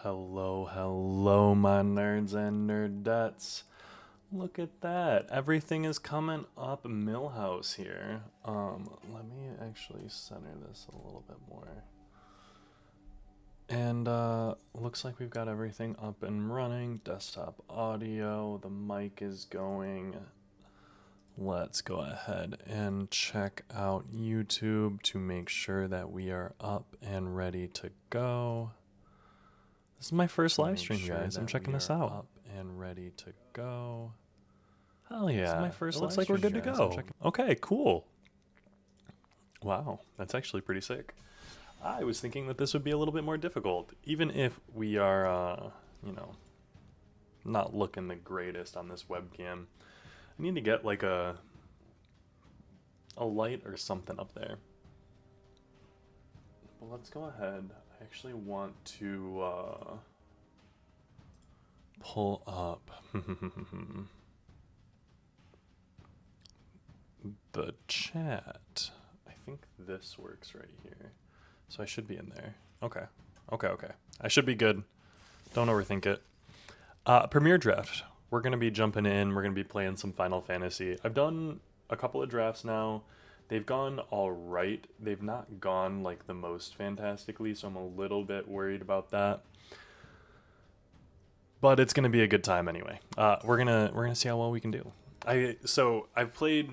Hello, my nerds and nerdettes. Look at that. Everything is coming up Millhouse here. Let me actually center this a little bit more. And looks like we've got everything up and running. Desktop audio, the mic is going. Let's go ahead and check out YouTube to make sure that we are up and ready to go. This is my first live stream, guys. I'm checking this out. Up and ready to go. Hell yeah. This is my first live stream. Looks like we're good to go. Okay, cool. Wow, that's actually pretty sick. I was thinking that this would be a little bit more difficult, even if we are, not looking the greatest on this webcam. I need to get like a light or something up there. But let's go ahead. I actually want to pull up the chat. I think this works right here. So I should be in there. Okay. I should be good. Don't overthink it. Premiere draft. We're going to be jumping in. We're going to be playing some Final Fantasy. I've done a couple of drafts now. They've gone all right. They've not gone like the most fantastically, so I'm a little bit worried about that. But it's going to be a good time anyway. We're gonna see how well we can do. I've played,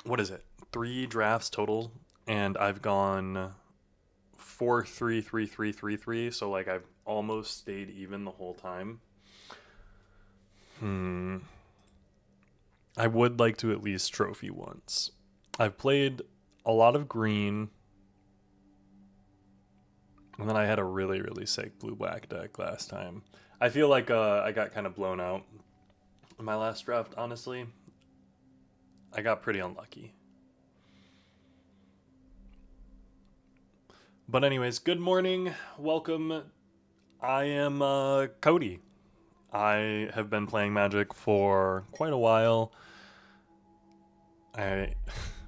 what is it? 3 drafts total, and I've gone 4-3-3-3-3-3. So like I've almost stayed even the whole time. I would like to at least trophy once. I've played a lot of green, and then I had a really, really sick blue-black deck last time. I feel like I got kind of blown out in my last draft, honestly. I got pretty unlucky. But anyways, good morning. Welcome. I am Cody. I have been playing Magic for quite a while.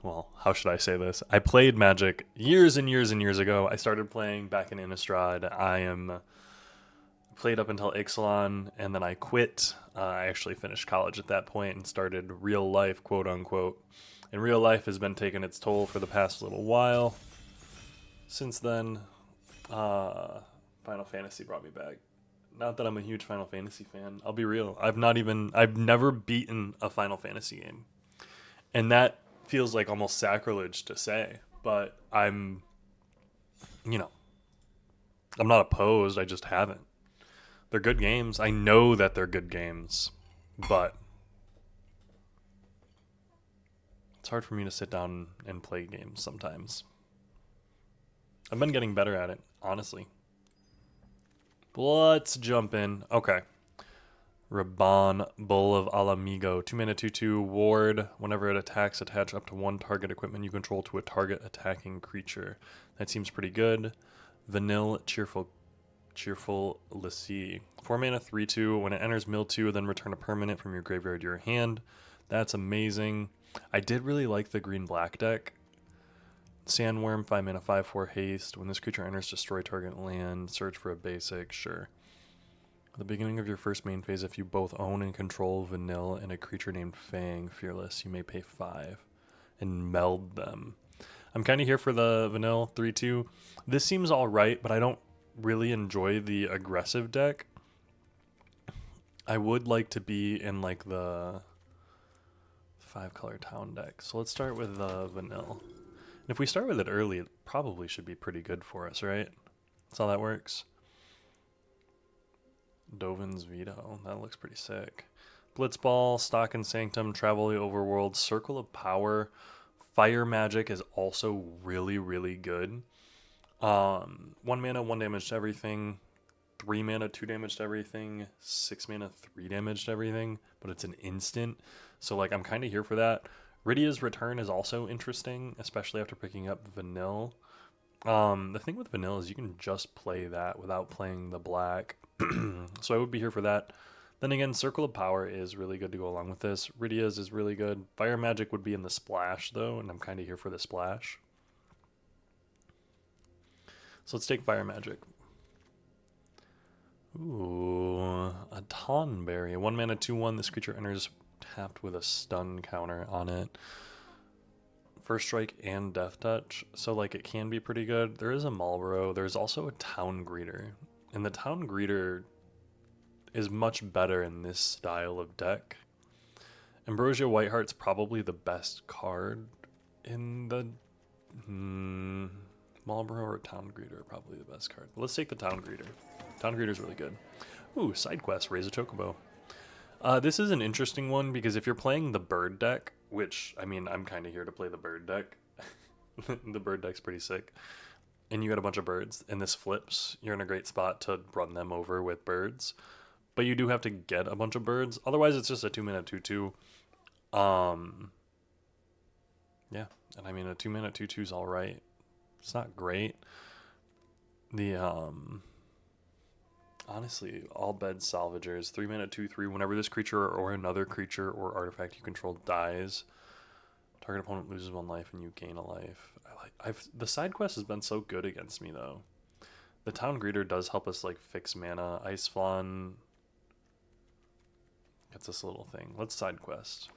Well, how should I say this? I played Magic years and years and years ago. I started playing back in Innistrad. Played up until Ixalan, and then I quit. I actually finished college at that point and started real life, quote unquote. And real life has been taking its toll for the past little while. Since then, Final Fantasy brought me back. Not that I'm a huge Final Fantasy fan. I'll be real. I've never beaten a Final Fantasy game. And that feels like almost sacrilege to say. But I'm not opposed. I just haven't. They're good games. I know that they're good games. But it's hard for me to sit down and play games sometimes. I've been getting better at it, honestly. Let's jump in. Okay. Raban, Bull of Alamigo. 2-mana, 2/2, ward. Whenever it attacks, attach up to 1 target equipment you control to a target attacking creature. That seems pretty good. Vanille, Cheerful Lassie. 4-mana, 3/2. When it enters mill 2, then return a permanent from your graveyard to your hand. That's amazing. I did really like the green-black deck. Sandworm, 5-mana, 5/4 haste. When this creature enters, destroy target land. Search for a basic. Sure. At the beginning of your first main phase, if you both own and control Vanille and a creature named Fang, Fearless, you may pay 5 and meld them. I'm kind of here for the Vanille 3/2. This seems alright, but I don't really enjoy the aggressive deck. I would like to be in like the 5-color town deck. So let's start with Vanille. And if we start with it early, it probably should be pretty good for us, right? That's how that works. Dovin's Veto. That looks pretty sick. Blitzball, Stock and Sanctum, Travel the Overworld, Circle of Power. Fire Magic is also really, really good. 1 mana, 1 damage to everything. 3 mana, 2 damage to everything. 6 mana, 3 damage to everything. But it's an instant. So like I'm kind of here for that. Rydia's Return is also interesting, especially after picking up Vanille. The thing with Vanille is you can just play that without playing the black. So I would be here for that. Then again, Circle of Power is really good to go along with this. Rydia's is really good. Fire Magic would be in the splash, though, and I'm kind of here for the splash. So let's take Fire Magic. Ooh, a Tonberry. 1 mana, 2/1. This creature enters tapped with a stun counter on it. First strike and death touch, so like it can be pretty good. There is a Marlboro. There's also a Town Greeter, and the Town Greeter is much better in this style of deck. Ambrosia Whiteheart's probably the best card in the Marlboro or Town Greeter are probably the best card. Let's take the Town Greeter. Town Greeter's really good. Ooh, side quest, raise a Chocobo. This is an interesting one because if you're playing the bird deck, which, I mean, I'm kind of here to play the bird deck. The bird deck's pretty sick. And you got a bunch of birds, and this flips, you're in a great spot to run them over with birds. But you do have to get a bunch of birds. Otherwise, it's just a 2-mana 2/2. Yeah, and I mean, a 2-mana 2/2 is alright. It's not great. The, honestly, all bed salvagers, 3-mana 2/3. Whenever this creature or another creature or artifact you control dies, target opponent loses 1 life and you gain a life. The side quest has been so good against me though. The Town Greeter does help us like fix mana. Ice Fawn gets this little thing. Let's side quest.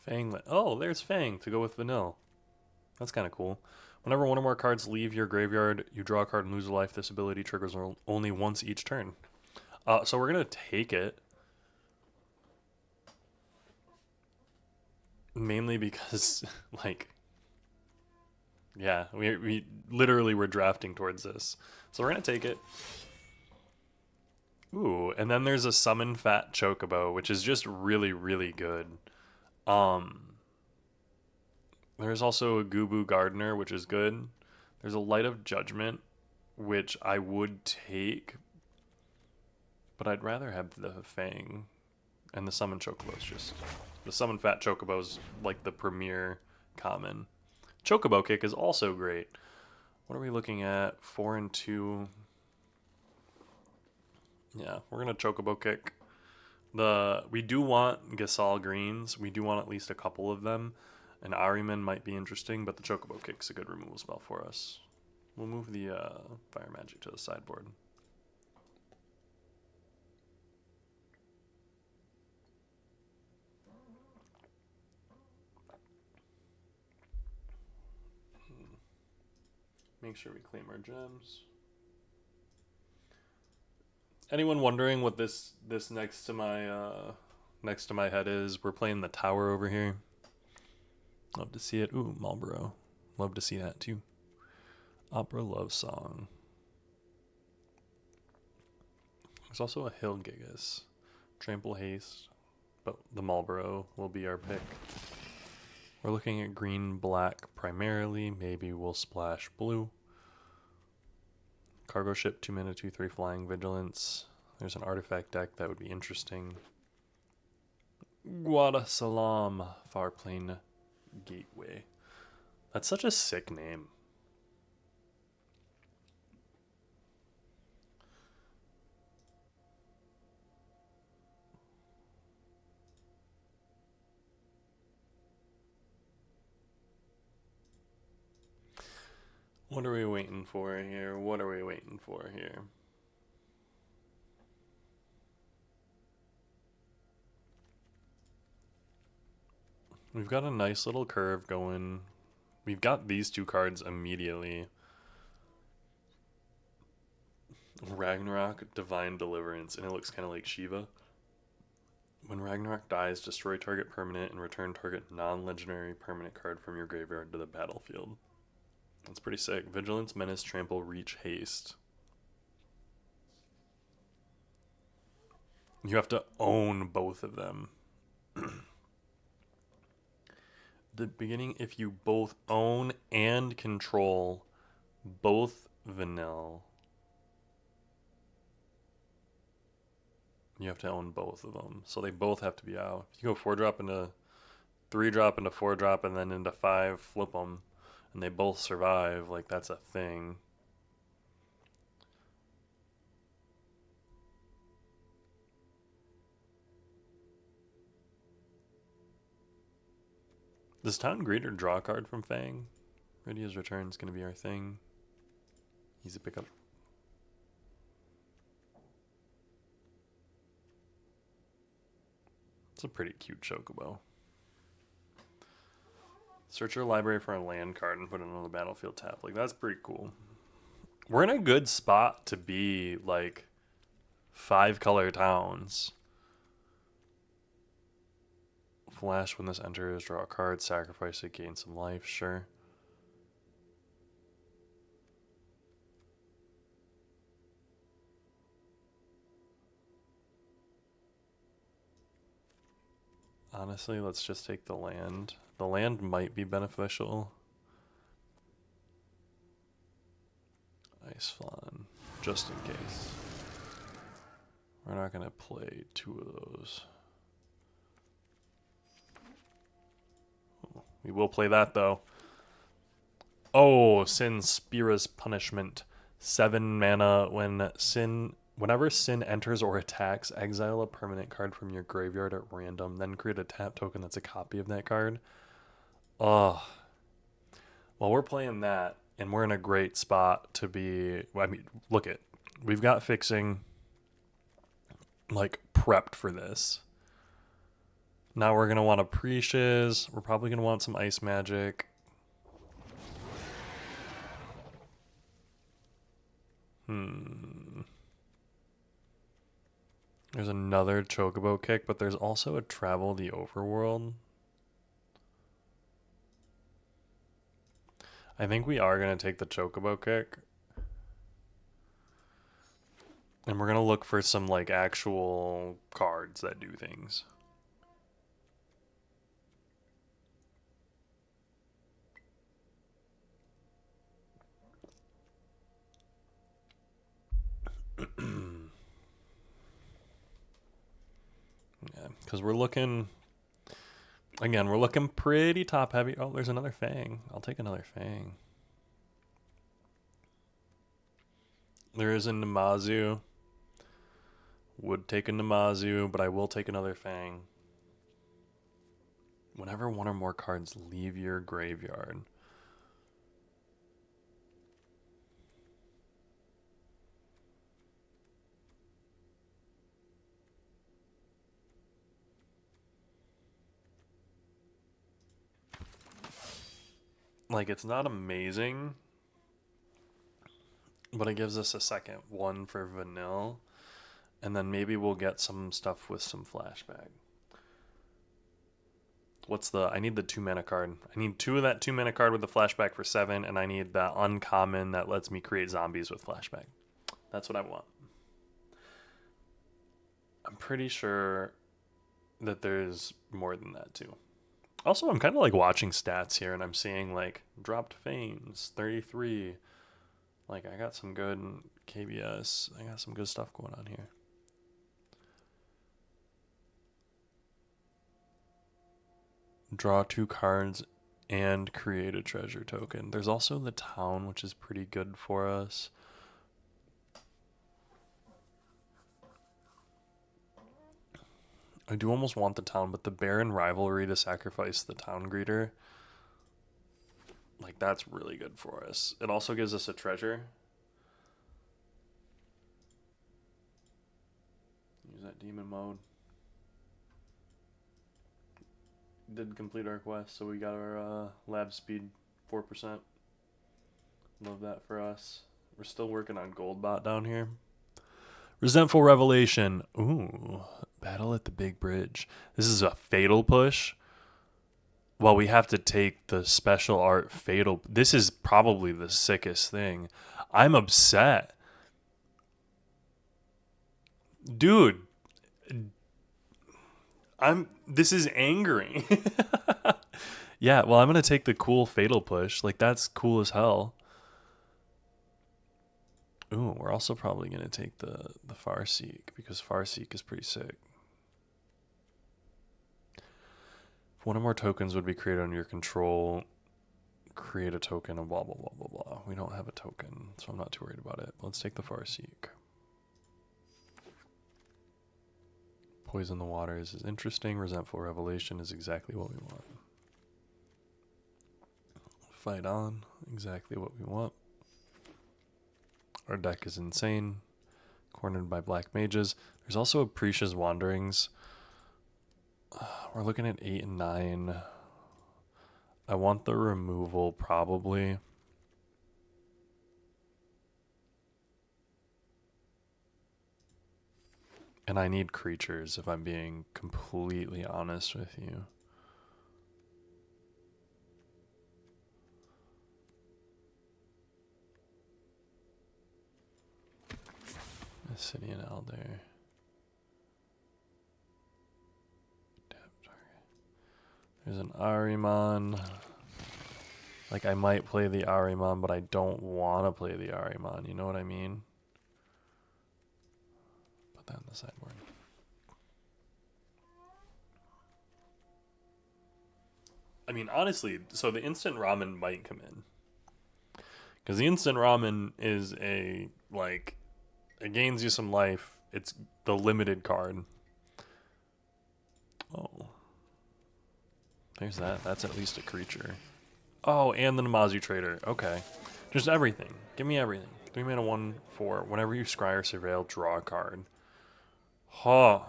Fang. Oh, there's Fang to go with Vanille. That's kind of cool. Whenever one or more cards leave your graveyard, you draw a card and lose a life. This ability triggers only once each turn. So we're going to take it. Mainly because, like, yeah, we literally were drafting towards this. So we're going to take it. Ooh, and then there's a Summon Fat Chocobo, which is just really, really good. There's also a Gubu Gardener, which is good. There's a Light of Judgment, which I would take, but I'd rather have the Fang. And the Summon Chocobo's just... The Summon Fat Chocobo's like the premier common. Chocobo Kick is also great. What are we looking at? 4 and 2. Yeah, we're going to Chocobo Kick. We do want Gasol Greens. We do want at least a couple of them. An Ahriman might be interesting, but the Chocobo Kick's a good removal spell for us. We'll move the Fire Magic to the sideboard. Make sure we claim our gems. Anyone wondering what this next to my head is? We're playing the tower over here. Love to see it. Ooh, Marlboro. Love to see that too. Opera Love Song. There's also a Hill Gigas. Trample Haste. But the Marlboro will be our pick. We're looking at green, black primarily. Maybe we'll splash blue. Cargo Ship, 2-mana, 2/3 flying vigilance. There's an artifact deck that would be interesting. Guada Salam, Farplane Gateway. That's such a sick name. What are we waiting for here? What are we waiting for here? We've got a nice little curve going. We've got these two cards immediately. Ragnarok, Divine Deliverance, and it looks kind of like Shiva. When Ragnarok dies, destroy target permanent and return target non-legendary permanent card from your graveyard to the battlefield. That's pretty sick. Vigilance, Menace, Trample, Reach, Haste. You have to own both of them. The beginning, if you both own and control both Vanille, you have to own both of them. So they both have to be out. If you go 4-drop into 3-drop into 4-drop and then into 5, flip them, and they both survive, like that's a thing. Does Town Greeter draw a card from Fang? Radia's Return is going to be our thing. Easy pickup. It's a pretty cute chocobo. Search your library for a land card and put it on the battlefield tab. Like, that's pretty cool. We're in a good spot to be, like, 5-color towns. Flash when this enters, draw a card, sacrifice it, gain some life, sure. Honestly, let's just take the land. The land might be beneficial. Ice Flan, just in case. We're not going to play 2 of those. We will play that, though. Oh, Sin Spira's Punishment. 7 mana. Whenever Sin enters or attacks, exile a permanent card from your graveyard at random, then create a tap token that's a copy of that card. Oh. Well, we're playing that, and we're in a great spot to be... I mean, look it. We've got fixing, like, prepped for this. Now we're going to want a pre-shiz. We're probably going to want some ice magic. There's another chocobo kick, but there's also a travel the overworld. I think we are going to take the chocobo kick. And we're going to look for some, like, actual cards that do things. Yeah, because we're looking... Again, we're looking pretty top heavy. Oh, there's another Fang. I'll take another Fang. There is a Namazu. Would take a Namazu, but I will take another Fang. Whenever one or more cards leave your graveyard. Like, it's not amazing, but it gives us a second one for vanilla, and then maybe we'll get some stuff with some flashback. I need the 2 mana card. I need 2 of that 2 mana card with the flashback for 7, and I need that uncommon that lets me create zombies with flashback. That's what I want. I'm pretty sure that there's more than that too. Also, I'm kind of like watching stats here, and I'm seeing like dropped fames, 33. Like, I got some good KBS. I got some good stuff going on here. Draw 2 cards and create a treasure token. There's also the town, which is pretty good for us. I do almost want the town, but the Baron Rivalry to sacrifice the town greeter, like, that's really good for us. It also gives us a treasure. Use that demon mode. Did complete our quest, so we got our lab speed 4%. Love that for us. We're still working on Goldbot down here. Resentful Revelation. Ooh, Battle at the Big Bridge. This is a fatal push. Well, we have to take the special art fatal. This is probably the sickest thing. I'm upset. Dude. This is angering. Yeah, well, I'm going to take the cool fatal push. Like, that's cool as hell. Ooh, we're also probably going to take the Farseek, because Farseek is pretty sick. If one or more tokens would be created under your control, create a token and blah, blah, blah, blah, blah. We don't have a token, so I'm not too worried about it. Let's take the Farseek. Poison the Waters is interesting. Resentful Revelation is exactly what we want. Fight on, exactly what we want. Our deck is insane. Cornered by black mages. There's also a Prisha's Wanderings. We're looking at 8 and 9. I want the removal probably. And I need creatures if I'm being completely honest with you. City and Elder. There's an Ahriman. Like, I might play the Ahriman, but I don't want to play the Ahriman. You know what I mean? Put that in the sideboard. I mean, honestly, so the instant ramen might come in. Because the instant ramen is a, like, it gains you some life. It's the limited card. Oh. There's that. That's at least a creature. Oh, and the Namazu Trader. Okay. Just everything. Give me everything. 3 mana 1/4. Whenever you scry or surveil, draw a card. Huh.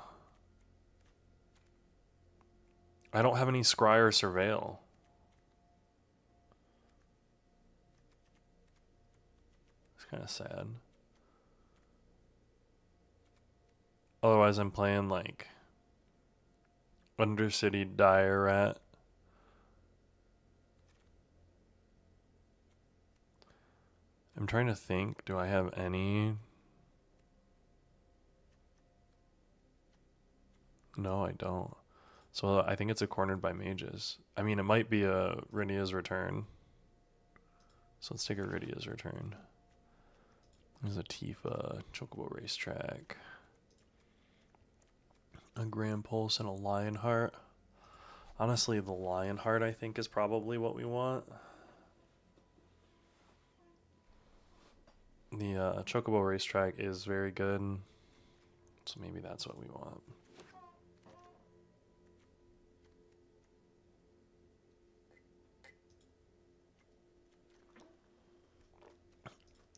I don't have any scry or surveil. It's kind of sad. Otherwise, I'm playing like Undercity Dire Rat. I'm trying to think. Do I have any? No, I don't. So I think it's a Cornered by Mages. I mean, it might be a Rydia's Return. So let's take a Rydia's Return. There's a Tifa, Chocobo Racetrack, a Grand Pulse, and a Lionheart. Honestly, the Lionheart I think is probably what we want. The Chocobo Racetrack is very good, so maybe that's what we want.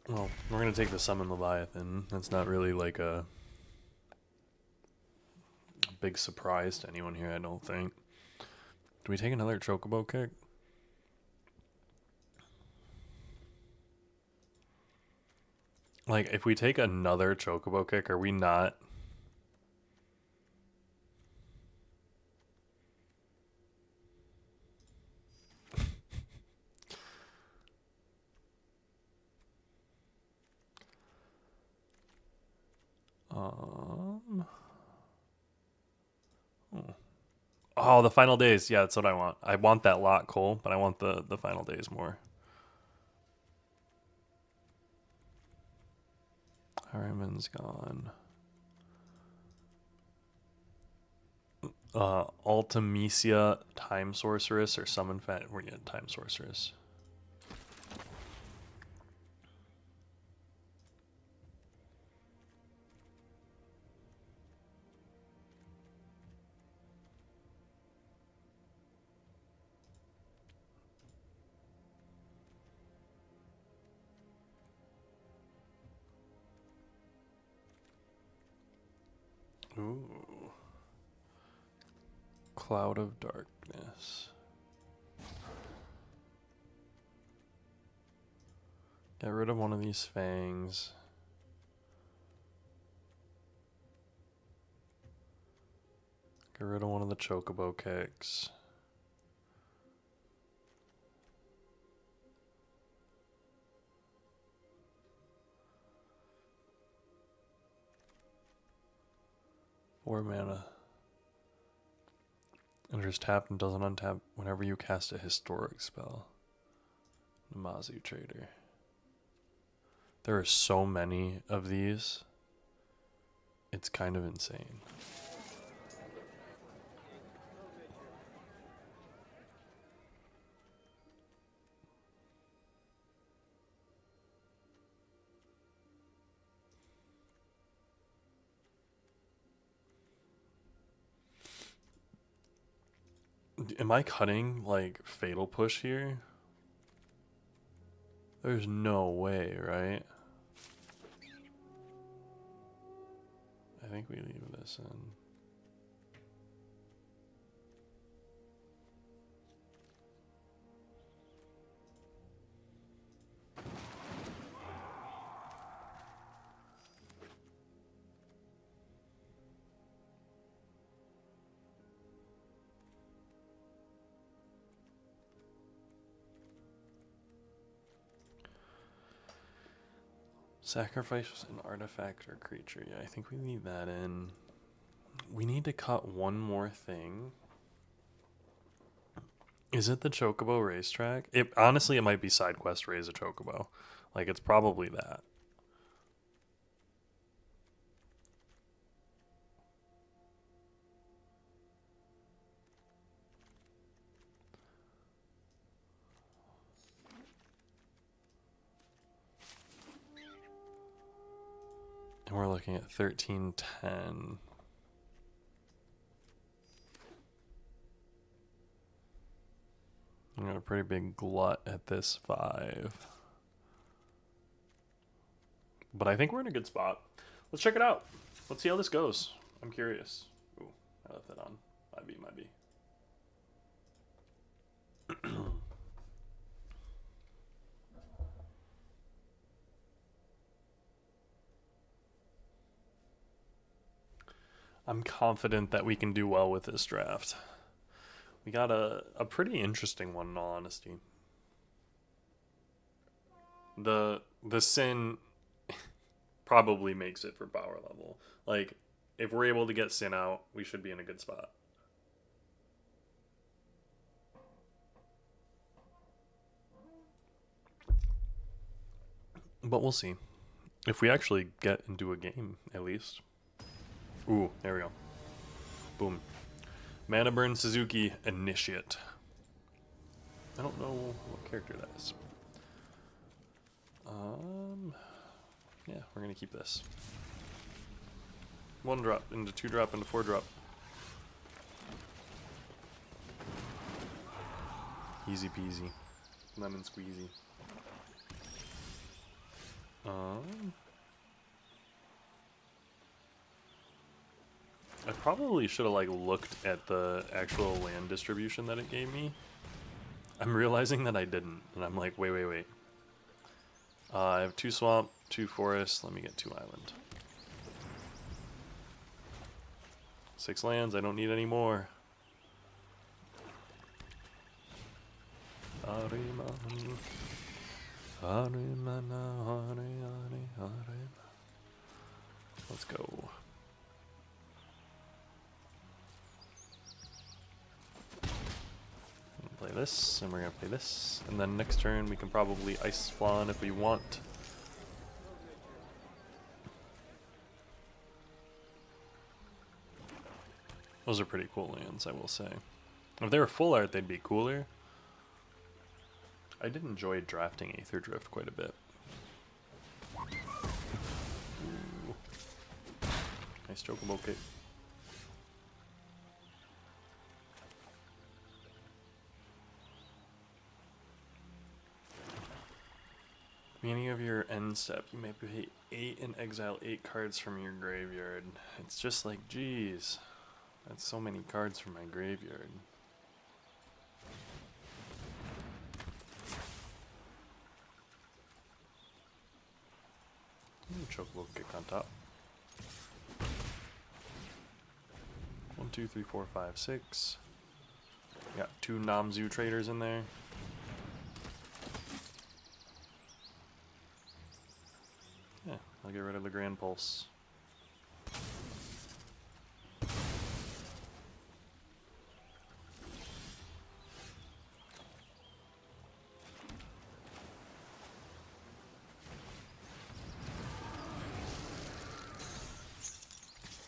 Well, we're going to take the Summon Leviathan. That's not really like a big surprise to anyone here, I don't think. Do we take another Chocobo kick? Like, if we take another Chocobo kick, are we not... Oh, the Final Days. Yeah, that's what I want. I want that lot, Cole, but I want the Final Days more. Harriman's gone. Ultimecia, Time Sorceress, or Summon Fat. We're getting Time Sorceress. Ooh. Cloud of Darkness. Get rid of one of these fangs. Get rid of one of the Chocobo kicks. Four mana. Enters tapped and doesn't untap whenever you cast a historic spell. Namazu Trader. There are so many of these. It's kind of insane. Am I cutting like Fatal Push here? There's no way, right? I think we leave this in. Sacrifice an artifact or creature. Yeah, I think we need that in. We need to cut one more thing. Is it the Chocobo racetrack? Honestly, it might be side quest raise a Chocobo. Like, it's probably that. And we're looking at 1310. I got a pretty big glut at this 5. But I think we're in a good spot. Let's check it out. Let's see how this goes. I'm curious. Ooh, I left that on. Might be. I'm confident that we can do well with this draft. We got a pretty interesting one, in all honesty. The Sin probably makes it for power level. Like, if we're able to get Sin out, we should be in a good spot. But we'll see. If we actually get into a game, at least. Ooh, there we go. Boom. Mana Burn Suzuki Initiate. I don't know what character that is. Yeah, we're gonna keep this. 1 drop into 2 drop into 4 drop. Easy peasy. Lemon squeezy. I probably should have like looked at the actual land distribution that it gave me. I'm realizing that I didn't, and I'm like, wait. I have 2 swamp, 2 forest. Let me get 2 island. 6 lands. I don't need any more. Let's go. Play this, and we're gonna play this, and then next turn we can probably ice spawn if we want. Those are pretty cool lands, I will say. If they were full art, they'd be cooler. I did enjoy drafting Aether Drift quite a bit. Ooh. Nice Chocobo kick. Beginning of your end step, you may pay 8 and exile 8 cards from your graveyard. It's just like, geez, that's so many cards from my graveyard. Chocobo kick on top. 1, 2, 3, 4, 5, 6. Got 2 Namzu traders in there. Yeah, I'll get rid of the Grand Pulse.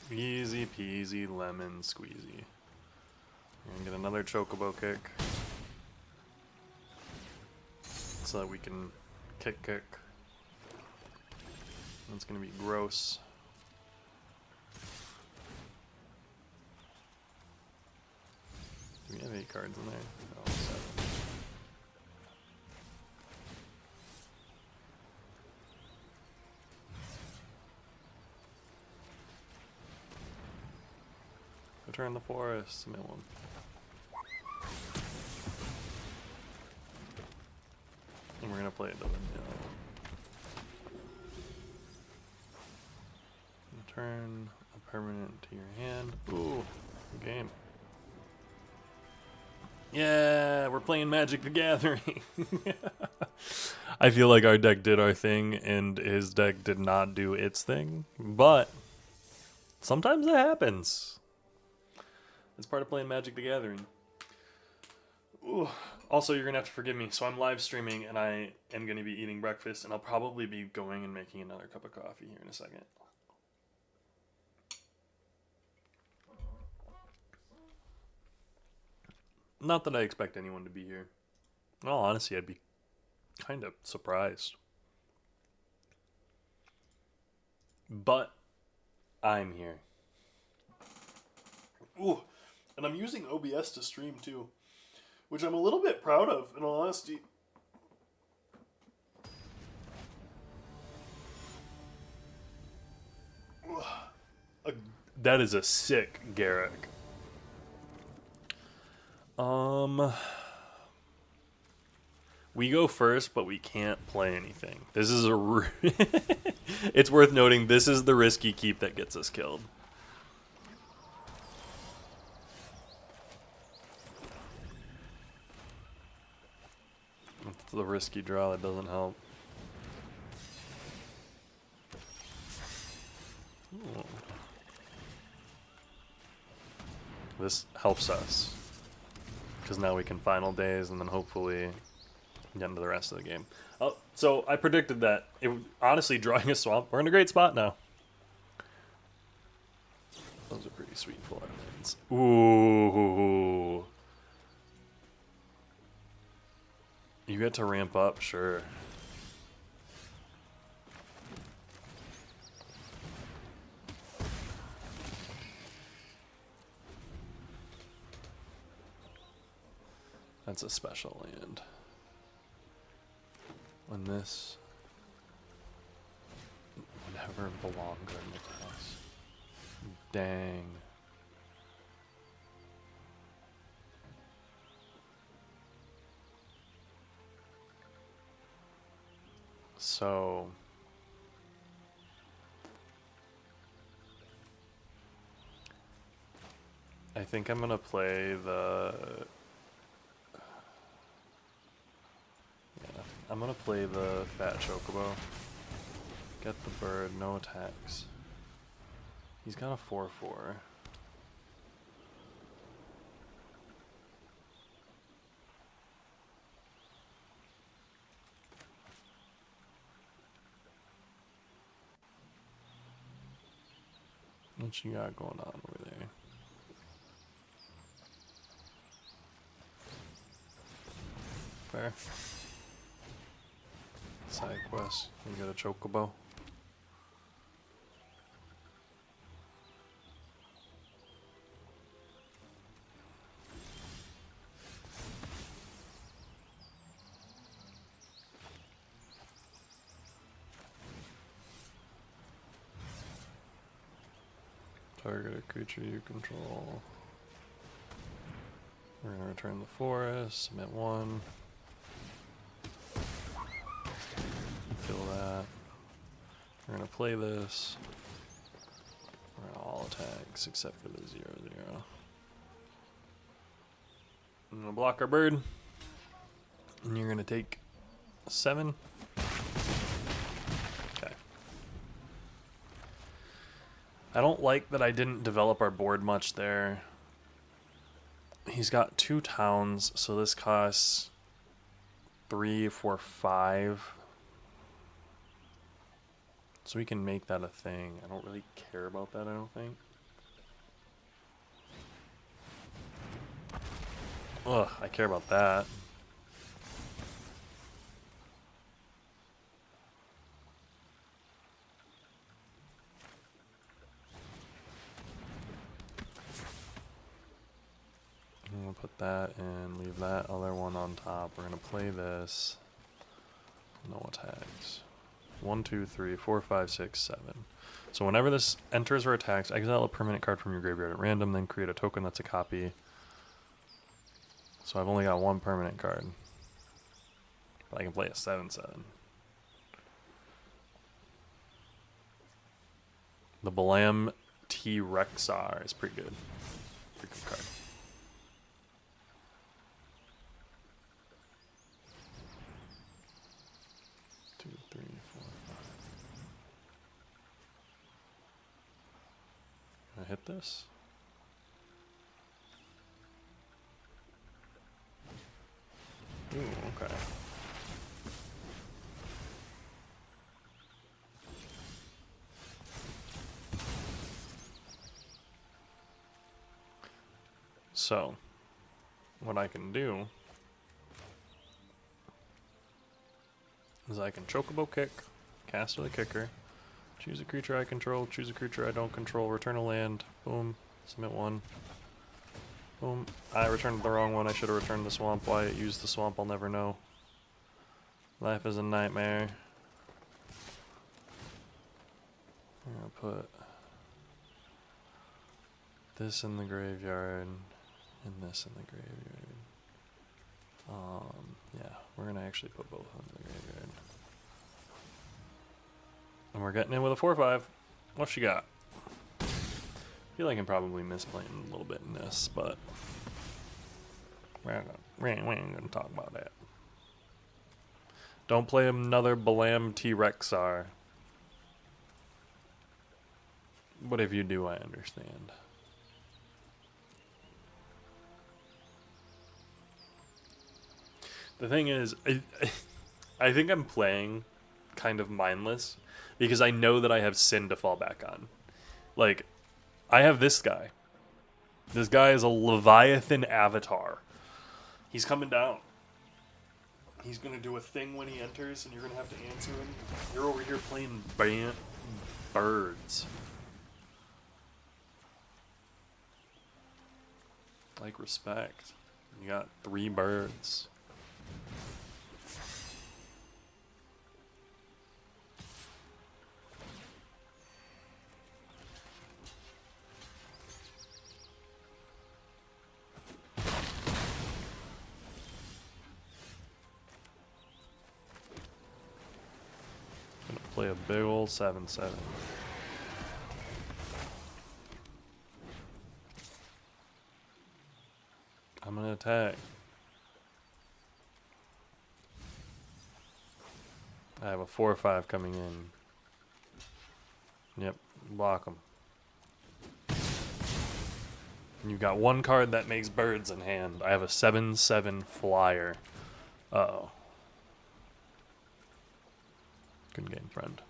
Easy peasy lemon squeezy. We're gonna get another Chocobo kick so that we can kick. It's gonna be gross. Do we have 8 cards in there? No, 7. Return the forest, mill one. And we're gonna play it the vanilla. Return a permanent to your hand. Ooh, good game. Yeah, we're playing Magic the Gathering. I feel like our deck did our thing and his deck did not do its thing, but sometimes that happens. It's part of playing Magic the Gathering. Ooh. Also, you're going to have to forgive me. So I'm live streaming and I am going to be eating breakfast and I'll probably be going and making another cup of coffee here in a second. Not that I expect anyone to be here. In all honesty, I'd be kind of surprised. But I'm here. Ooh, and I'm using OBS to stream too, which I'm a little bit proud of, in all honesty. That is a sick Garrick. We go first, but we can't play anything. This is a... It's worth noting, this is the risky keep that gets us killed. It's the risky draw that doesn't help. Ooh. This helps us, because now we can final days and then hopefully get into the rest of the game. Oh, so I predicted that. Honestly, drawing a swamp, we're in a great spot now. Those are pretty sweet full art lands. Ooh. You get to ramp up, sure. That's a special land. When this would never belong in the house. Dang. So I think I'm gonna play the I'm gonna play the Fat Chocobo. Get the bird, no attacks. He's got a 4/4. What you got going on over there? Fair. Side quest. You got a Chocobo. Target a creature you control. We're going to return the forest, submit 1. Kill that. We're going to play this. We're going to all attacks except for the 0/0. I'm going to block our bird. And you're going to take 7. Okay. I don't like that I didn't develop our board much there. He's got 2 towns, so this costs 3, 4, 5. So we can make that a thing. I don't really care about that, I don't think. Ugh, I care about that. I'm gonna put that and leave that other one on top. We're gonna play this. No attacks. 1, 2, 3, 4, 5, 6, 7. So whenever this enters or attacks, exile a permanent card from your graveyard at random, then create a token that's a copy. So I've only got 1 permanent card. But I can play a 7/7. The Balam T-Rexar is pretty good. Pretty good card. hit this? Ooh, okay. So, what I can do is I can Chocobo Kick, cast with a kicker, choose a creature I control, choose a creature I don't control, return a land, boom, submit one. Boom. I returned the wrong one. I should have returned the swamp. Why it used the swamp, I'll never know. Life is a nightmare. I'm gonna put this in the graveyard and this in the graveyard. Yeah, we're gonna actually put both in the graveyard. And we're getting in with a 4/5. What's she got? I feel like I'm probably misplaying a little bit in this, but we ain't gonna talk about that. Don't play another Balam T-Rexar. But if you do, I understand. The thing is, I think I'm playing kind of mindless because I know that I have Sin to fall back on. Like, I have this guy. This guy is a Leviathan avatar. He's coming down. He's going to do a thing when he enters, and you're going to have to answer him. You're over here playing birds. Like, respect. You got 3 birds. Play a big old 7/7. I'm gonna attack. I have a 4/5 coming in. Yep, block them. You got one card that makes birds in hand. I have a 7/7 flyer. Uh-oh. Good game, friend.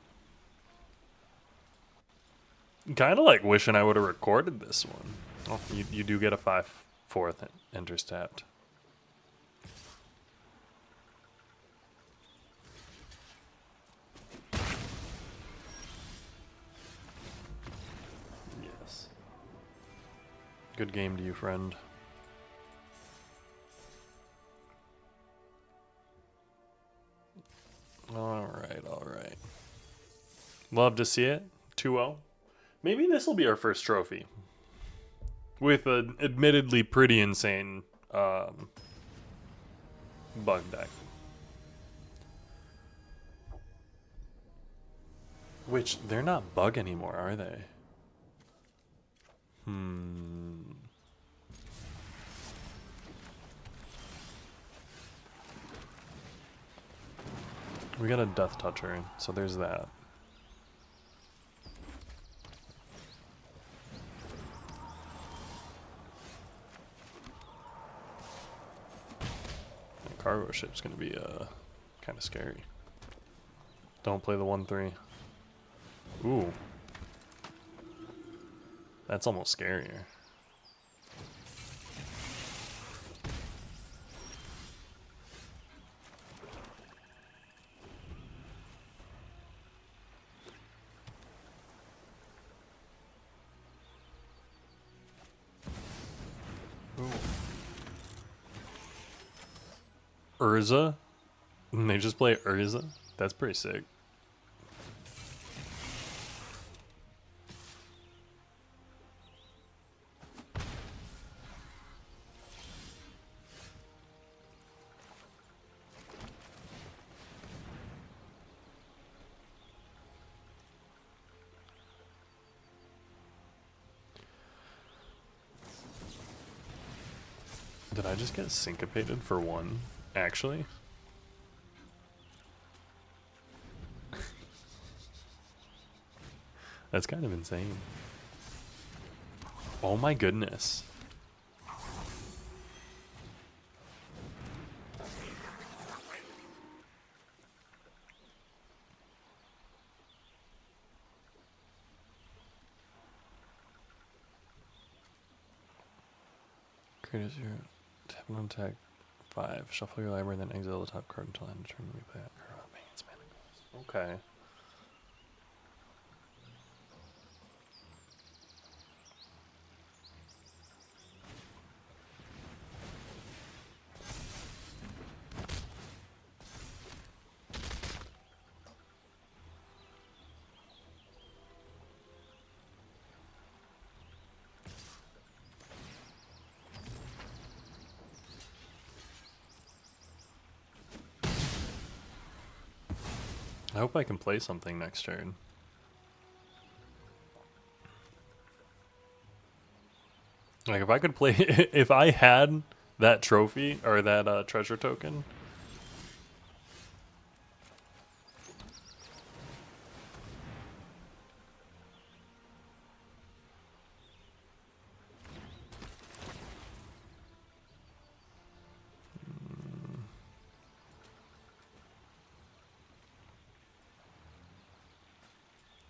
Kind of like wishing I would have recorded this one. Oh, you do get a 5/4 intercept. Yes. Good game to you, friend. Alright. Love to see it. 2-0. Maybe this will be our first trophy. With an admittedly pretty insane bug deck. Which, they're not bug anymore, are they? We got a Death Toucher, so there's that. The cargo ship's gonna be kind of scary. Don't play the 1/3. Ooh. That's almost scarier. Urza? And they just play Urza? That's pretty sick. Did I just get syncopated for 1? Actually? That's kind of insane. Oh my goodness. Create your tap on tag 5. Shuffle your library, then exile the top card until end of turn. Replay that card. Oh, man, it's mana cost. Okay. I hope I can play something next turn. Like if I could play, if I had that trophy or that treasure token.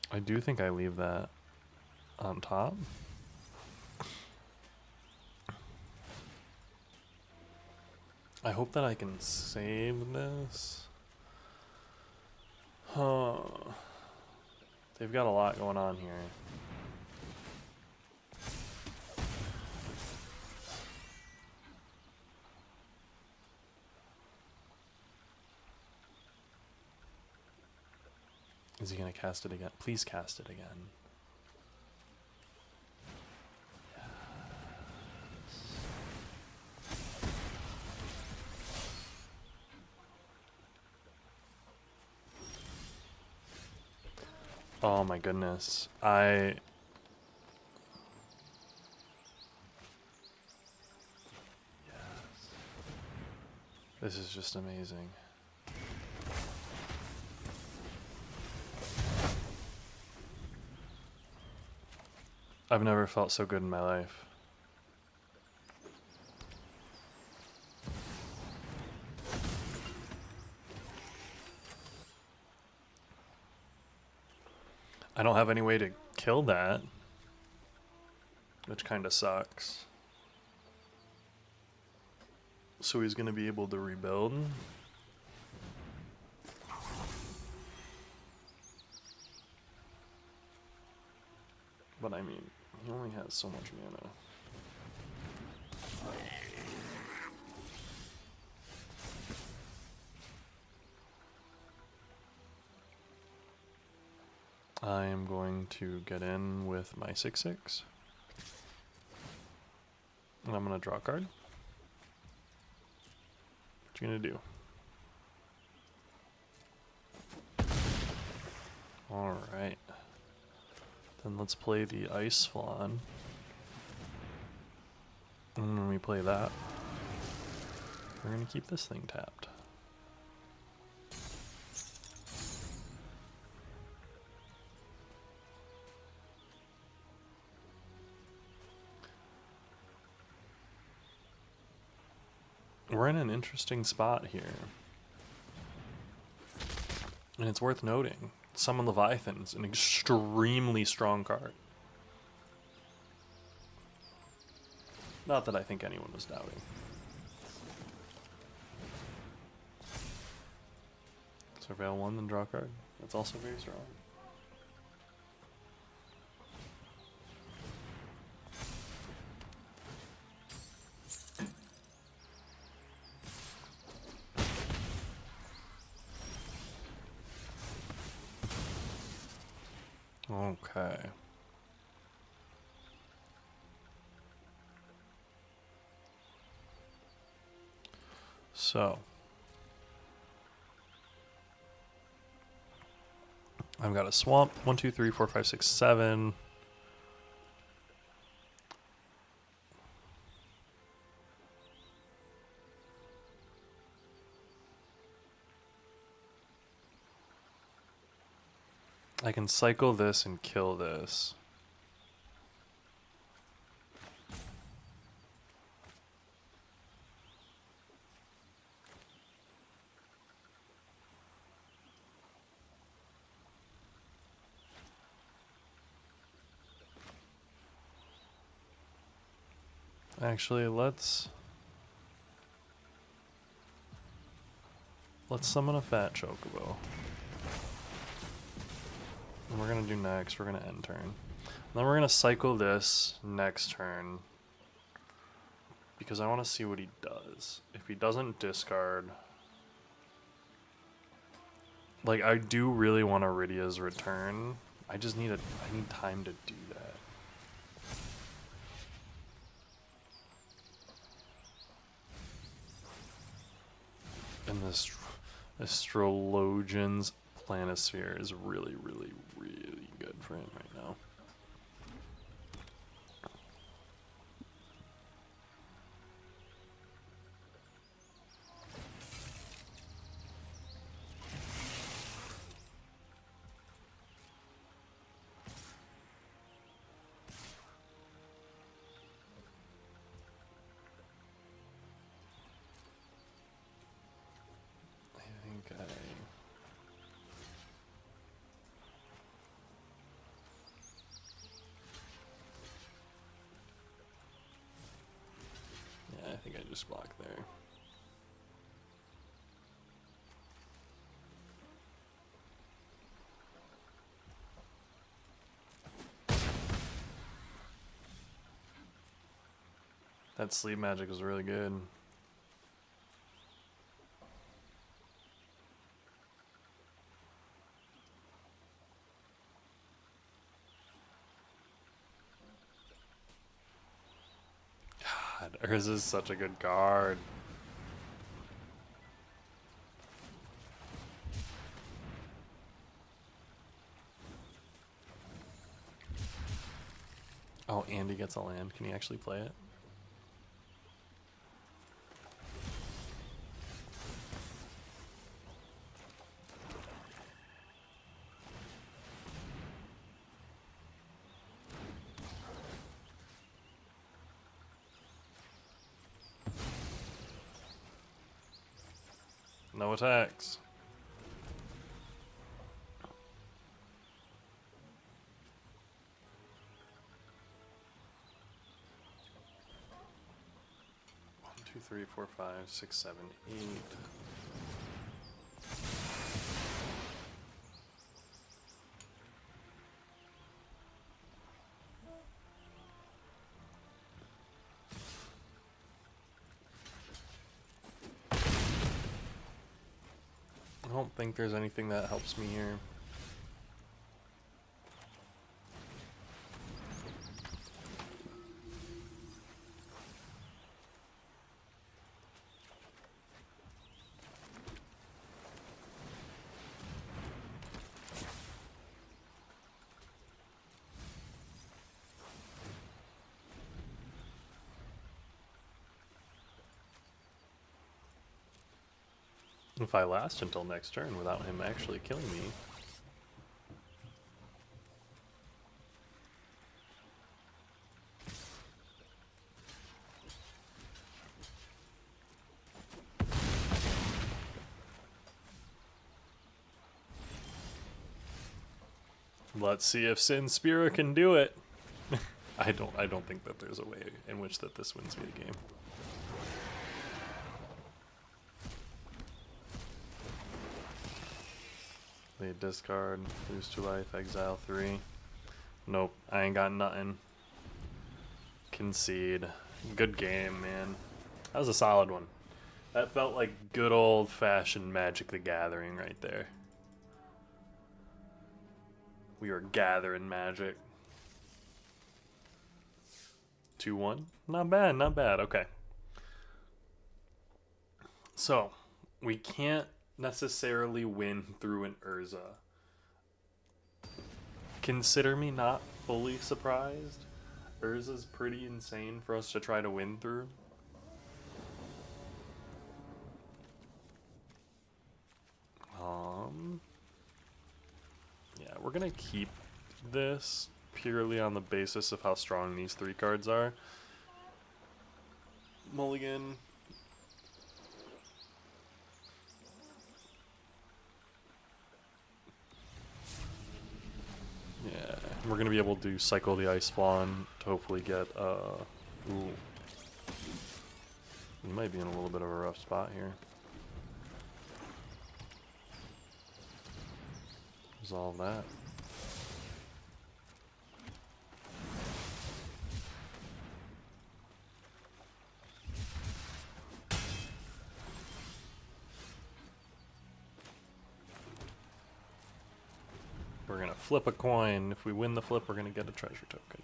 I do think I leave that on top. I hope that I can save this. Huh. They've got a lot going on here. Is he going to cast it again? Please cast it again. Yes. Oh my goodness. Yes. This is just amazing. I've never felt so good in my life. I don't have any way to kill that, which kind of sucks. So he's going to be able to rebuild. But I mean, he only has so much mana. I am going to get in with my 6/6. And I'm going to draw a card. What you going to do? Alright. Then let's play the Ice Flan. And when we play that, we're going to keep this thing tapped. We're in an interesting spot here. And it's worth noting, Summon Leviathan's an extremely strong card. Not that I think anyone was doubting. Surveil 1, then draw a card. That's also very strong. Okay. So I've got a swamp. 1, 2, 3, 4, 5, 6, 7. I can cycle this and kill this. Actually, let's summon a fat chocobo. And we're gonna do next, we're gonna end turn. And then we're gonna cycle this next turn. Because I want to see what he does. If he doesn't discard... Like, I do really want Iridia's return. I just need I need time to do that. And this Astrologian's Planisphere is really, really, really good for him right now. I think I just blocked there. That sleep magic was really good. God, Urza is such a good card. Oh, Andy gets a land. Can he actually play it? No attacks. One, two, three, four, 5, 6, 7, 8. I don't think there's anything that helps me here. If I last until next turn without him actually killing me. Let's see if Sin Spira can do it. I don't think that there's a way in which that this wins me the game. They discard, lose 2 life, exile 3. Nope, I ain't got nothing. Concede. Good game, man. That was a solid one. That felt like good old-fashioned Magic the Gathering right there. We were gathering magic. 2-1? Not bad, not bad. Okay. So, we can't necessarily win through an Urza. Consider me not fully surprised. Urza's pretty insane for us to try to win through. Yeah, we're gonna keep this purely on the basis of how strong these 3 cards are. Mulligan. Yeah, we're gonna be able to cycle the Ice Fawn to hopefully get ooh. We might be in a little bit of a rough spot here. Resolve that. We're gonna flip a coin. If we win the flip, we're gonna get a treasure token.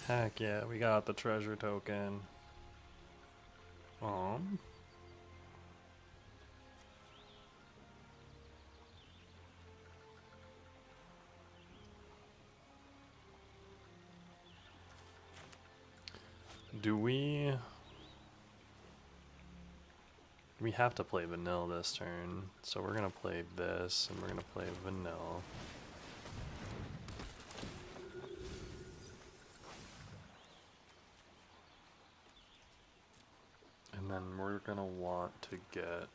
Heck yeah, we got the treasure token. Do we have to play vanilla this turn, so we're gonna play this, and we're gonna play vanilla. And then we're gonna want to get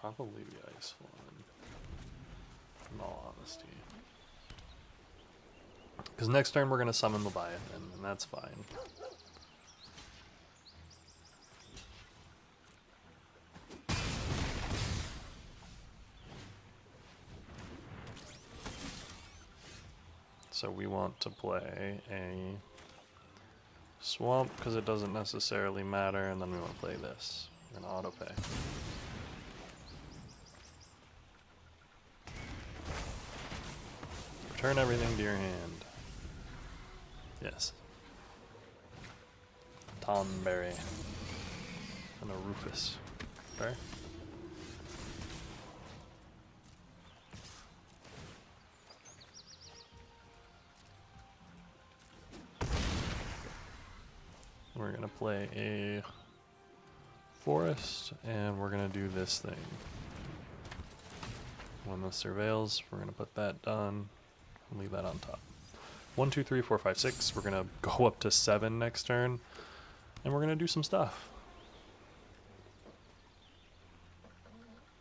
probably the ice one, in all honesty. Because next turn we're gonna summon Leviathan, and that's fine. So we want to play a swamp because it doesn't necessarily matter, and then we want to play this. We're gonna auto pay. Return everything to your hand. Yes. Tomberry. And a Rufus. Fair. We're gonna play a forest, and we're gonna do this thing. When this surveils, we're gonna put that down and leave that on top. 1, 2, 3, 4, 5, 6. We're gonna go up to 7 next turn, and we're gonna do some stuff.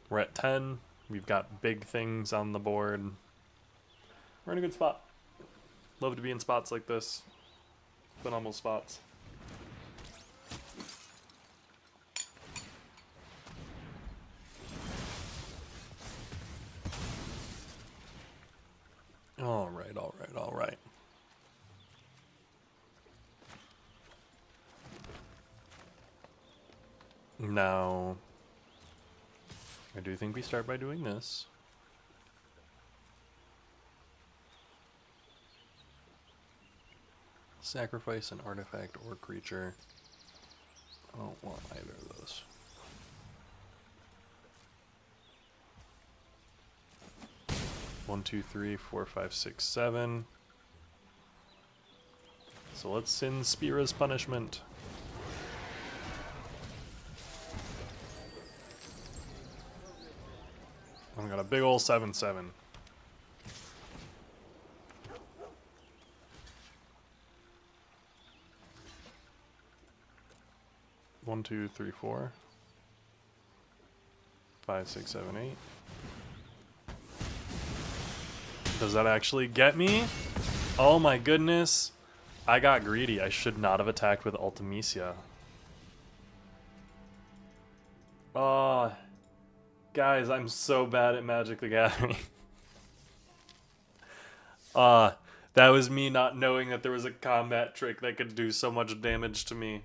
We're at 10. We've got big things on the board. We're in a good spot. Love to be in spots like this. Phenomenal spots. Alright, alright, alright. Now, I do think we start by doing this. Sacrifice an artifact or creature. I don't want either of those. One, two, three, 4, 5, 6, 7. So let's send Spira's punishment. I've got a big ol' 7/7. One, two, three, 4. 5, 6, 7, 8. Does that actually get me? Oh my goodness. I got greedy. I should not have attacked with Ultimecia. Oh, guys, I'm so bad at Magic the Gathering. That was me not knowing that there was a combat trick that could do so much damage to me.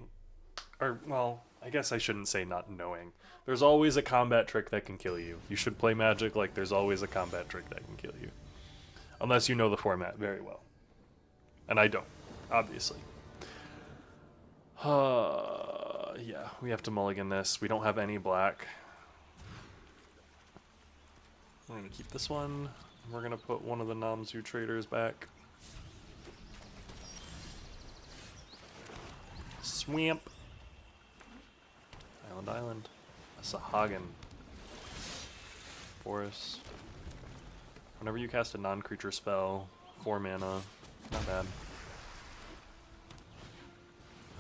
Or, well, I guess I shouldn't say not knowing. There's always a combat trick that can kill you. You should play Magic like there's always a combat trick that can kill you. Unless you know the format very well. And I don't, obviously. Yeah, we have to mulligan this. We don't have any black. We're going to keep this one. We're going to put one of the Namzu traders back. Swamp. Island. A Sahagin. Forest. Whenever you cast a non-creature spell, 4 mana. Not bad.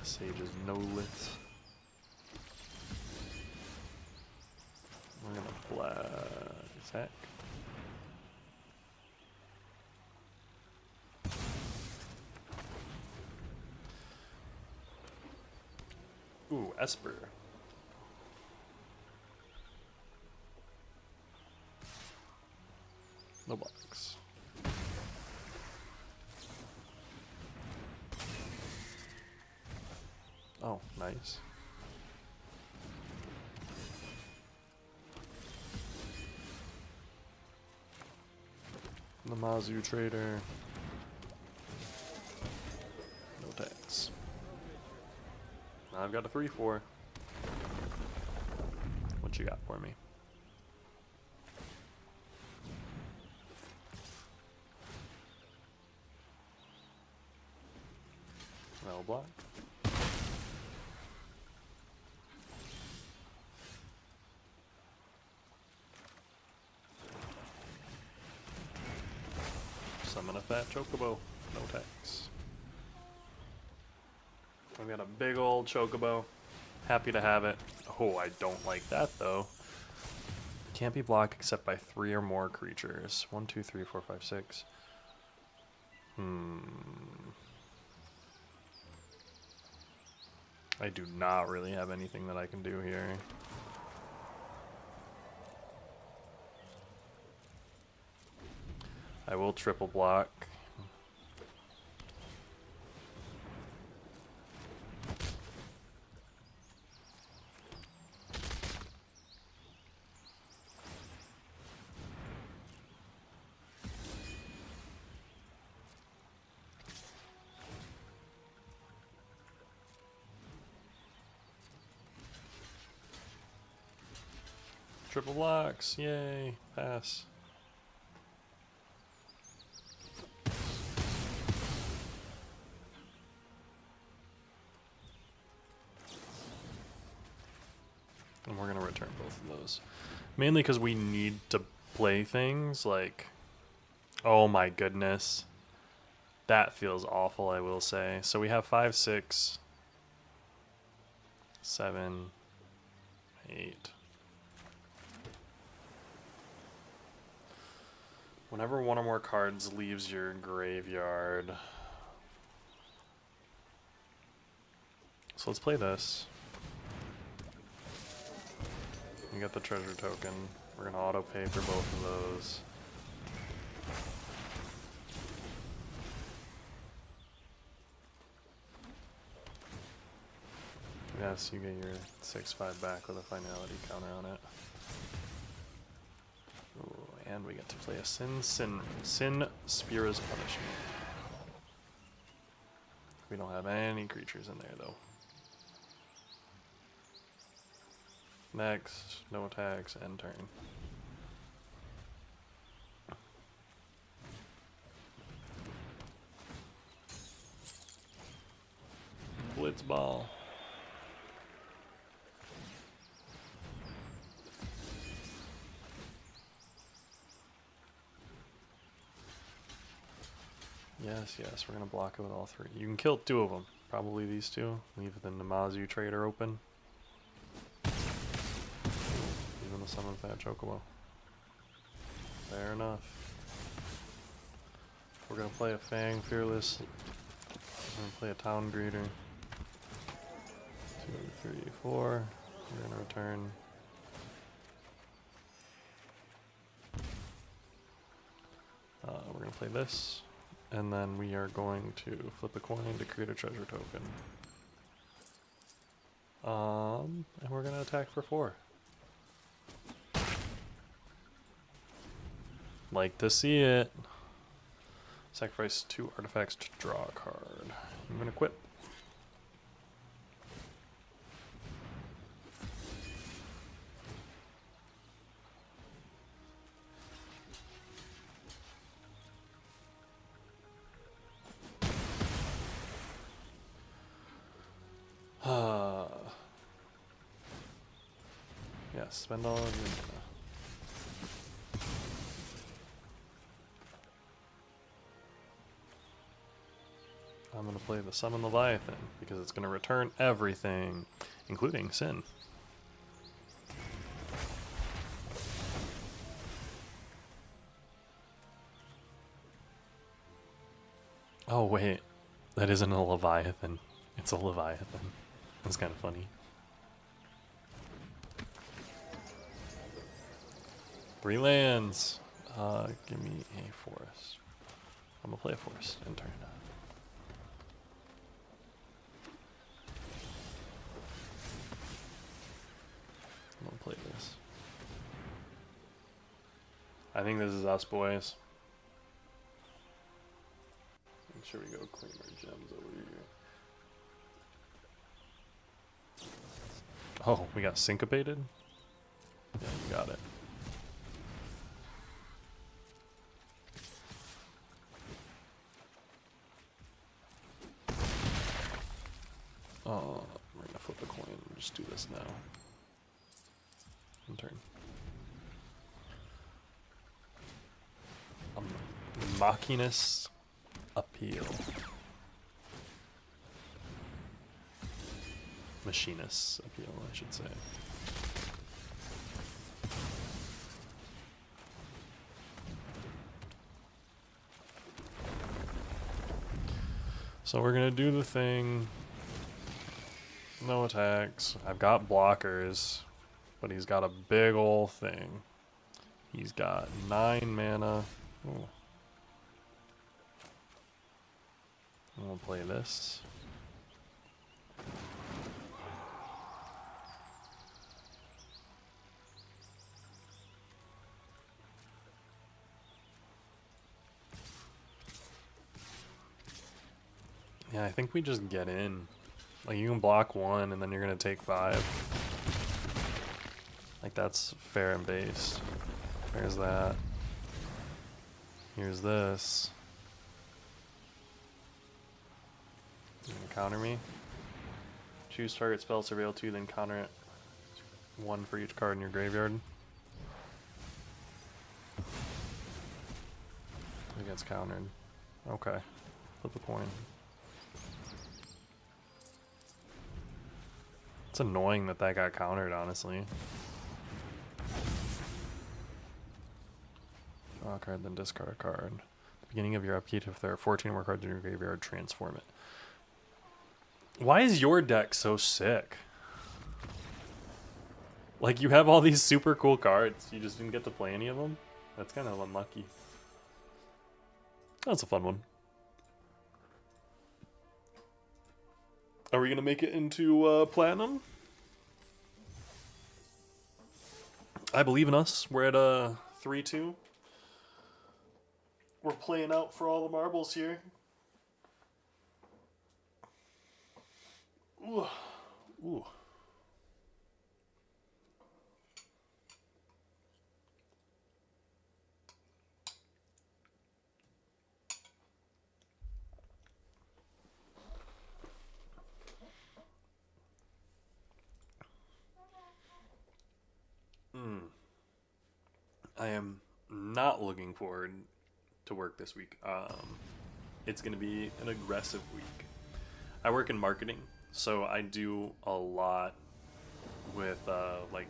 Sage's no lit. We're gonna black attack. Ooh, Esper. No blocks. Oh, nice. The Mazu trader. No tax. Now I've got a 3/4. What you got for me? No block. Summon a fat chocobo. No tax. I've got a big old chocobo. Happy to have it. Oh, I don't like that though. Can't be blocked except by 3 or more creatures. 1, 2, 3, 4, 5, 6. I do not really have anything that I can do here. I will triple block. Triple blocks, yay, pass. And we're going to return both of those. Mainly because we need to play things like... Oh my goodness. That feels awful, I will say. So we have 5, 6, 7, 8. Whenever one or more cards leaves your graveyard. So let's play this. You got the treasure token. We're gonna auto pay for both of those. Yes, you get your 6/5 back with a finality counter on it. Ooh, and we get to play a Sin Spira's Punishment. We don't have any creatures in there though. Next, no attacks, end turn. Blitzball. Yes, we're gonna block it with all 3. You can kill 2 of them. Probably these 2. Leave the Namazu trader open. Even the summon fat chocobo. Fair enough. We're gonna play a Fang Fearless. We're gonna play a Town Greeter. 2, 3, 4. We're gonna return. We're gonna play this. And then we are going to flip a coin to create a treasure token. And we're gonna attack for 4. Like to see it. Sacrifice 2 artifacts to draw a card. I'm gonna quit. Yeah, spend all of your mana. I'm going to play the Summon Leviathan because it's going to return everything, including Sin. Oh wait, that isn't a Leviathan. It's a Leviathan. That's kind of funny. 3 lands. Give me a forest. I'm gonna play a forest in turn. I'm gonna play this. I think this is us, boys. Make sure we go clean our gems over here. Oh, we got syncopated? Yeah, you got it. Oh, we're gonna flip a coin and just do this now. In turn. Machinist Appeal. Machinist Appeal, I should say. So we're gonna do the thing. No attacks. I've got blockers, but he's got a big ol' thing. He's got 9 mana. Ooh. I'm gonna play this. Yeah, I think we just get in. Like, you can block 1 and then you're gonna take 5. Like, that's fair and based. There's that. Here's this. You can counter me. Choose target spell, surveil 2, then counter it. 1 for each card in your graveyard. It gets countered. Okay. Flip a coin. It's annoying that that got countered, honestly. Draw a card, then discard a card. At the beginning of your upkeep, if there are 14 more cards in your graveyard, transform it. Why is your deck so sick? Like, you have all these super cool cards. You just didn't get to play any of them? That's kind of unlucky. That's a fun one. Are we going to make it into Platinum? I believe in us. We're at 3-2. We're playing out for all the marbles here. Ooh. Ooh. I am not looking forward to work this week. It's going to be an aggressive week. I work in marketing, so I do a lot with like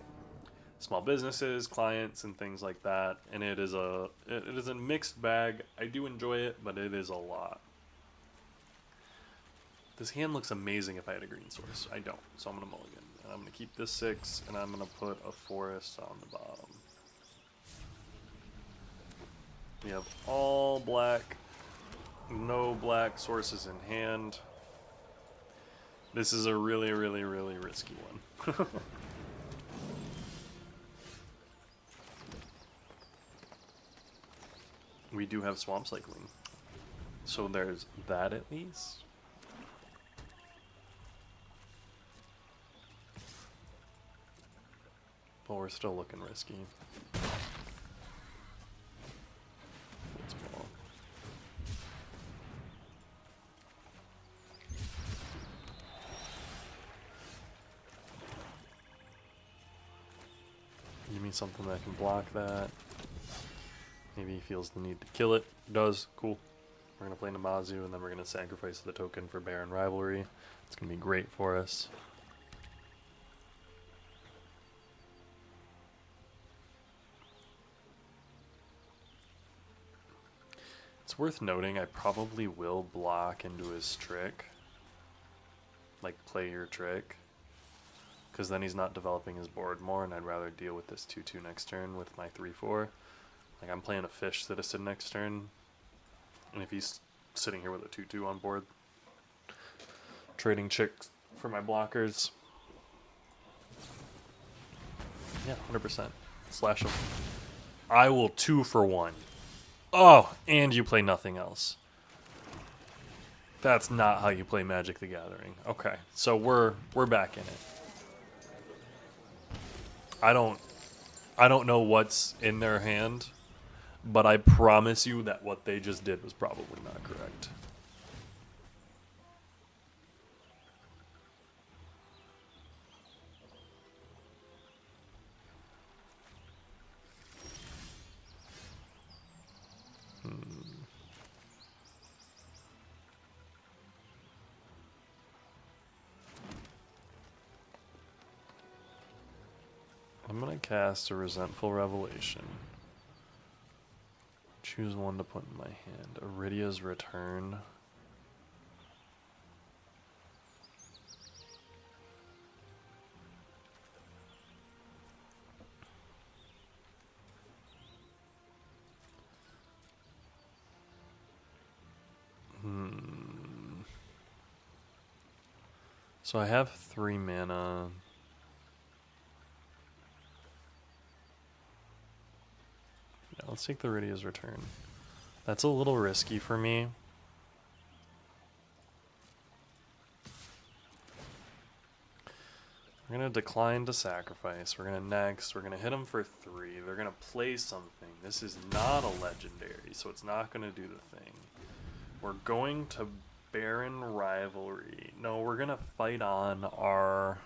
small businesses, clients, and things like that. And it is a mixed bag. I do enjoy it, but it is a lot. This hand looks amazing if I had a green source. I don't, so I'm going to mulligan. And I'm going to keep this 6, and I'm going to put a forest on the bottom. We have all black, no black sources in hand. This is a really, really, really risky one. We do have swamp cycling, so there's that at least. But we're still looking risky. Give me something that can block that. Maybe he feels the need to kill it. Does. Cool. We're going to play Namazu, and then we're going to sacrifice the token for Baron Rivalry. It's going to be great for us. It's worth noting I probably will block into his trick. Like, play your trick. Because then he's not developing his board more, and I'd rather deal with this 2-2 next turn with my 3-4. Like, I'm playing a Fish Citizen next turn, and if he's sitting here with a 2-2 on board, trading chicks for my blockers. Yeah, 100%. Slash him. I will 2 for 1. Oh, and you play nothing else. That's not how you play Magic the Gathering. Okay, so we're back in it. I don't know what's in their hand, but I promise you that what they just did was probably not correct. I'm going to cast a Resentful Revelation. Choose one to put in my hand. Iridia's Return. So I have 3 mana. Yeah, let's take the Iridia's Return. That's a little risky for me. We're going to decline to sacrifice. We're going to next. We're going to hit them for 3. They're going to play something. This is not a legendary, so it's not going to do the thing. We're going to Baron Rivalry. No, we're going to fight on our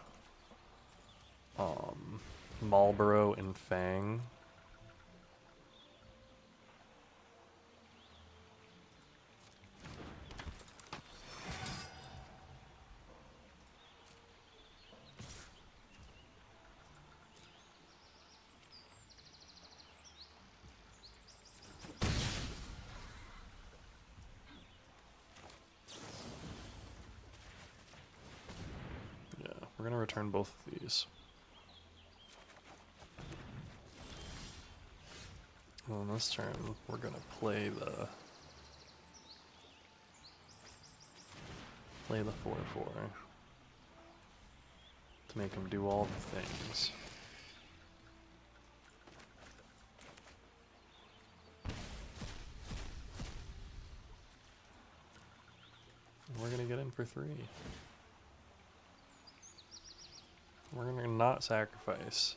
Marlboro and Fang. We're going to return both of these. On this turn, we're going to play the 4/4 to make him do all the things. And we're going to get in for 3. We're going to not sacrifice.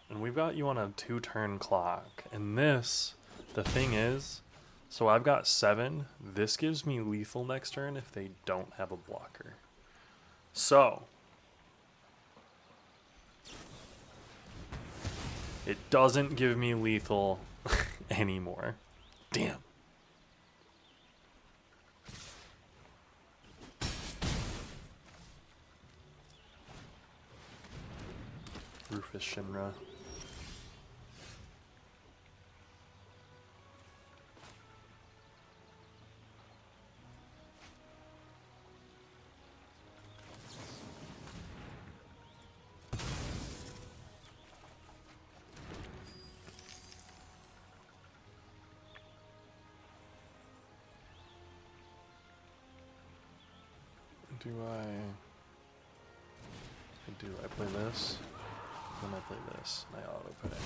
And we've got you on a 2-turn clock. And this, the thing is, so I've got 7. This gives me lethal next turn if they don't have a blocker. So, it doesn't give me lethal anymore. Damn. Rufus Shinra. I play this, then I play this, and I auto-pay.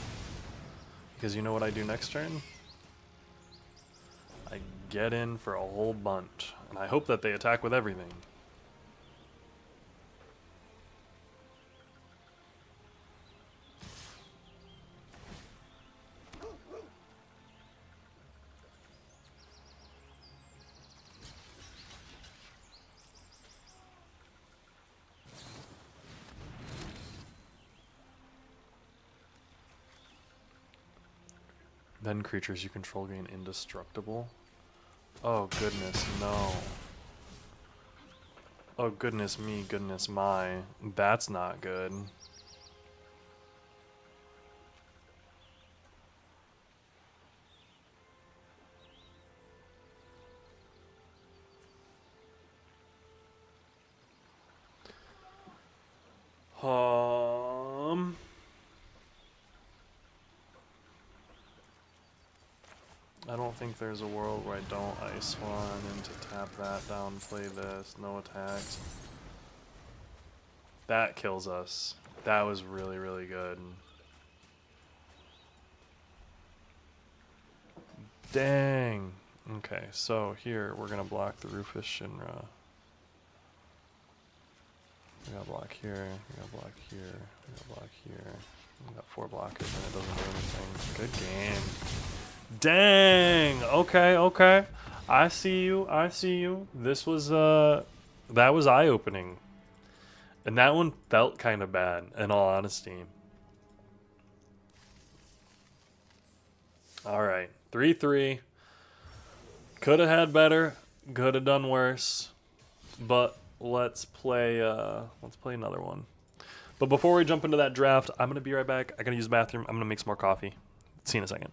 Because you know what I do next turn? I get in for a whole bunch, and I hope that they attack with everything. Then creatures you control gain indestructible. Oh, goodness, no. Oh, goodness me, goodness my. That's not good. I don't think there's a world where I don't ice one and to tap that down, play this, no attacks. That kills us. That was really, really good. Dang. Okay, so here we're gonna block the Rufus Shinra. We gotta block here, we gotta block here, we gotta block here. We got 4 blockers and it doesn't do anything. Good game. Dang! Okay, okay. I see you, I see you. This was, that was eye-opening. And that one felt kind of bad, in all honesty. Alright, 3-3. Could have had better, could have done worse. But let's play another one. But before we jump into that draft, I'm gonna be right back. I gotta use the bathroom. I'm gonna make some more coffee. See you in a second.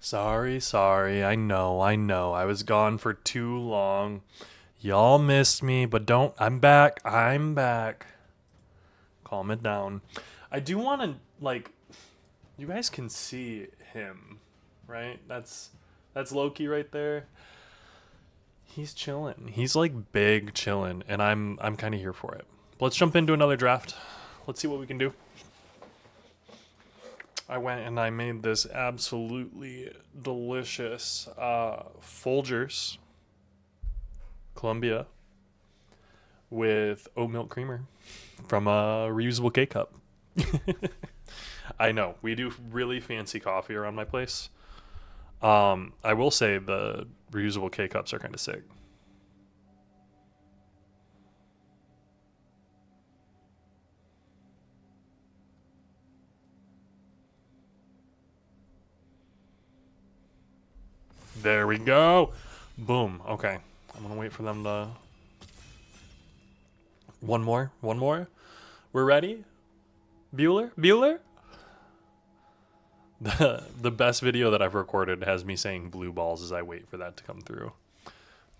Sorry. I know. I was gone for too long. Y'all missed me, but don't. I'm back. Calm it down. I do want to, like, you guys can see him, right? That's Loki right there. He's chilling. He's like big chilling, and I'm kind of here for it. Let's jump into another draft. Let's see what we can do. I went and I made this absolutely delicious Folgers Columbia with oat milk creamer from a reusable K cup. I know we do really fancy coffee around my place. I will say the reusable K cups are kind of sick. There we go. Boom. Okay. I'm going to wait for them to... One more. We're ready? Bueller? The best video that I've recorded has me saying blue balls as I wait for that to come through.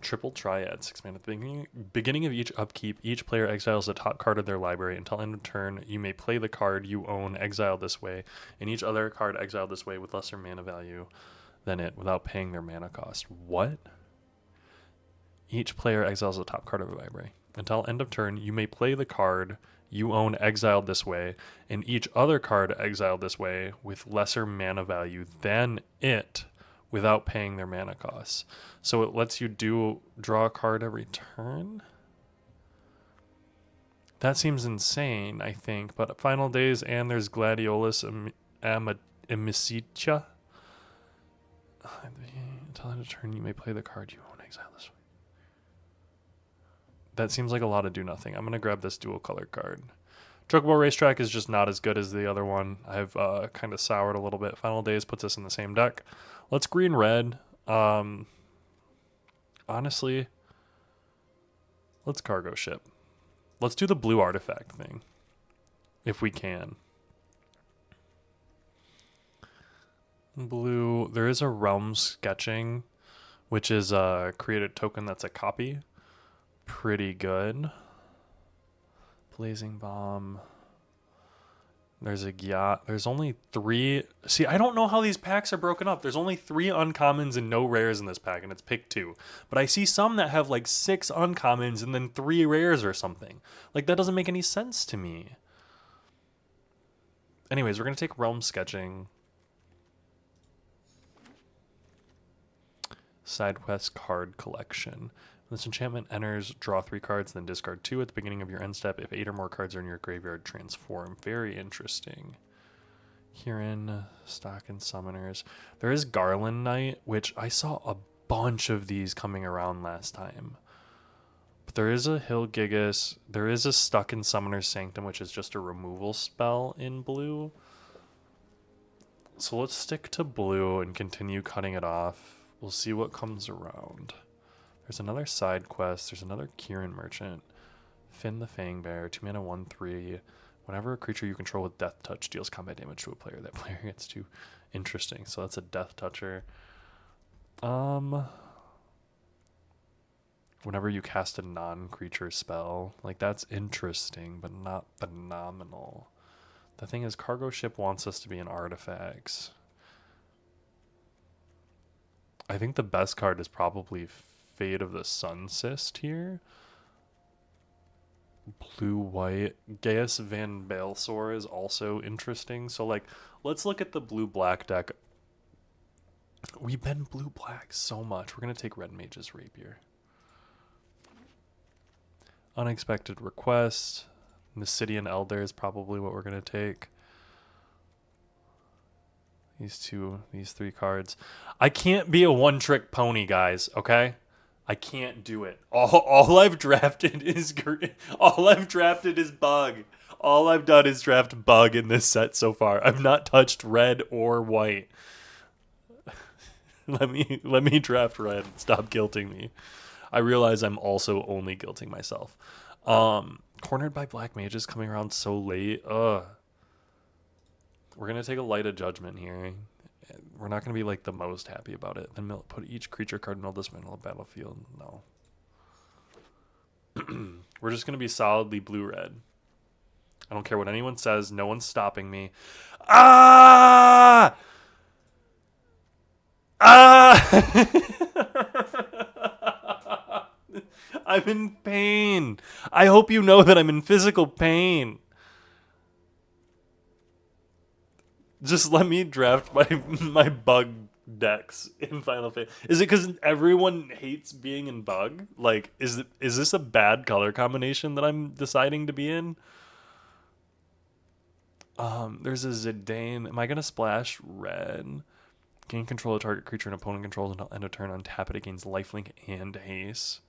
Triple Triad, 6 mana. At the beginning of each upkeep, each player exiles the top card of their library. Until end of turn, you may play the card you own exiled this way, and each other card exiled this way with lesser mana value than it without paying their mana cost. What? Each player exiles the top card of their library. Until end of turn, you may play the card you own exiled this way, and each other card exiled this way with lesser mana value than it without paying their mana costs. So it lets you draw a card every turn? That seems insane, I think. But Final Days and there's Gladiolus Amicitia. Until end of turn, you may play the card you own exiled this way. That seems like a lot of do nothing. I'm going to grab this dual color card. Chocobo Racetrack is just not as good as the other one. I've kind of soured a little bit. Final Days puts us in the same deck. Let's green red. Honestly, let's cargo ship. Let's do the blue artifact thing, if we can. Blue, there is a realm sketching, which is a created token that's a copy. Pretty good. Blazing Bomb. There's a yacht. There's only 3. See, I don't know how these packs are broken up. There's only 3 uncommons and no rares in this pack, and it's pick 2. But I see some that have like 6 uncommons and then 3 rares or something. Like, that doesn't make any sense to me. Anyways, we're going to take Realm Sketching. Side quest card collection. When this enchantment enters, draw 3 cards, then discard 2 at the beginning of your end step. If 8 or more cards are in your graveyard, transform. Very interesting. Herein, Stock and Summoners. There is Garland Knight, which I saw a bunch of these coming around last time. But there is a Hill Gigas. There is a Stuck in Summoner's Sanctum, which is just a removal spell in blue. So let's stick to blue and continue cutting it off. We'll see what comes around. There's another side quest. There's another Kieran Merchant. Finn the Fang Bear. 2 mana, 1/3. Whenever a creature you control with Death Touch deals combat damage to a player, that player gets too interesting. So that's a Death Toucher. Whenever you cast a non-creature spell, like, that's interesting, but not phenomenal. The thing is, Cargo Ship wants us to be in artifacts. I think the best card is probably Fate of the Sun Cyst here. Blue-white. Gaius Van Balsor is also interesting. So, like, let's look at the blue-black deck. We've been blue-black so much. We're going to take Red Mage's Rapier. Unexpected Request. Mysidian Elder is probably what we're going to take. These 3 cards. I can't be a one-trick pony, guys, okay? I can't do it. All I've drafted is Bug. All I've done is draft Bug in this set so far. I've not touched red or white. Let me draft red. Stop guilting me. I realize I'm also only guilting myself. Cornered by Black Mages coming around so late. We're going to take a Light of Judgment here. We're not going to be like the most happy about it. Then put each creature card middle this middle of the battlefield. No. We're just going to be solidly blue-red. I don't care what anyone says. No one's stopping me. Ah! Ah! I'm in pain. I hope you know that I'm in physical pain. Just let me draft my bug decks in Final Fantasy. Is it because everyone hates being in bug? Like, is this a bad color combination that I'm deciding to be in? There's a Zidane. Am I gonna splash red? Gain control of target creature an opponent controls until end of turn. Untap it. It gains lifelink and haste.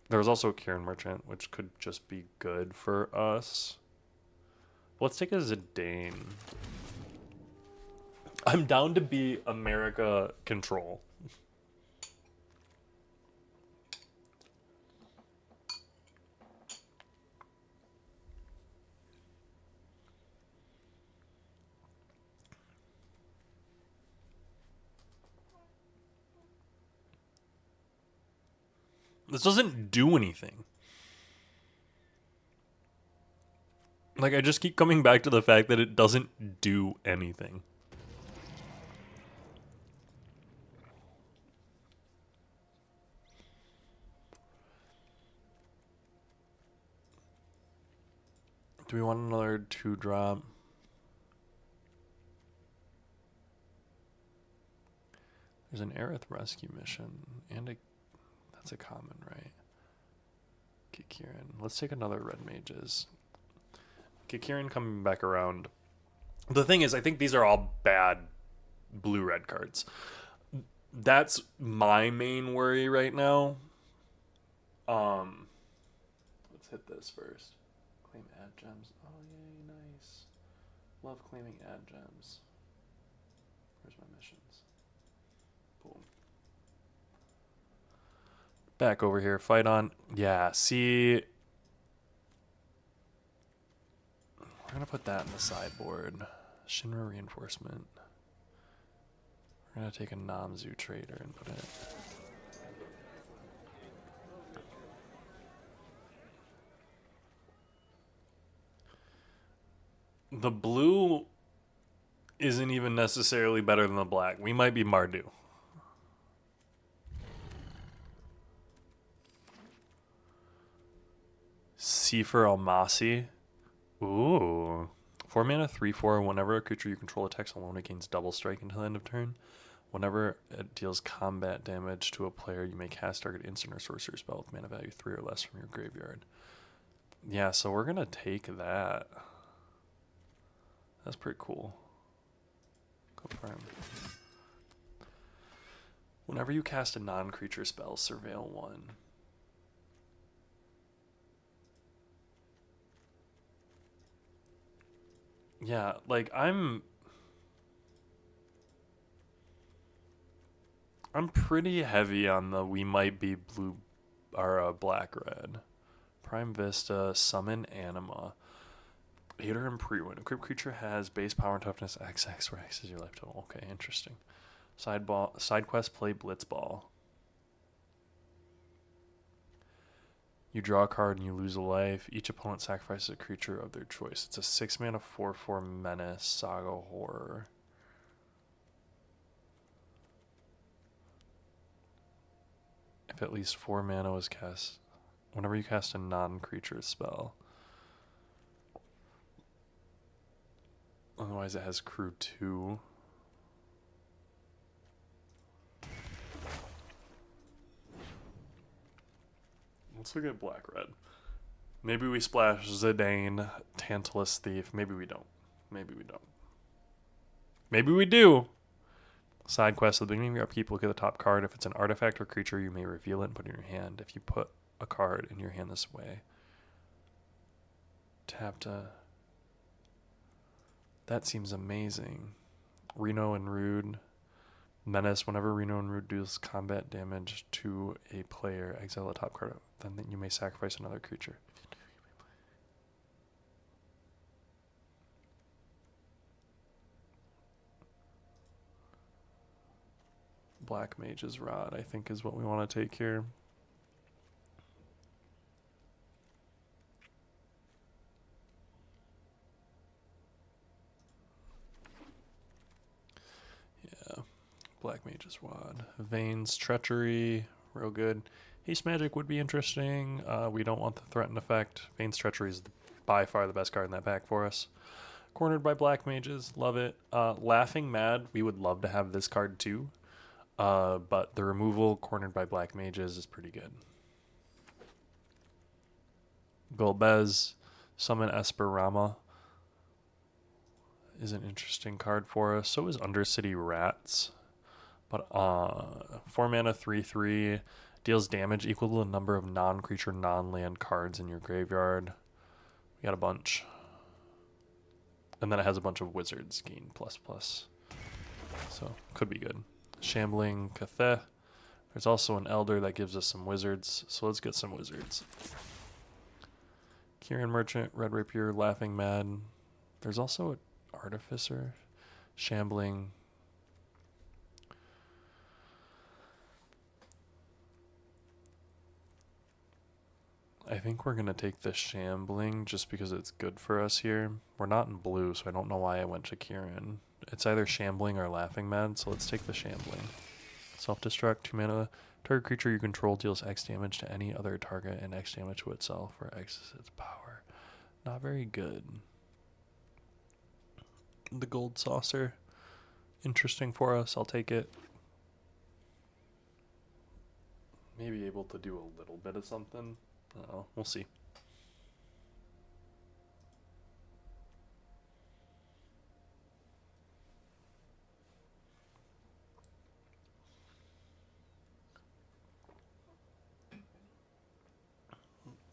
There was also a Kieran Merchant, which could just be good for us. Let's take a Zidane. I'm down to be America Control. This doesn't do anything. Like, I just keep coming back to the fact that it doesn't do anything. Do we want another 2-drop? There's an Aerith rescue mission and that's a common, right? Kikirin. Let's take another red mages. Kikirin coming back around. The thing is, I think these are all bad blue-red cards. That's my main worry right now. Let's hit this first. Claim ad gems. Oh, yay, nice. Love claiming ad gems. Where's my missions? Boom. Back over here. Fight on. Yeah, see. We're going to put that in the sideboard. Shinra Reinforcement. We're going to take a Namzu Trader and put it. The blue isn't even necessarily better than the black. We might be Mardu. Sefer Almasi. Ooh. 4 mana, 3/4. Whenever a creature you control attacks alone, it gains double strike until the end of turn. Whenever it deals combat damage to a player, you may cast target instant or sorcery spell with mana value 3 or less from your graveyard. Yeah, so we're going to take that. That's pretty cool. Confirm. Whenever you cast a non-creature spell, surveil 1. Yeah, like I'm pretty heavy on the we might be blue or black red. Prime Vista, summon Anima. Hater and Pre-Win. Equipped creature has base power and toughness XX, where X is your life total. Okay, interesting. Side quest, play Blitzball. You draw a card and you lose a life. Each opponent sacrifices a creature of their choice. It's a 6 mana 4/4 menace saga horror. If at least 4 mana was cast, whenever you cast a non-creature spell. Otherwise, it has crew 2. Let's look at black red. Maybe we splash Zidane, Tantalus Thief. Maybe we don't. Maybe we don't. Maybe we do. Side quest. At the beginning of your upkeep, look at the top card. If it's an artifact or creature, you may reveal it and put it in your hand. If you put a card in your hand this way, tap to. That seems amazing. Reno and Rude. Menace. Whenever Reno and Rude deals combat damage to a player, exile the top card. Then you may sacrifice another creature. Black Mage's Rod, I think, is what we want to take here. Yeah, Black Mage's Rod. Veins, Treachery, real good. Haste Magic would be interesting. We don't want the threatened effect. Veins, Treachery is by far the best card in that pack for us. Cornered by Black Mages, love it. Laughing Mad, we would love to have this card too. But the removal, Cornered by Black Mages, is pretty good. Golbez, Summon Esperama is an interesting card for us. So is Undercity Rats. But 4 mana, 3/3, deals damage equal to the number of non-creature, non-land cards in your graveyard. We got a bunch. And then it has a bunch of wizards, gain ++. So, could be good. Shambling Cathay. There's also an Elder that gives us some wizards. So let's get some wizards. Kieran Merchant, Red Rapier, Laughing Mad. There's also an Artificer. Shambling. I think we're going to take the Shambling just because it's good for us here. We're not in blue, so I don't know why I went to Kieran. It's either Shambling or Laughing Mad, so let's take the Shambling. Self-destruct, 2 mana. Target creature you control deals X damage to any other target and X damage to itself, where X is its power. Not very good. The Gold Saucer. Interesting for us, I'll take it. Maybe able to do a little bit of something. Oh, we'll see.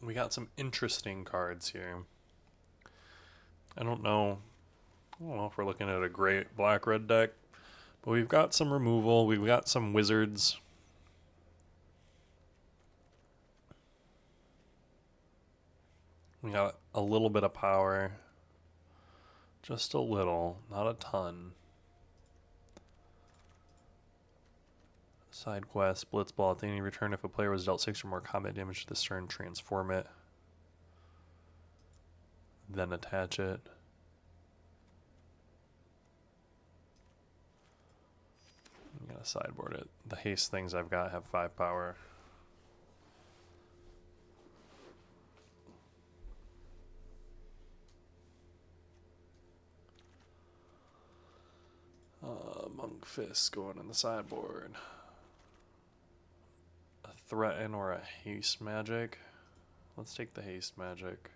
We got some interesting cards here. I don't know if we're looking at a great black-red deck, but we've got some removal. We've got some wizards. We got a little bit of power. Just a little, not a ton. Side quest, Blitzball. At the end of your turn, if a player was dealt 6 or more combat damage to this turn, transform it. Then attach it. I'm going to sideboard it. The haste things I've got have 5 power. Monk Fist going on the sideboard. A Threaten or a Haste Magic. Let's take the Haste Magic.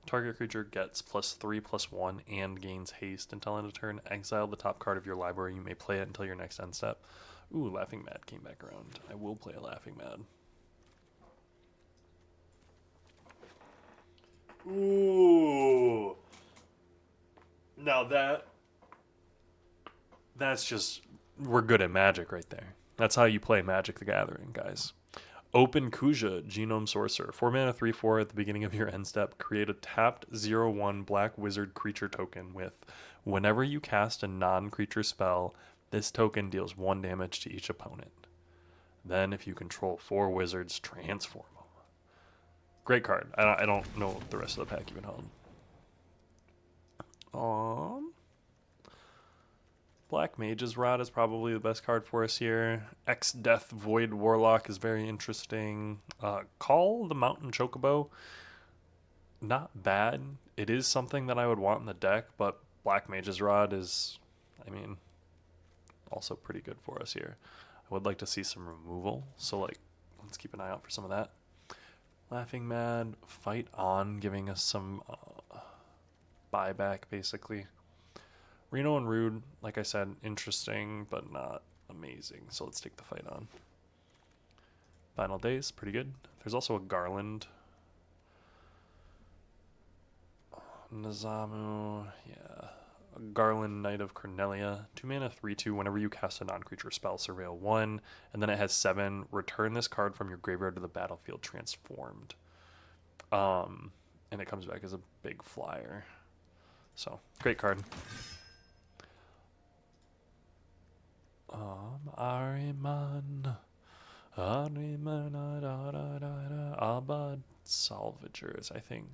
Target creature gets +3/+1 and gains haste until end of turn. Exile the top card of your library. You may play it until your next end step. Ooh, Laughing Mad came back around. I will play a Laughing Mad. Ooh. Now that's just, we're good at Magic right there. That's how you play Magic the Gathering, guys. Open Kuja, Genome Sorcerer. 4 mana, 3/4 at the beginning of your end step. Create a tapped 0/1 black wizard creature token with, whenever you cast a non-creature spell, this token deals 1 damage to each opponent. Then if you control 4 wizards, transform them. Great card. I don't know what the rest of the pack even held. Black Mage's Rod is probably the best card for us here. X-Death Void Warlock is very interesting. Call the Mountain Chocobo. Not bad. It is something that I would want in the deck, but Black Mage's Rod is, I mean, also pretty good for us here. I would like to see some removal, so like, let's keep an eye out for some of that. Laughing Mad, Fight On, giving us some buyback, basically. Reno and Rude, like I said, interesting, but not amazing. So let's take the Fight On. Final Days, pretty good. There's also a Garland. Nazamu, yeah. A Garland, Knight of Cornelia. 2 mana, 3/2. Whenever you cast a non-creature spell, surveil 1. And then it has 7. Return this card from your graveyard to the battlefield transformed. And it comes back as a big flyer. So, great card. Ariman. Abad Salvagers, I think.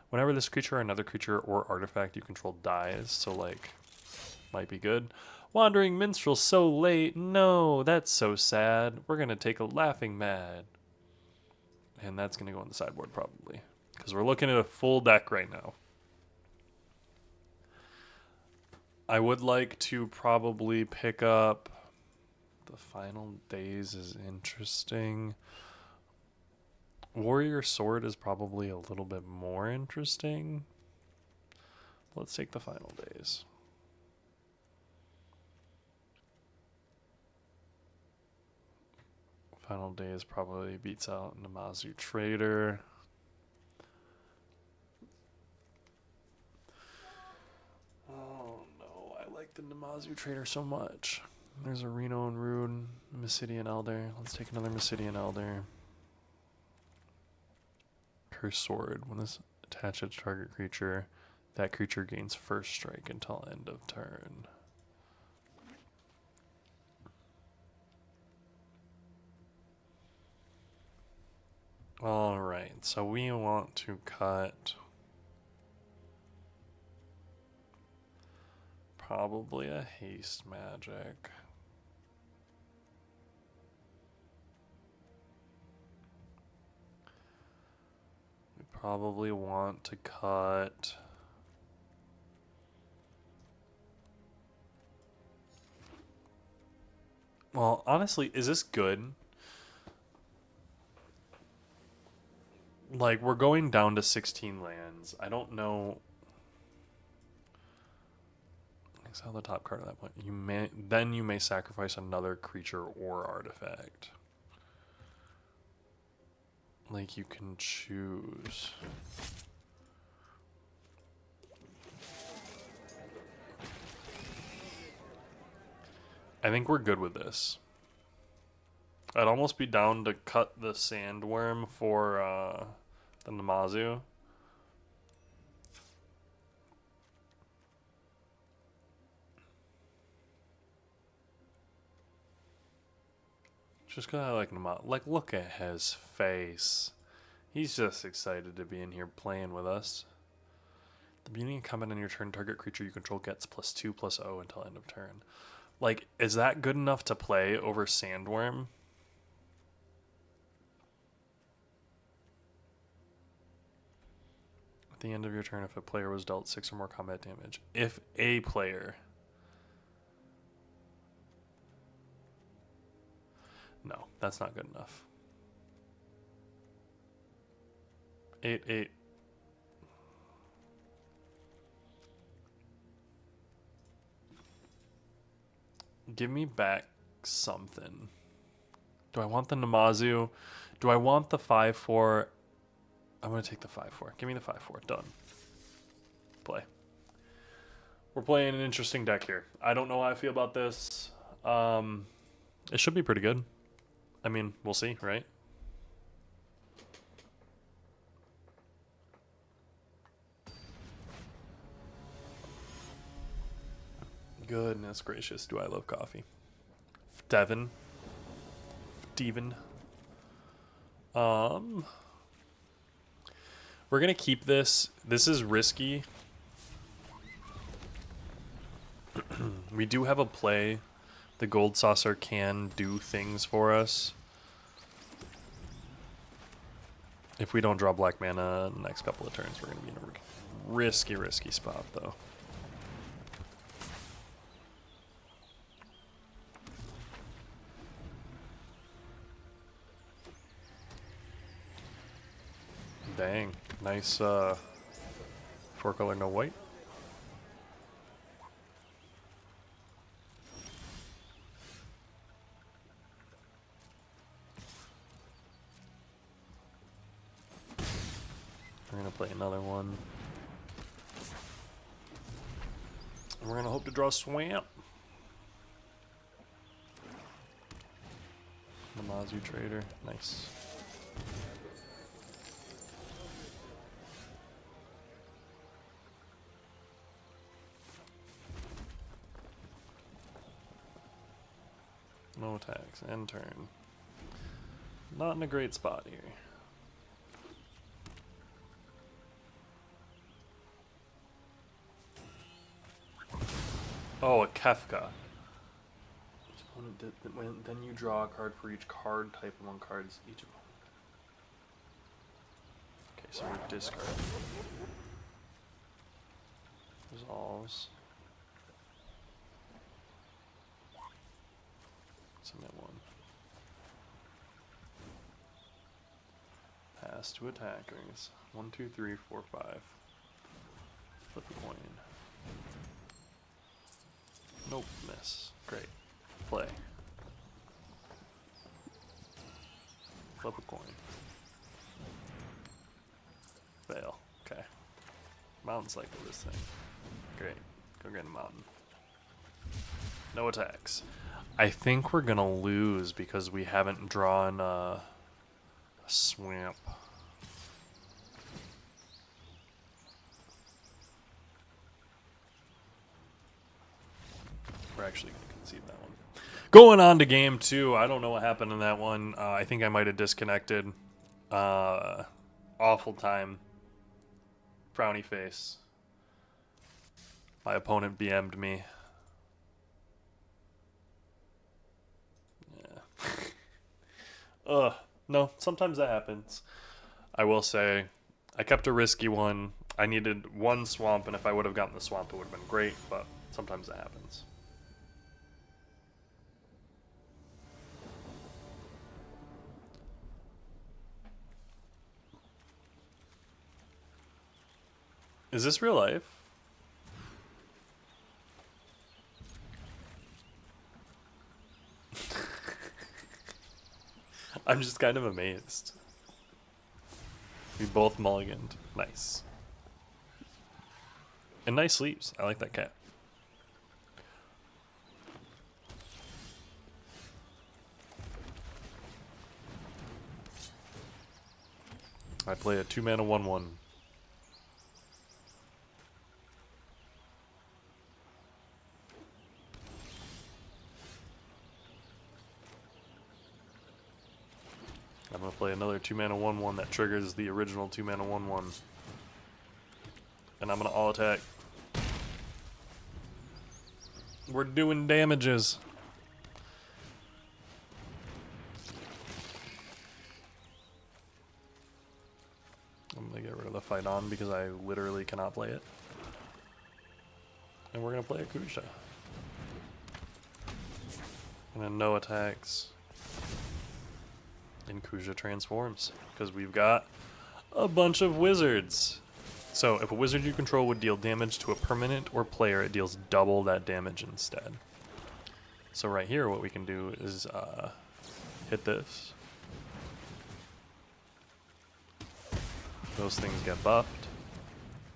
Whenever this creature or another creature or artifact you control dies, so like, might be good. Wandering Minstrel so late. No, that's so sad. We're going to take a Laughing Mad. And that's going to go on the sideboard probably. Because we're looking at a full deck right now. I would like to probably pick up... The Final Days is interesting. Warrior Sword is probably a little bit more interesting. Let's take the Final Days. Final Days probably beats out Namazu Trader. Oh no, I like the Namazu Trader so much. There's a Reno and Rude, Mysidian Elder. Let's take another Mysidian Elder. Curse Sword. When this attaches to target creature, that creature gains first strike until end of turn. Alright, so we want to cut probably a Haste Magic. We probably want to cut... Well, honestly, is this good? Like, we're going down to 16 lands. I don't know. Exile the top card at that point. You may sacrifice another creature or artifact. Like, you can choose. I think we're good with this. I'd almost be down to cut the Sandworm for the Namazu. Just because I like Namazu. Like, look at his face. He's just excited to be in here playing with us. The beginning of combat on your turn, target creature you control gets +2/+0 until end of turn. Like, is that good enough to play over Sandworm? At the end of your turn, if a player was dealt 6 or more combat damage. If a player... No, that's not good enough. 8/8. Give me back something. Do I want the Namazu? Do I want the 5/4? I'm going to take the 5/4. Give me the 5/4. Done. Play. We're playing an interesting deck here. I don't know how I feel about this. It should be pretty good. I mean, we'll see, right? Goodness gracious, do I love coffee. Steven. We're going to keep this. This is risky. We do have a play. The Gold Saucer can do things for us. If we don't draw black mana in the next couple of turns, we're going to be in a risky spot, though. Dang. Nice 4-color, no white. We're going to play another one. And we're going to hope to draw Swamp. Namazu Trader. Nice. No attacks. End turn. Not in a great spot here. Oh, a Kefka. Each opponent then you draw a card for each card type among cards each opponent. Okay, so we discard. Resolves. Submit one. Pass to attackers. 1, 2, 3, 4, 5. Flip a coin. Nope, miss. Great. Play. Flip a coin. Fail. Okay. Mountain cycle this thing. Great. Go get a mountain. No attacks. I think we're gonna lose because we haven't drawn a swamp. We're actually gonna concede that one. Going on to game 2. I don't know what happened in that one. I think I might have disconnected. Awful time. Frowny face. My opponent BM'd me. Yeah. Ugh. No, sometimes that happens. I will say, I kept a risky one. I needed one swamp, and if I would have gotten the swamp, it would have been great, but sometimes that happens. Is this real life? I'm just kind of amazed. We both mulliganed. Nice. And nice sleeves. I like that cat. I play a 2-mana 1/1. I'm going to play another 2-mana 1/1 that triggers the original 2-mana 1/1. And I'm going to all attack. We're doing damages. I'm going to get rid of the fight on because I literally cannot play it. And we're going to play a Kusha. And then no attacks. And Kusha transforms, because we've got a bunch of wizards. So if a wizard you control would deal damage to a permanent or player, it deals double that damage instead. So right here what we can do is hit this. Those things get buffed.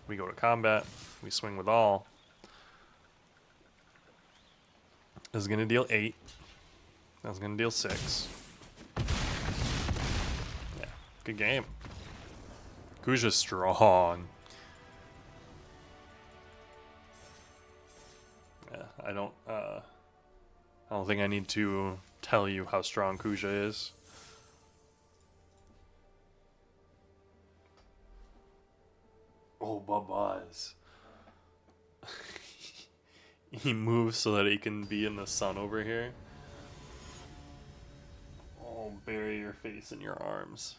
We go to combat. We swing with all. This is going to deal 8. That's going to deal 6. Good game. Kusha's strong. Yeah, I don't think I need to tell you how strong Kusha is. Oh, Babaz. He moves so that he can be in the sun over here. Oh, bury your face in your arms.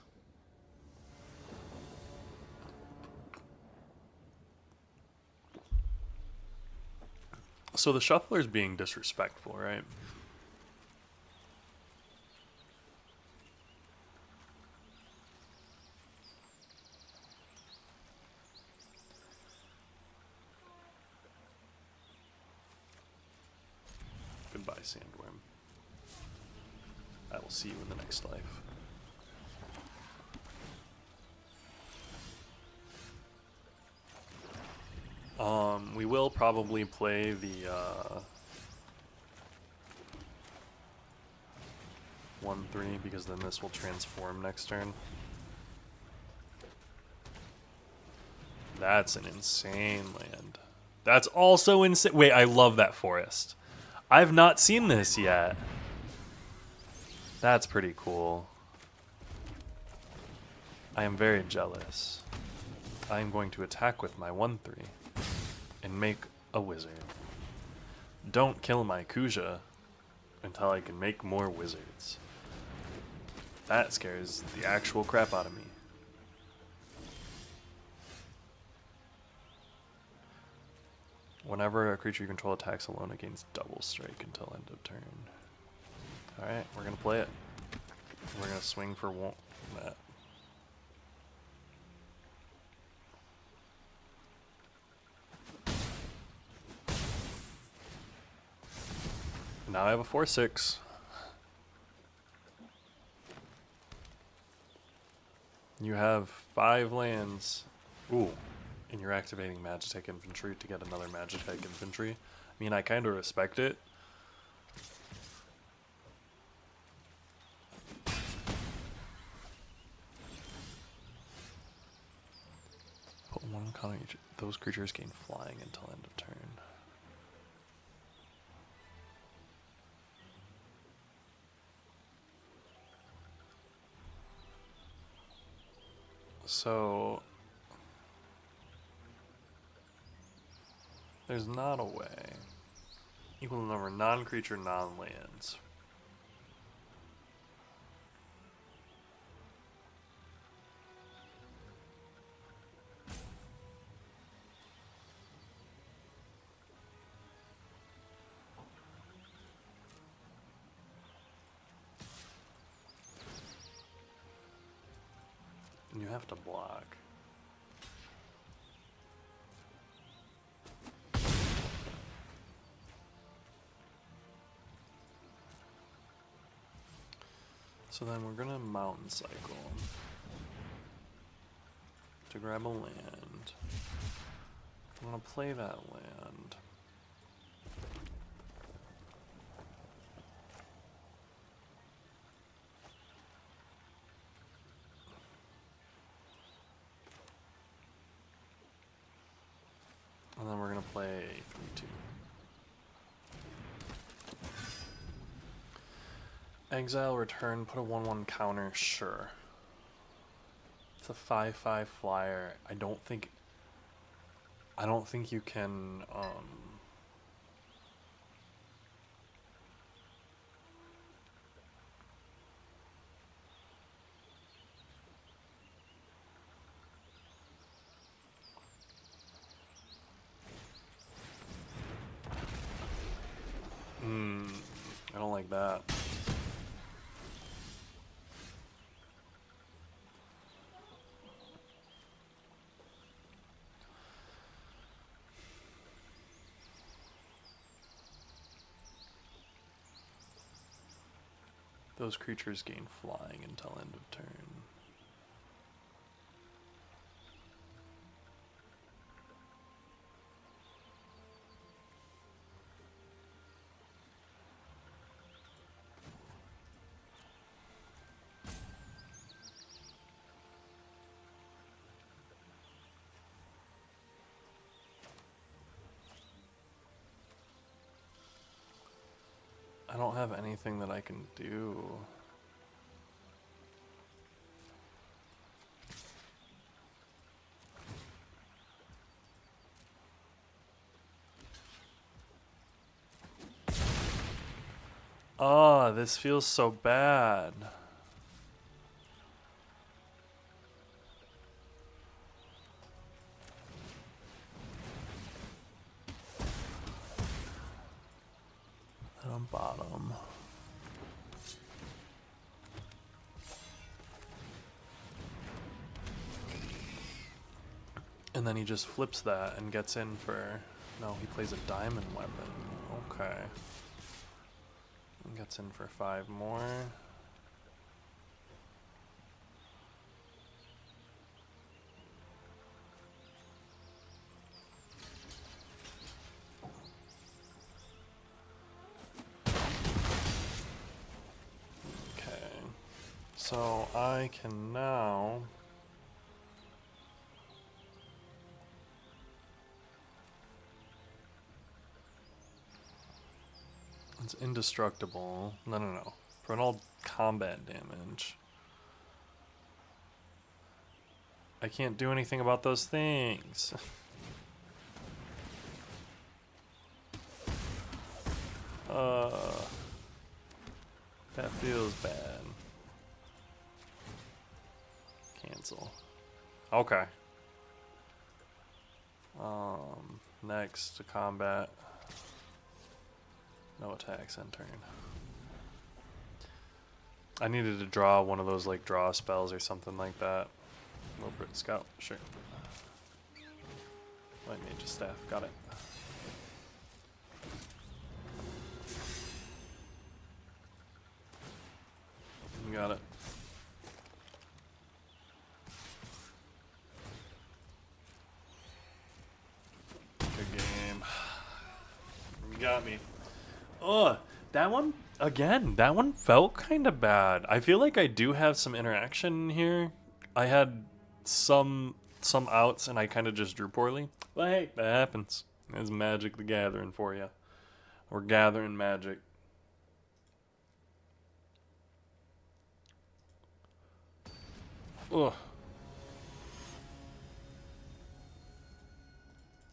So the shuffler's being disrespectful, right? Goodbye, Sandworm. I will see you in the next life. We will probably play the 1/3 because then this will transform next turn. That's an insane land. That's also insane. Wait, I love that forest. I've not seen this yet. That's pretty cool. I am very jealous. I am going to attack with my 1/3 and make a wizard. Don't kill my Kuja until I can make more wizards. That scares the actual crap out of me. Whenever a creature you control attacks alone, it gains double strike until end of turn. Alright, we're gonna play it. We're gonna swing for that. Now I have a 4/6. You have 5 lands. Ooh. And you're activating Magitech Infantry to get another Magitech Infantry. I mean, I kind of respect it. Put 1 counter each. Those creatures gain flying until end of turn. So there's not a way. Equal number non-creature, non-lands. And you have to block. So then we're gonna mountain cycle to grab a land. I'm gonna play that land. And then we're gonna play 3/2. Exile, return, put a 1/1 counter, sure. It's a 5/5 flyer. I don't think you can I don't like that. Those creatures gain flying until end of turn. I don't have anything that I can do. Oh, this feels so bad. On bottom. And then he just flips that and gets in for... No, he plays a diamond weapon. Okay. And gets in for 5 more. So I can now it's indestructible. No. Run all combat damage. I can't do anything about those things. That feels bad. Cancel. Okay. Next to combat. No attacks end turn. I needed to draw one of those like draw spells or something like that. Little Brit Scout, sure. Light Mage Staff, got it. You got it. Good game. You got me. Oh, that one, again, that one felt kind of bad. I feel like I do have some interaction here. I had some outs and I kind of just drew poorly. But hey, that happens. It's Magic the Gathering for you. We're gathering magic. Ugh.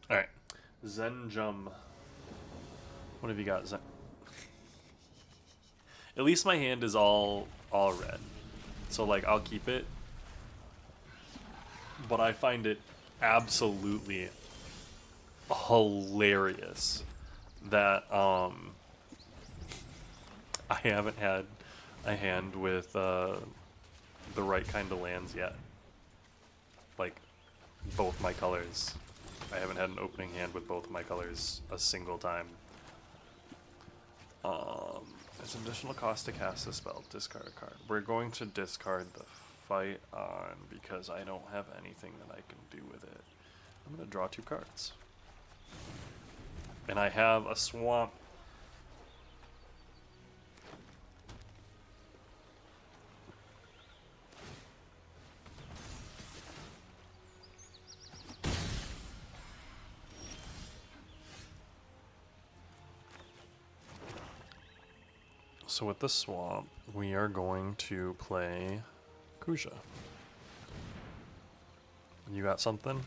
Alright. Zenjum. What have you got, Zen? At least my hand is all red. So like I'll keep it. But I find it absolutely hilarious that I haven't had a hand with the right kind of lands yet. Like both my colors. I haven't had an opening hand with both my colors a single time. It's an additional cost to cast a spell. Discard a card. We're going to discard the Fight On because I don't have anything that I can do with it. I'm going to draw 2 cards. And I have a Swamp. So with the Swamp, we are going to play Kuja. You got something?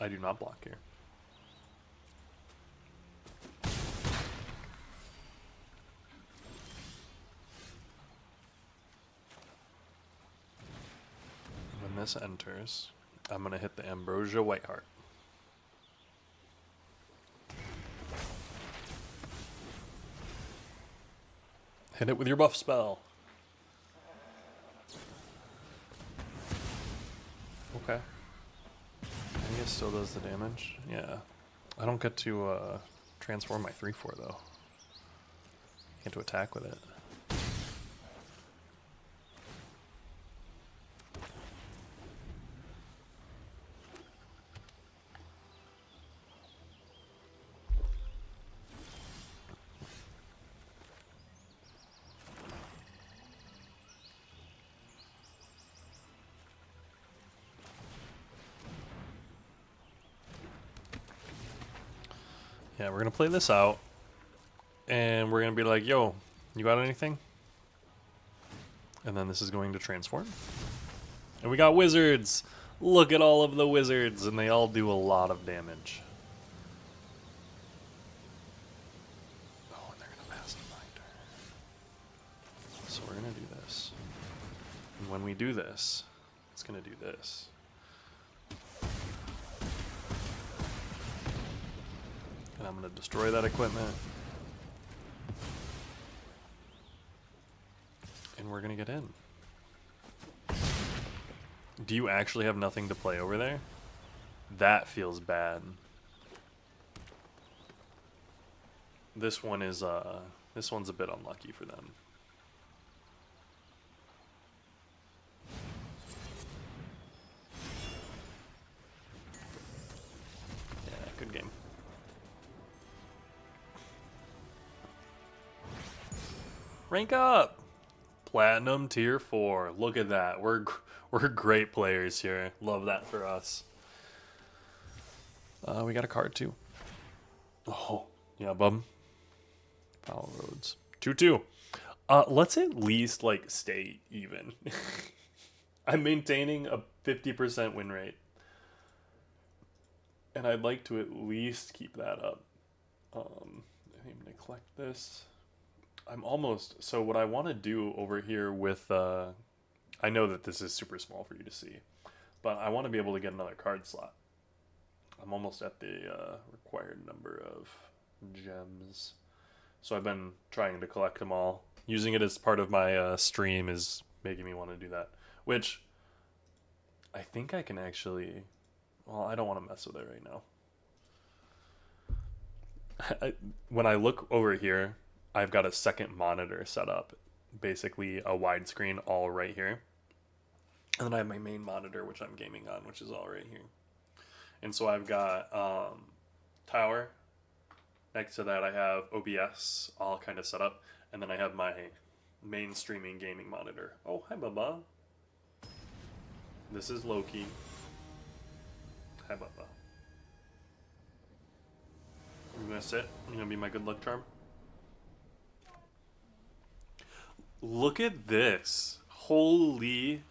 I do not block here. When this enters, I'm going to hit the Ambrosia Whiteheart. Hit it with your buff spell. Okay. I think it still does the damage. Yeah. I don't get to transform my 3/4 though. Get to attack with it. Yeah, we're going to play this out, and we're going to be like, yo, you got anything? And then this is going to transform. And we got wizards! Look at all of the wizards, and they all do a lot of damage. Oh, and they're going to pass my turn. So we're going to do this. And when we do this, it's going to do this. And I'm going to destroy that equipment. And we're going to get in. Do you actually have nothing to play over there? That feels bad. This one is this one's a bit unlucky for them. Yeah, good game. Rank up. Platinum tier 4. Look at that. We're great players here. Love that for us. We got a card too. Oh, yeah, bub. Foul roads. 2-2. Let's at least like stay even. I'm maintaining a 50% win rate. And I'd like to at least keep that up. I'm going to collect this. I'm almost... So what I want to do over here with... I know that this is super small for you to see. But I want to be able to get another card slot. I'm almost at the required number of gems. So I've been trying to collect them all. Using it as part of my stream is making me want to do that. Which I think I can actually... Well, I don't want to mess with it right now. When I look over here, I've got a second monitor set up. Basically a widescreen all right here. And then I have my main monitor, which I'm gaming on, which is all right here. And so I've got Tower. Next to that I have OBS all kind of set up. And then I have my main streaming gaming monitor. Oh, hi, Bubba. This is Loki. Hi, Bubba. You gonna sit? You gonna be my good luck charm? Look at this. Holy...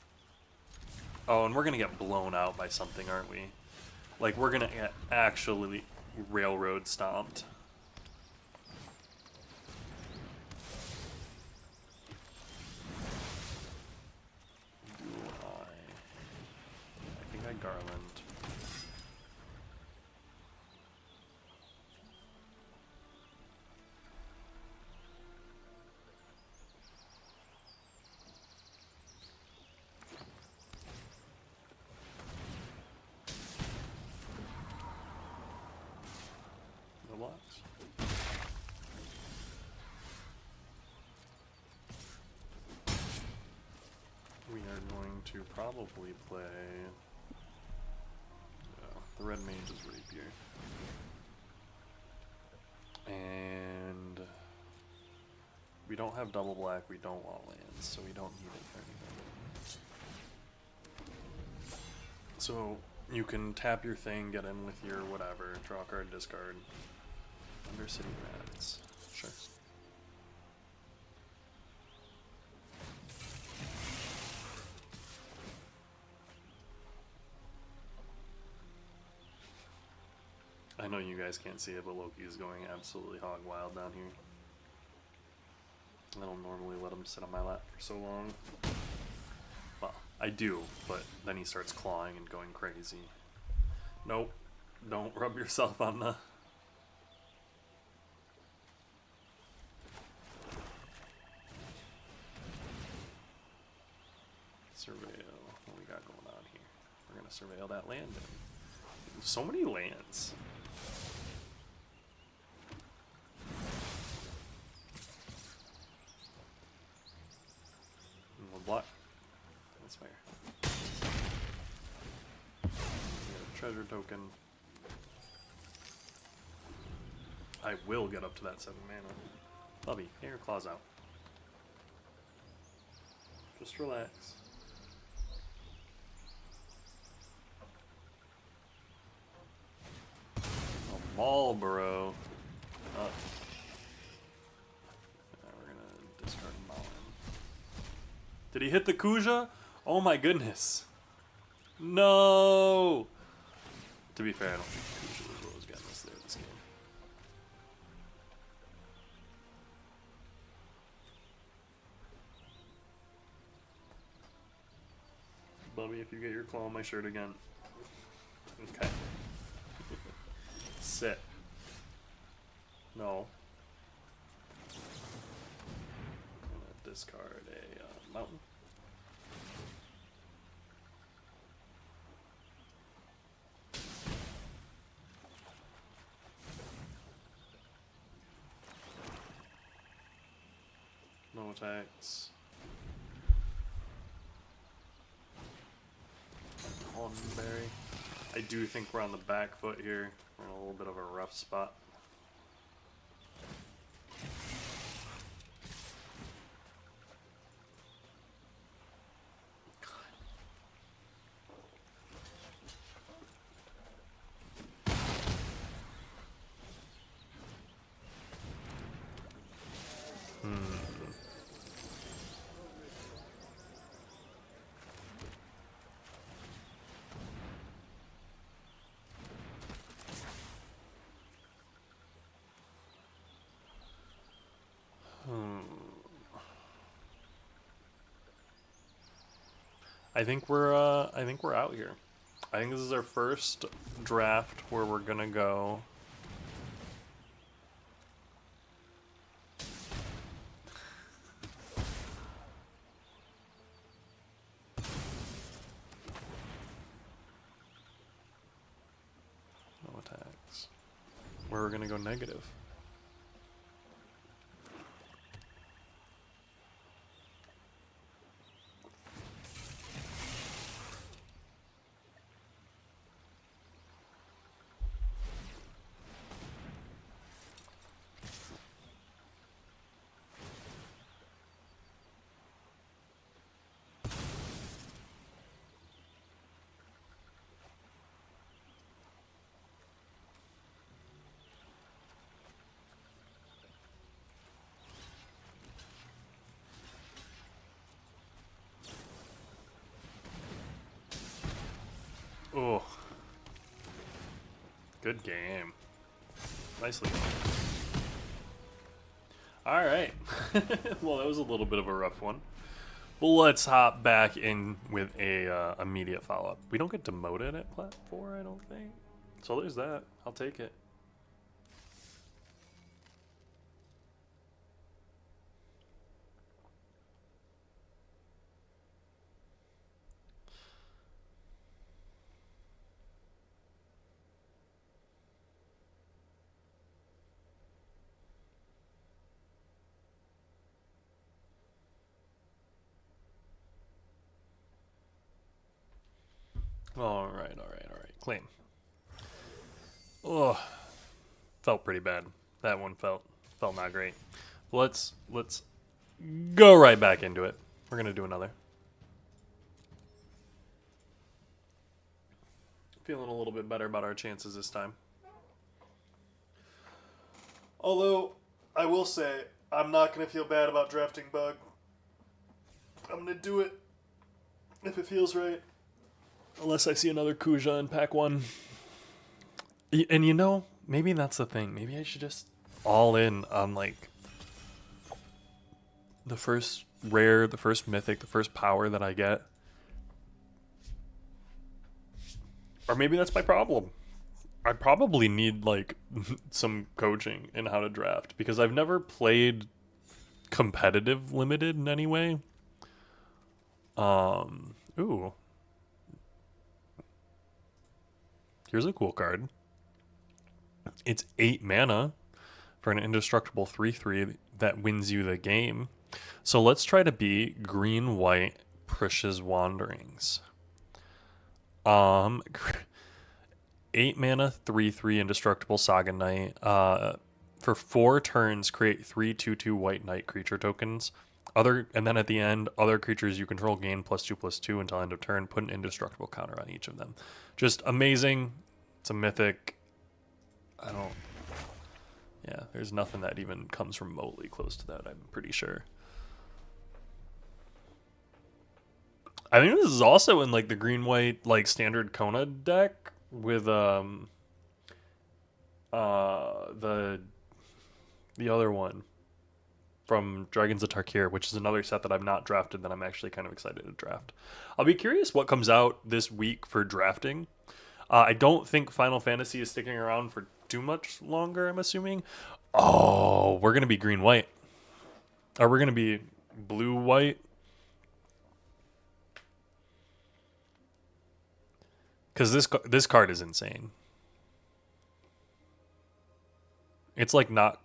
Oh, and we're gonna get blown out by something, aren't we? Like, we're gonna get actually railroad stomped. I think I Garland. We are going to probably play the red mage is rapier. And we don't have double black, we don't want lands, so we don't need it for anything. So you can tap your thing, get in with your whatever, draw a card, discard. Undercity Rats. Sure. I know you guys can't see it, but Loki is going absolutely hog wild down here. I don't normally let him sit on my lap for so long. Well, I do, but then he starts clawing and going crazy. Nope. Don't rub yourself on the... Surveil. What we got going on here? We're gonna surveil that land. So many lands. We'll block. That's fair. We got a treasure token. I will get up to that 7 mana. Bubby, get your claws out. Just relax. Marlboro. We're gonna discard Mullen. Did he hit the Kuja? Oh my goodness. No! To be fair, I don't think Kuja was what was getting us there this game. Bubby, if you get your claw on my shirt again. Okay. Sit. No. I'm gonna discard a mountain. No attacks. Hornberry. I do think we're on the back foot here. We're in a little bit of a rough spot. I think we're out here. I think this is our first draft where we're gonna go. No attacks. Where we're gonna go negative. Oh, good game. Nicely done. All right. Well, that was a little bit of a rough one. Well, let's hop back in with a immediate follow-up. We don't get demoted at Plat 4, I don't think. So there's that. I'll take it. All right. Claim. Oh, felt pretty bad. That one felt not great. Let's go right back into it. We're gonna do another. Feeling a little bit better about our chances this time. Although, I will say, I'm not gonna feel bad about drafting Bug. I'm gonna do it if it feels right. Unless I see another Kuja in pack 1. And you know, maybe that's the thing. Maybe I should just all in on like the first rare, the first mythic, the first power that I get. Or maybe that's my problem. I probably need like some coaching in how to draft because I've never played competitive limited in any way. Ooh. Here's a cool card. It's 8 mana for an indestructible 3/3 that wins you the game. So let's try to be green-white Prish's Wanderings. 8 mana 3/3 indestructible Saga Knight. For 4 turns, create 3 2/2 white knight creature tokens. And then at the end, other creatures you control gain +2/+2 until end of turn. Put an indestructible counter on each of them. Just amazing. It's a mythic. Yeah, there's nothing that even comes remotely close to that, I'm pretty sure. I think this is also in like the green-white like standard Kona deck with the other one from Dragons of Tarkir, which is another set that I've not drafted that I'm actually kind of excited to draft. I'll be curious what comes out this week for drafting. I don't think Final Fantasy is sticking around for too much longer, I'm assuming. Oh, we're going to be green-white. Or we're going to be blue-white. Because this card is insane. It's like not...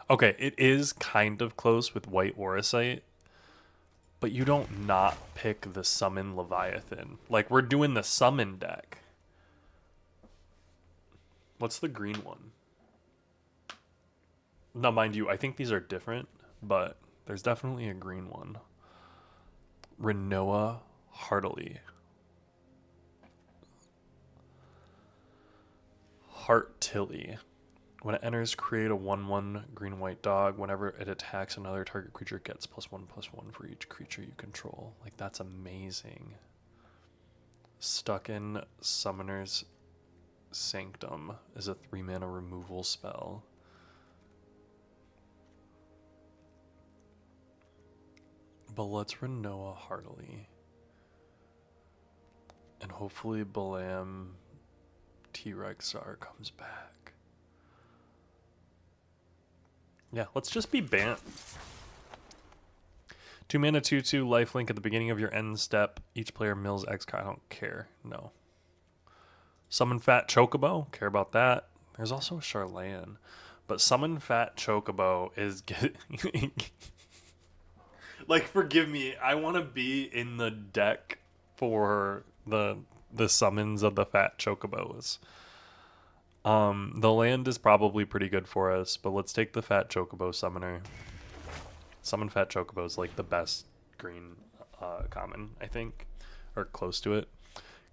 Okay, it is kind of close with white Oracite. But you don't not pick the Summon Leviathan. Like, we're doing the Summon deck. What's the green one? Now, mind you, I think these are different, but there's definitely a green one. Renoa Heartily. Heartily. When it enters, create a 1/1 green-white dog. Whenever it attacks another target creature, it gets +1/+1 for each creature you control. Like, that's amazing. Stuck in Summoner's Sanctum is a 3-mana removal spell. But let's Renoa Heartily. And hopefully Balam T-Rexar comes back. Yeah, let's just be Bant. 2 mana, 2/2, lifelink at the beginning of your end step. Each player mills X card. I don't care. No. Summon Fat Chocobo. Care about that. There's also a Charlan. But Summon Fat Chocobo is... like, forgive me. I want to be in the deck for the summons of the Fat Chocobos. The land is probably pretty good for us, but let's take the Fat Chocobo Summoner. Summon Fat Chocobo is like the best green common, I think, or close to it.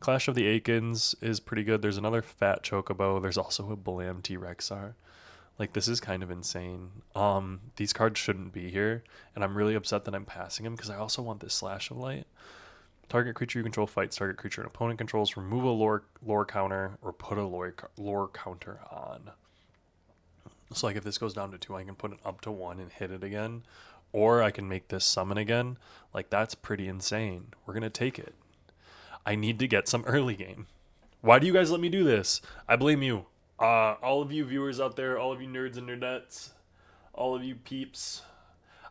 Clash of the Akins is pretty good. There's another Fat Chocobo. There's also a Balam T-Rexar. Like, this is kind of insane. These cards shouldn't be here, and I'm really upset that I'm passing them because I also want this Slash of Light. Target creature you control fights target creature an opponent controls. Remove a lore counter or put a lore counter on. So, like, if this goes down to 2, I can put it up to 1 and hit it again. Or I can make this summon again. Like, that's pretty insane. We're going to take it. I need to get some early game. Why do you guys let me do this? I blame you. All of you viewers out there, all of you nerds and nerdettes, all of you peeps.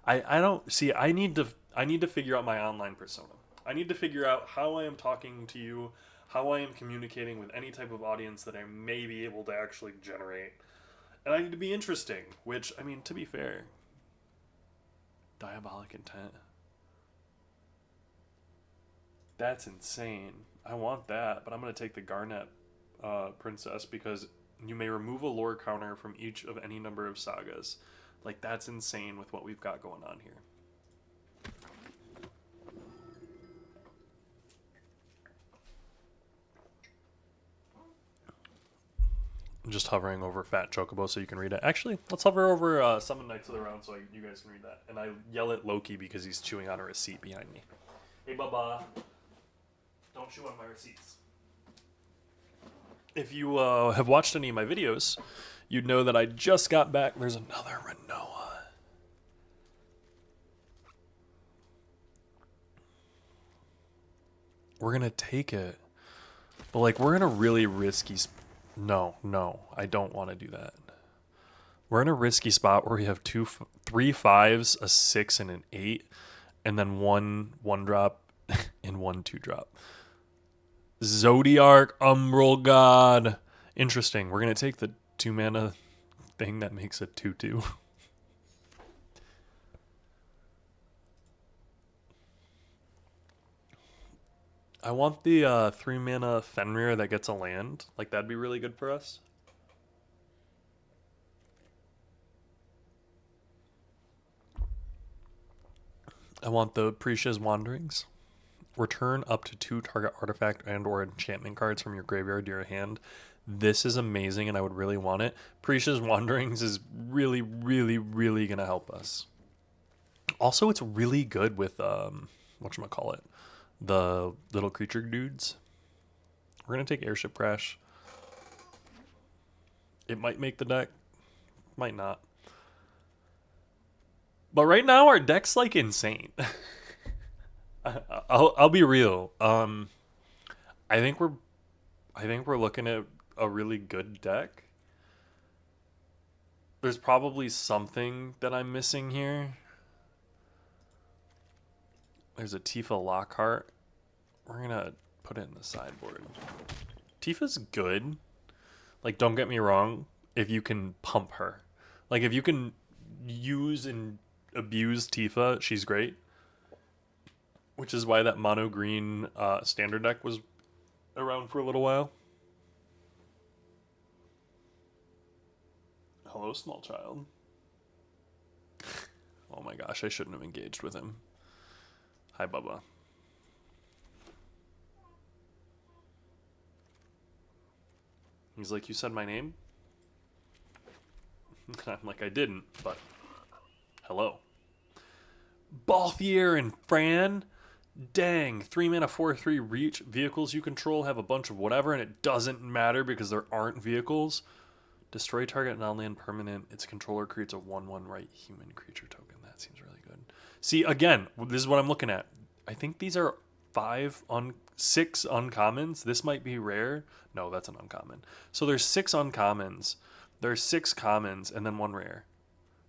I don't see. I need to figure out my online persona. I need to figure out how I am talking to you, how I am communicating with any type of audience that I may be able to actually generate. And I need to be interesting, which, I mean, to be fair, Diabolic Intent. That's insane. I want that, but I'm going to take the Garnet Princess because you may remove a lore counter from each of any number of sagas. Like, that's insane with what we've got going on here. I'm just hovering over Fat Chocobo so you can read it. Actually, let's hover over Summon Knights of the Round so you guys can read that. And I yell at Loki because he's chewing on a receipt behind me. Hey, Bubba. Don't chew on my receipts. If you have watched any of my videos, you'd know that I just got back. There's another Renoa. We're going to take it. But, like, we're in a really risky... No, I don't want to do that. We're in a risky spot where we have 3 5s, a 6, and an 8, and then one drop and 1 2-drop. Zodiarch Umbral God. Interesting. We're going to take the 2 mana thing that makes it 2/2. I want the 3 mana Fenrir that gets a land. Like, that'd be really good for us. I want the Prisha's Wanderings. Return up to 2 target artifact and or enchantment cards from your graveyard to your hand. This is amazing and I would really want it. Prisha's Wanderings is really, really, really going to help us. Also, it's really good with, whatchamacallit, the little creature dudes. We're going to take Airship Crash. It might make the deck. Might not. But right now our deck's like insane. I'll be real. I think we're looking at a really good deck. There's probably something that I'm missing here. There's a Tifa Lockhart. We're gonna put it in the sideboard. Tifa's good. Like, don't get me wrong. If you can pump her, like if you can use and abuse Tifa, she's great. Which is why that mono green standard deck was around for a little while. Hello, small child. Oh my gosh, I shouldn't have engaged with him. Hi, Bubba. He's like, you said my name? I'm like, I didn't, but hello. Balthier and Fran? Dang, 3 mana, 4/3 reach. Vehicles you control have a bunch of whatever, and it doesn't matter because there aren't vehicles. Destroy target non-land permanent. Its controller creates a 1/1 right human creature token. That seems really good. See, again, this is what I'm looking at. I think these are 5 6 uncommons. This might be rare. No, that's an uncommon. So there's 6 uncommons. There's 6 commons and then 1 rare.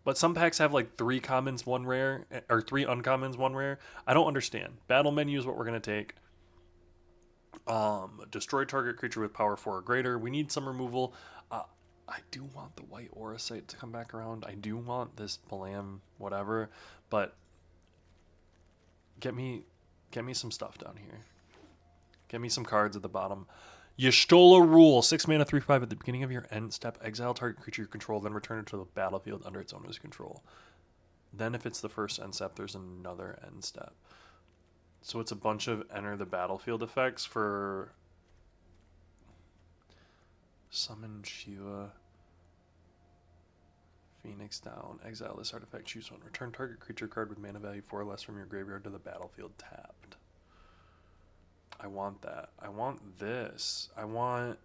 But some packs have like 3 commons, 1 rare, or 3 uncommons, 1 rare. I don't understand. Battle menu is what we're going to take. Destroy target creature with power 4 or greater. We need some removal. I do want the white aura site to come back around. I do want this Palam whatever, but get me some stuff down here. Get me some cards at the bottom. Y'shtola Rule, 6 mana, 3/5 at the beginning of your end step. Exile target creature you control, then return it to the battlefield under its owner's control. Then if it's the first end step, there's another end step. So it's a bunch of enter the battlefield effects for Summon Shiva, Phoenix down, exile this artifact, choose one. Return target creature card with mana value 4 or less from your graveyard to the battlefield tapped. I want that. I want this. I'm going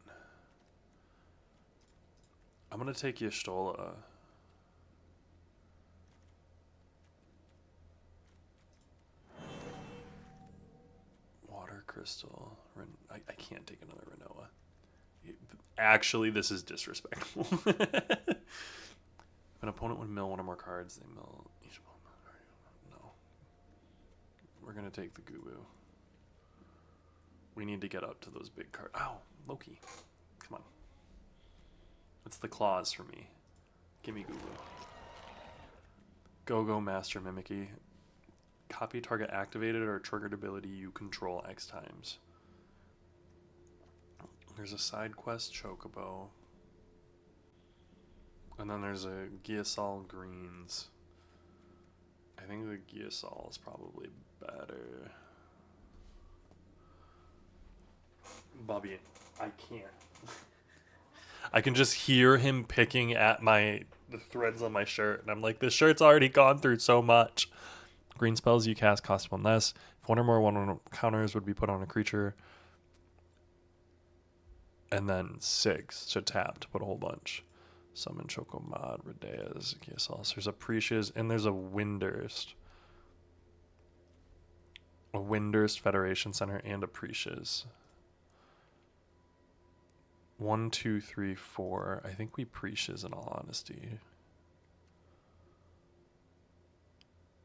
to take Y'shtola. Water Crystal. I can't take another Renoa. Actually, this is disrespectful. If an opponent would mill one or more cards, they mill each one. No. We're going to take the Gubu. We need to get up to those big cards. Ow, Loki. Come on. It's the claws for me. Give me Gubu. Go-Go Master Mimicky. Copy target activated or triggered ability you control X times. There's a side quest Chocobo. And then there's a Gyasol Greens. I think the Gyasol is probably better. Bobby, I can't. I can just hear him picking at the threads on my shirt, and I'm like, this shirt's already gone through so much. Green spells you cast cost 1 less. If 1 or more 1/1 counters would be put on a creature, and then 6 to tap to put a whole bunch. Summon Chocomod, Redeas, Gyasol. There's a Precious, and there's a Windurst. A Windurst Federation Center and a Precious. 1, 2, 3, 4. I think we Precious in all honesty.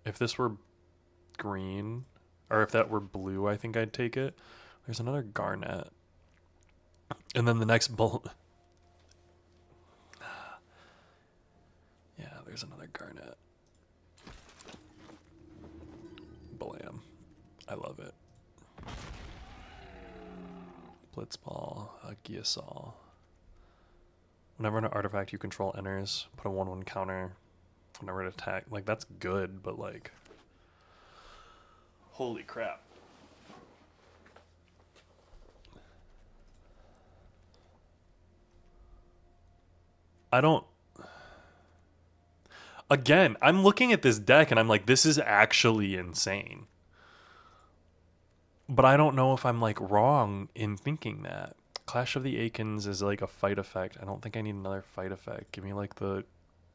If this were green, or if that were blue, I think I'd take it. There's another Garnet. And then the next bullet. Yeah, there's another Garnet. Blam. I love it. Blitzball, a Gyasol. Whenever an artifact you control enters, put a 1/1 counter. Whenever it attack, like that's good, but like, holy crap! I don't. Again, I'm looking at this deck and I'm like, this is actually insane. But I don't know if I'm like wrong in thinking that. Clash of the Akins is like a fight effect. I don't think I need another fight effect. Give me like the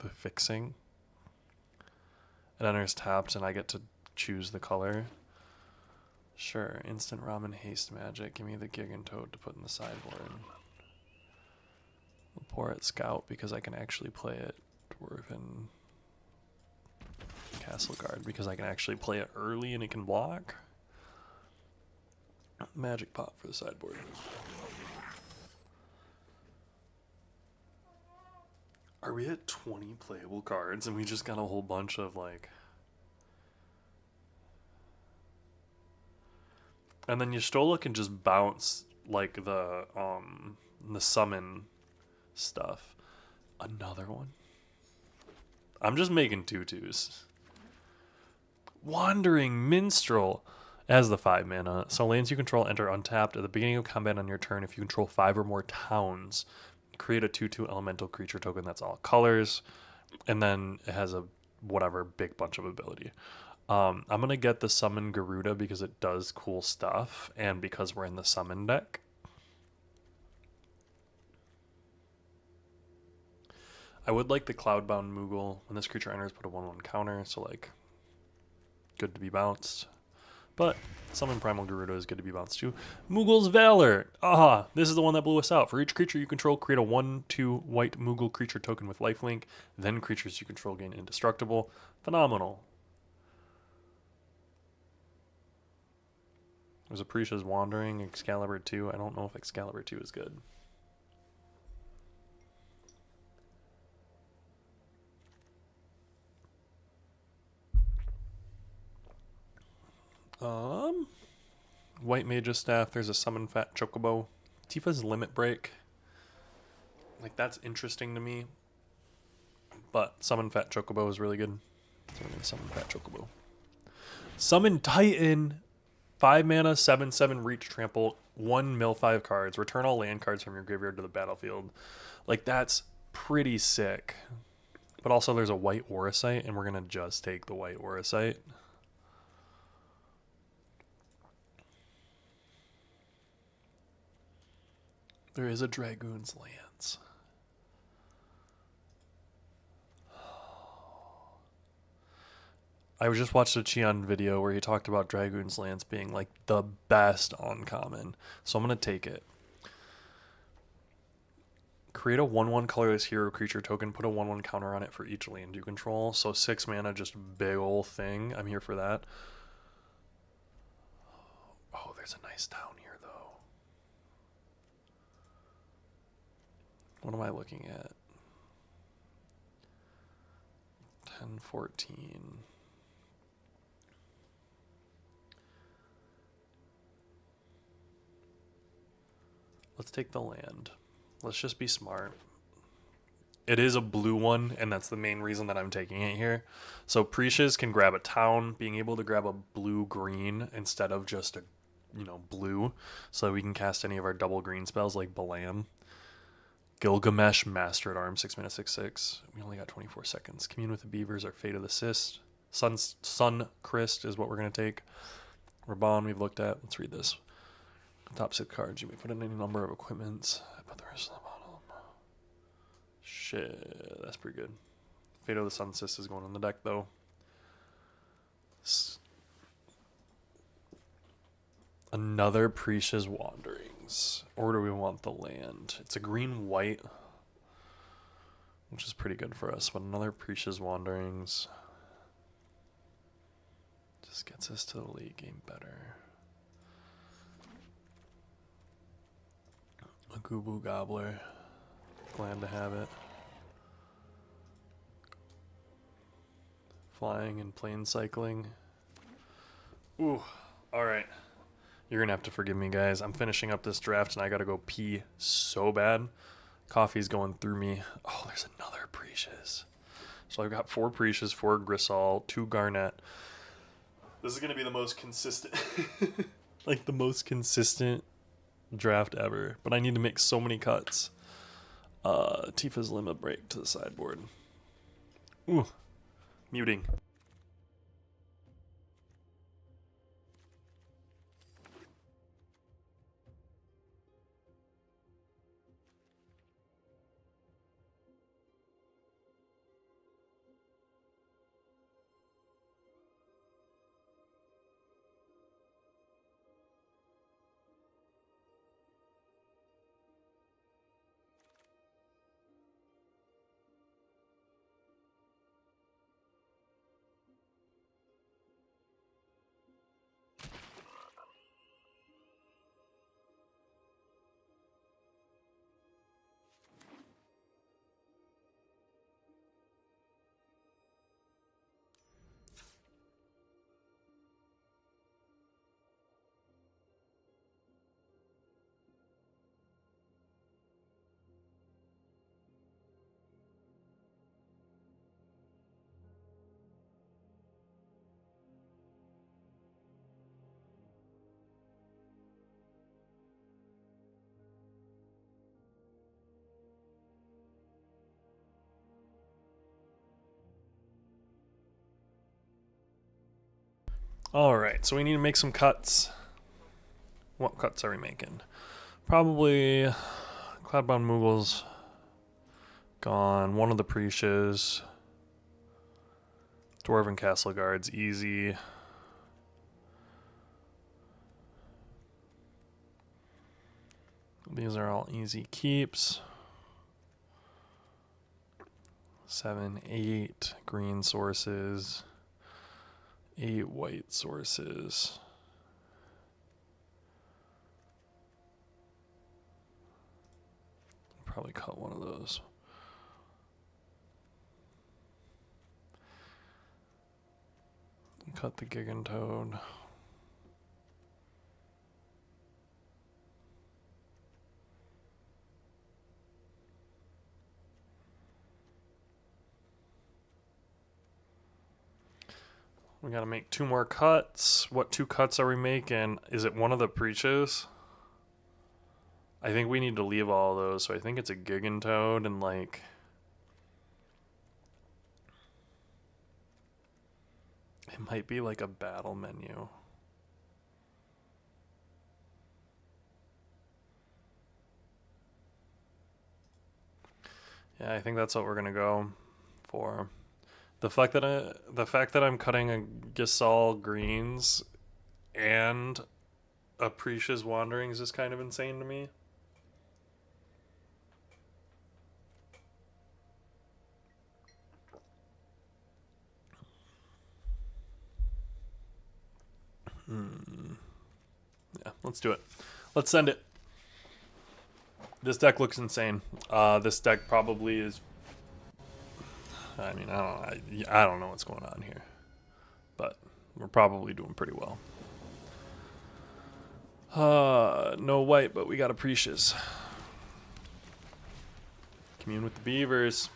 fixing. It enters tapped and I get to choose the color. Sure, instant ramen haste magic. Give me the Gigantoad to put in the sideboard. We'll pour it Scout because I can actually play it. Dwarven Castle Guard because I can actually play it early and it can block. Magic Pot for the sideboard. Are we at 20 playable cards and we just got a whole bunch of like... And then Y'shtola can just bounce like the summon stuff. Another one? I'm just making 2/2s. Wandering Minstrel as the 5 mana. So lands you control enter untapped at the beginning of combat on your turn. If you control 5 or more towns, create a 2/2 elemental creature token that's all colors. And then it has a whatever big bunch of ability. I'm going to get the Summon Garuda because it does cool stuff and because we're in the summon deck. I would like the Cloudbound Moogle. When this creature enters, put a 1/1 counter, so like good to be bounced. But Summon Primal Gerudo is good to be bounced too. Moogle's Valor. Ah, this is the one that blew us out. For each creature you control, create a 1/2 white Moogle creature token with lifelink. Then creatures you control gain indestructible. Phenomenal. There's Aprisha's Wandering, Excalibur 2. I don't know if Excalibur 2 is good. White Mage's Staff, there's a Summon Fat Chocobo. Tifa's Limit Break. Like, that's interesting to me. But Summon Fat Chocobo is really good. So we're going to Summon Fat Chocobo. Summon Titan. 5 mana, 7/7 reach trample, 1 mill 5 cards. Return all land cards from your graveyard to the battlefield. Like, that's pretty sick. But also there's a white Auracite, and we're going to just take the white Auracite. There is a Dragoon's Lance. I just watched a Cheon video where he talked about Dragoon's Lance being like the best uncommon. So I'm going to take it. Create a 1/1 colorless hero creature token. Put a 1/1 counter on it for each land you control. So 6 mana, just big ol' thing. I'm here for that. Oh, there's a nice town here though. What am I looking at? 10-14. Let's take the land. Let's just be smart. It is a blue one, and that's the main reason that I'm taking it here. So Precious can grab a town, being able to grab a blue-green instead of just a, blue, so that we can cast any of our double green spells like Balam. Gilgamesh, Master at Arms, 6 mana, 6/6. We only got 24 seconds. Commune with the Beavers or Fate of the Cyst. Sun Christ is what we're going to take. Raban, we've looked at. Let's read this. Top 6 cards. You may put in any number of equipments. Put the rest of the bottom. Shit, that's pretty good. Fate of the Sun Cyst is going on the deck, though. Another Precious Wanderings. Or do we want the land? It's a green-white, which is pretty good for us, but another Precious Wanderings just gets us to the late game better. A Gubu Gobbler. Glad to have it. Flying and plane cycling. Ooh, alright. You're going to have to forgive me, guys. I'm finishing up this draft, and I got to go pee so bad. Coffee's going through me. Oh, there's another Precious. So I've got 4 Precious, 4 Grisol, 2 Garnet. This is going to be the most consistent, like the most consistent draft ever. But I need to make so many cuts. Tifa's Limit Break to the sideboard. Ooh, muting. Alright, so we need to make some cuts. What cuts are we making? Probably Cloudbound Moogles gone. One of the Precious. Dwarven Castle Guards, easy. These are all easy keeps. 7, 8 green sources, 8 white sources. Probably cut one of those. Cut the Gigantoad. We gotta make 2 more cuts. What 2 cuts are we making? Is it one of the preaches? I think we need to leave all those, so I think it's a Gigantoad and like... It might be like a battle menu. Yeah, I think that's what we're gonna go for. The fact that I'm cutting a Gisal greens and a Precious Wanderings is kind of insane to me. Yeah, let's do it. Let's send it. This deck looks insane. This deck probably is... I mean, I don't know what's going on here. But we're probably doing pretty well. No white, but we got a Precious. Commune with the beavers.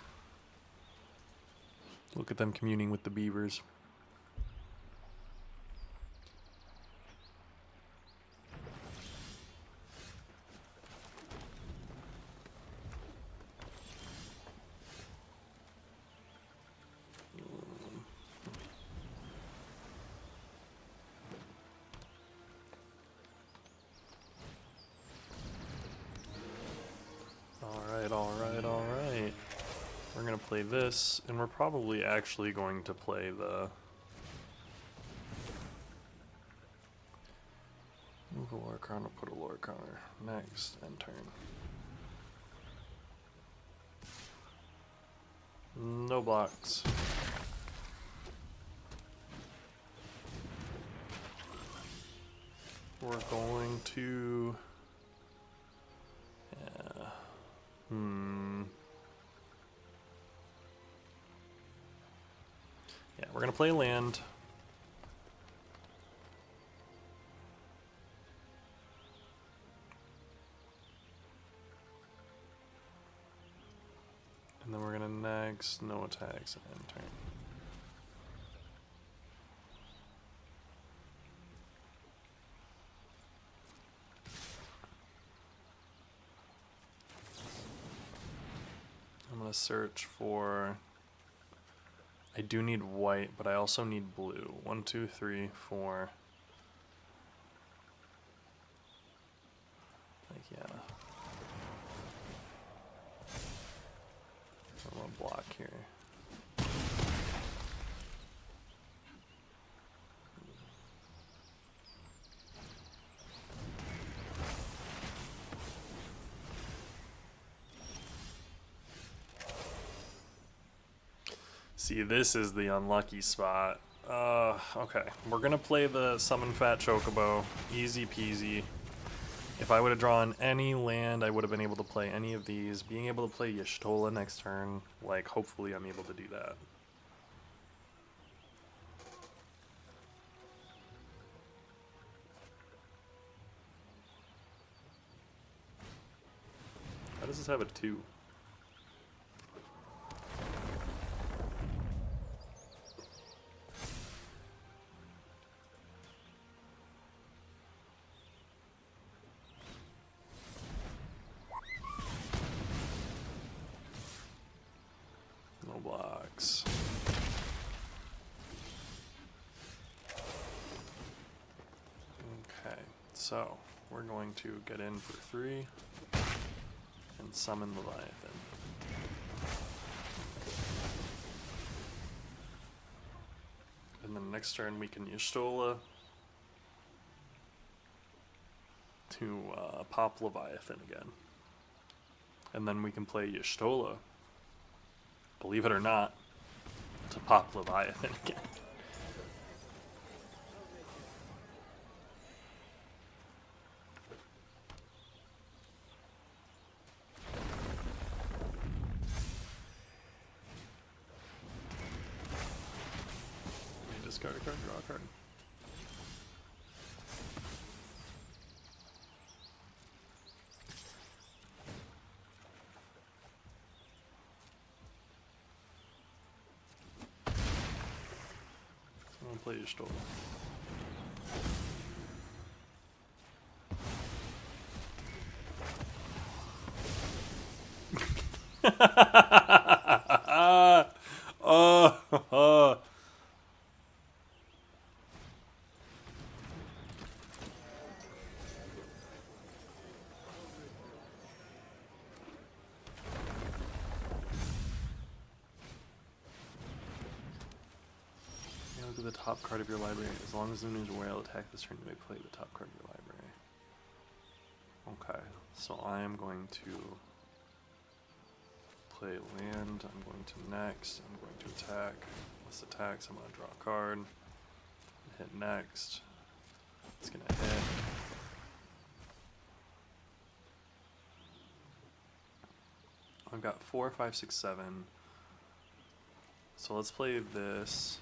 Look at them communing with the beavers. Alright. We're going to play this, and we're probably actually going to play the... Move a lore counter, put a lore counter. Next, end turn. No blocks. We're going to... Yeah. Yeah, we're gonna play land. And then we're gonna next, no attacks, and end turn. I'm gonna search for... I do need white, but I also need blue. 1, 2, 3, 4. Like, yeah. I'm gonna block here. See, this is the unlucky spot. Okay. We're gonna play the Summon Fat Chocobo. Easy peasy. If I would have drawn any land, I would have been able to play any of these. Being able to play Y'shtola next turn, like, hopefully I'm able to do that. How does this have a 2? Blocks. Okay, so we're going to get in for 3 and summon Leviathan. And then next turn we can Y'shtola to pop Leviathan again. And then we can play Y'shtola, believe it or not, to pop Leviathan again. Discard a card, draw a card. I'm gonna play Y'shtola. Look at the top card of your library. As long as the moon is aware, I'll attack this turn. You may play the top card of your library. Okay, so I am going to play land. I'm going to next. I'm going to attack. This attacks. I'm going to draw a card. Hit next. It's going to hit. I've got 4, 5, 6, 7. So let's play this.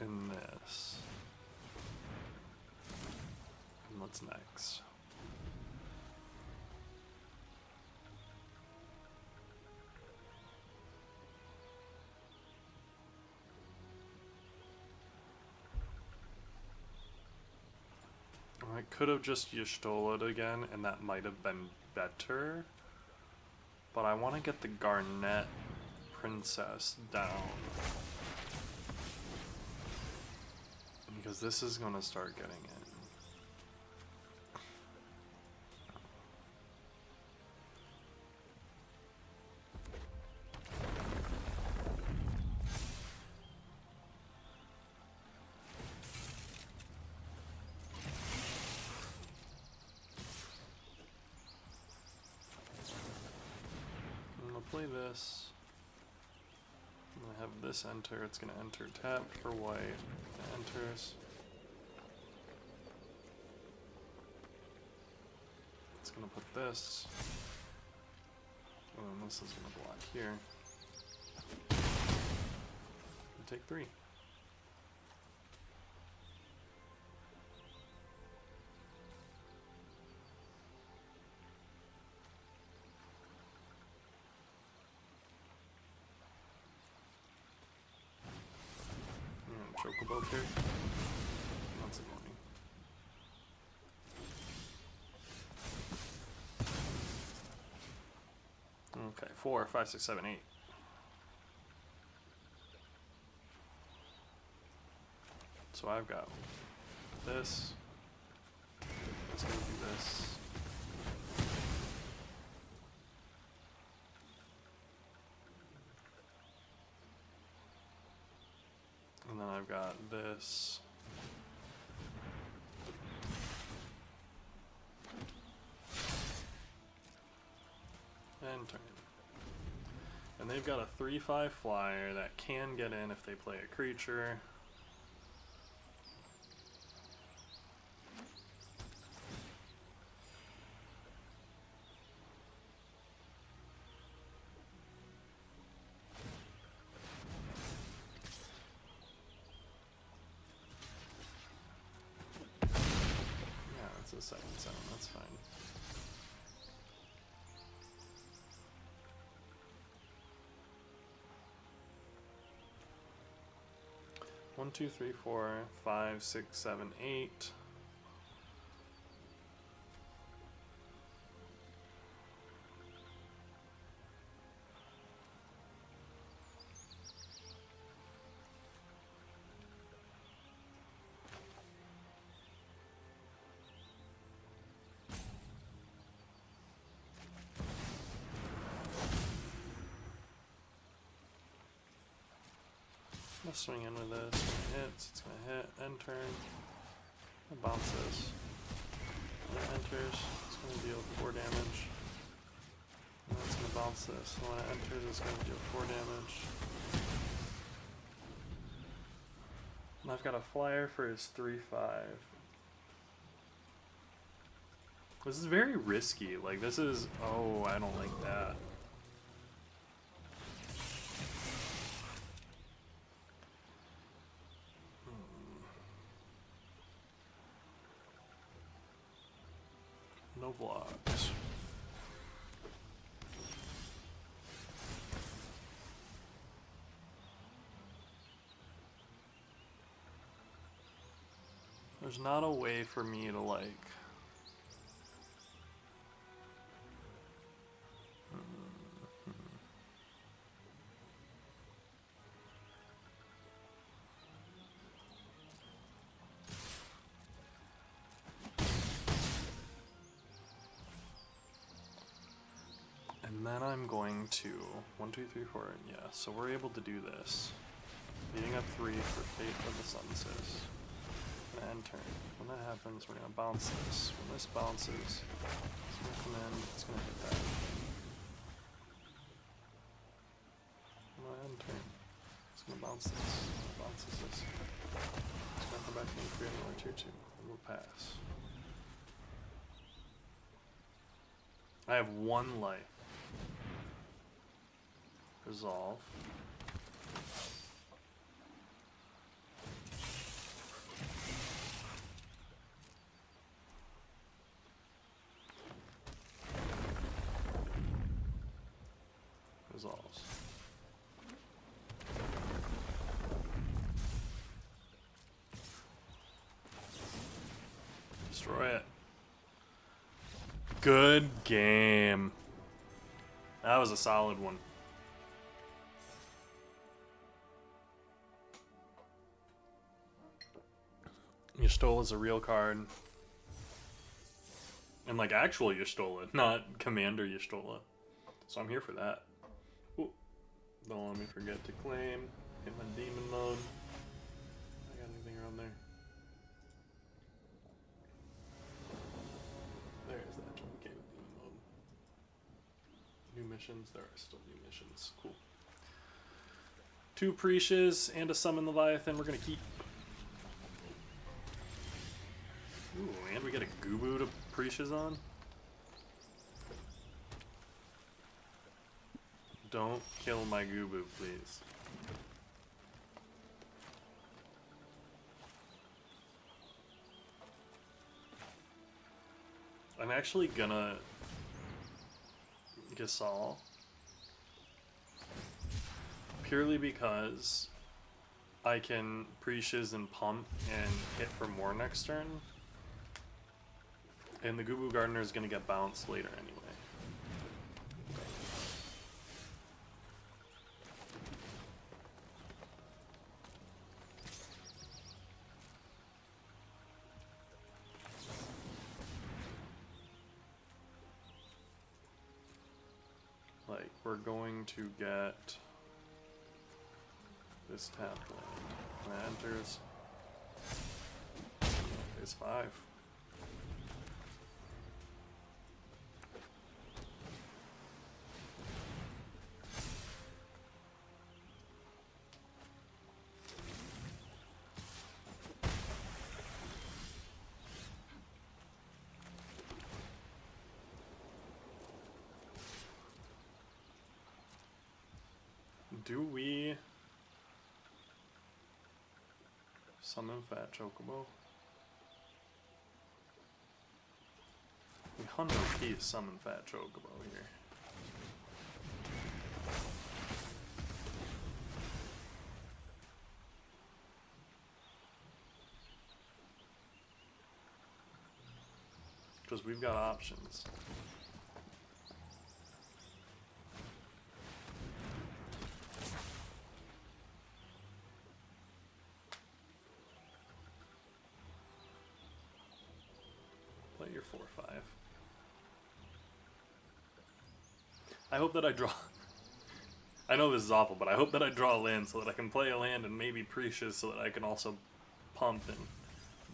And this. And what's next? I could have just Y'shtola'd again, and that might have been better. But I want to get the Garnet Princess down. Because this is going to start getting in. I'm going to play this. I'm going to have this enter. It's going to enter tapped for white. It enters. It's going to put this. And then this is going to block here. And take 3. Chocobo here. That's annoying. Okay, 4, 5, 6, 7, 8. So I've got this. It's gonna do this. And then I've got this. And turn. And they've got a 3/5 flyer that can get in if they play a creature. A 7/7, that's fine. One, 2, 3, 4, 5, 6, 7, 8. gonna swing in with this. When it hits, it's gonna hit. End turn. It bounces. When it enters, it's gonna deal 4 damage. And then it's gonna bounce this. And when it enters, it's gonna deal 4 damage. And I've got a flyer for his 3/5. This is very risky. Like, this is... Oh, I don't like that. No blocks. There's not a way for me to, like... And then I'm going to 1, 2, 3, 4. Yeah, so we're able to do this. Beating up 3 for Fate of the Sunsis. Gonna end turn. When that happens, we're gonna bounce this. When this bounces, it's gonna come in. It's gonna hit that. When I end turn, it's gonna bounce this. When it bounces this. It's gonna come back and create another 2/2. And we'll pass. I have 1 life. Resolve. Resolves. Destroy it. Good game. That was a solid one. Y'shtola is a real card. And like actual Y'shtola, not Commander Y'shtola. So I'm here for that. Ooh. Don't let me forget to claim. Hit my demon mode. I got anything around there? There's that truncated demon mode. New missions. There are still new missions. Cool. 2 Precious and a Summon Leviathan. We're gonna keep. Ooh, and we get a Gubu to Precious on. Don't kill my Gubu, please. I'm actually gonna Gasol purely because I can Precious and pump and hit for more next turn. And the Gubu Gardener is gonna get bounced later anyway. Like, we're going to get this tap land. When it enters, phase 5. Do we summon Fat Chocobo? We 100% summon Fat Chocobo here. Because we've got options. Play your 4/5. I hope that I draw. I know this is awful, but I hope that I draw a land so that I can play a land and maybe Precious so that I can also pump and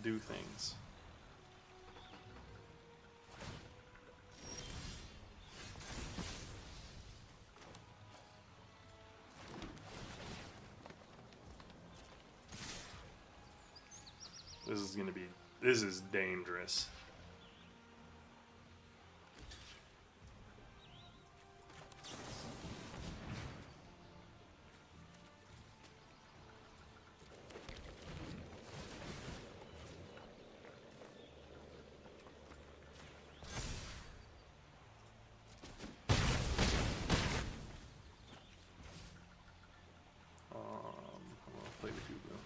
do things. This is dangerous. I'm gonna play with you, bro.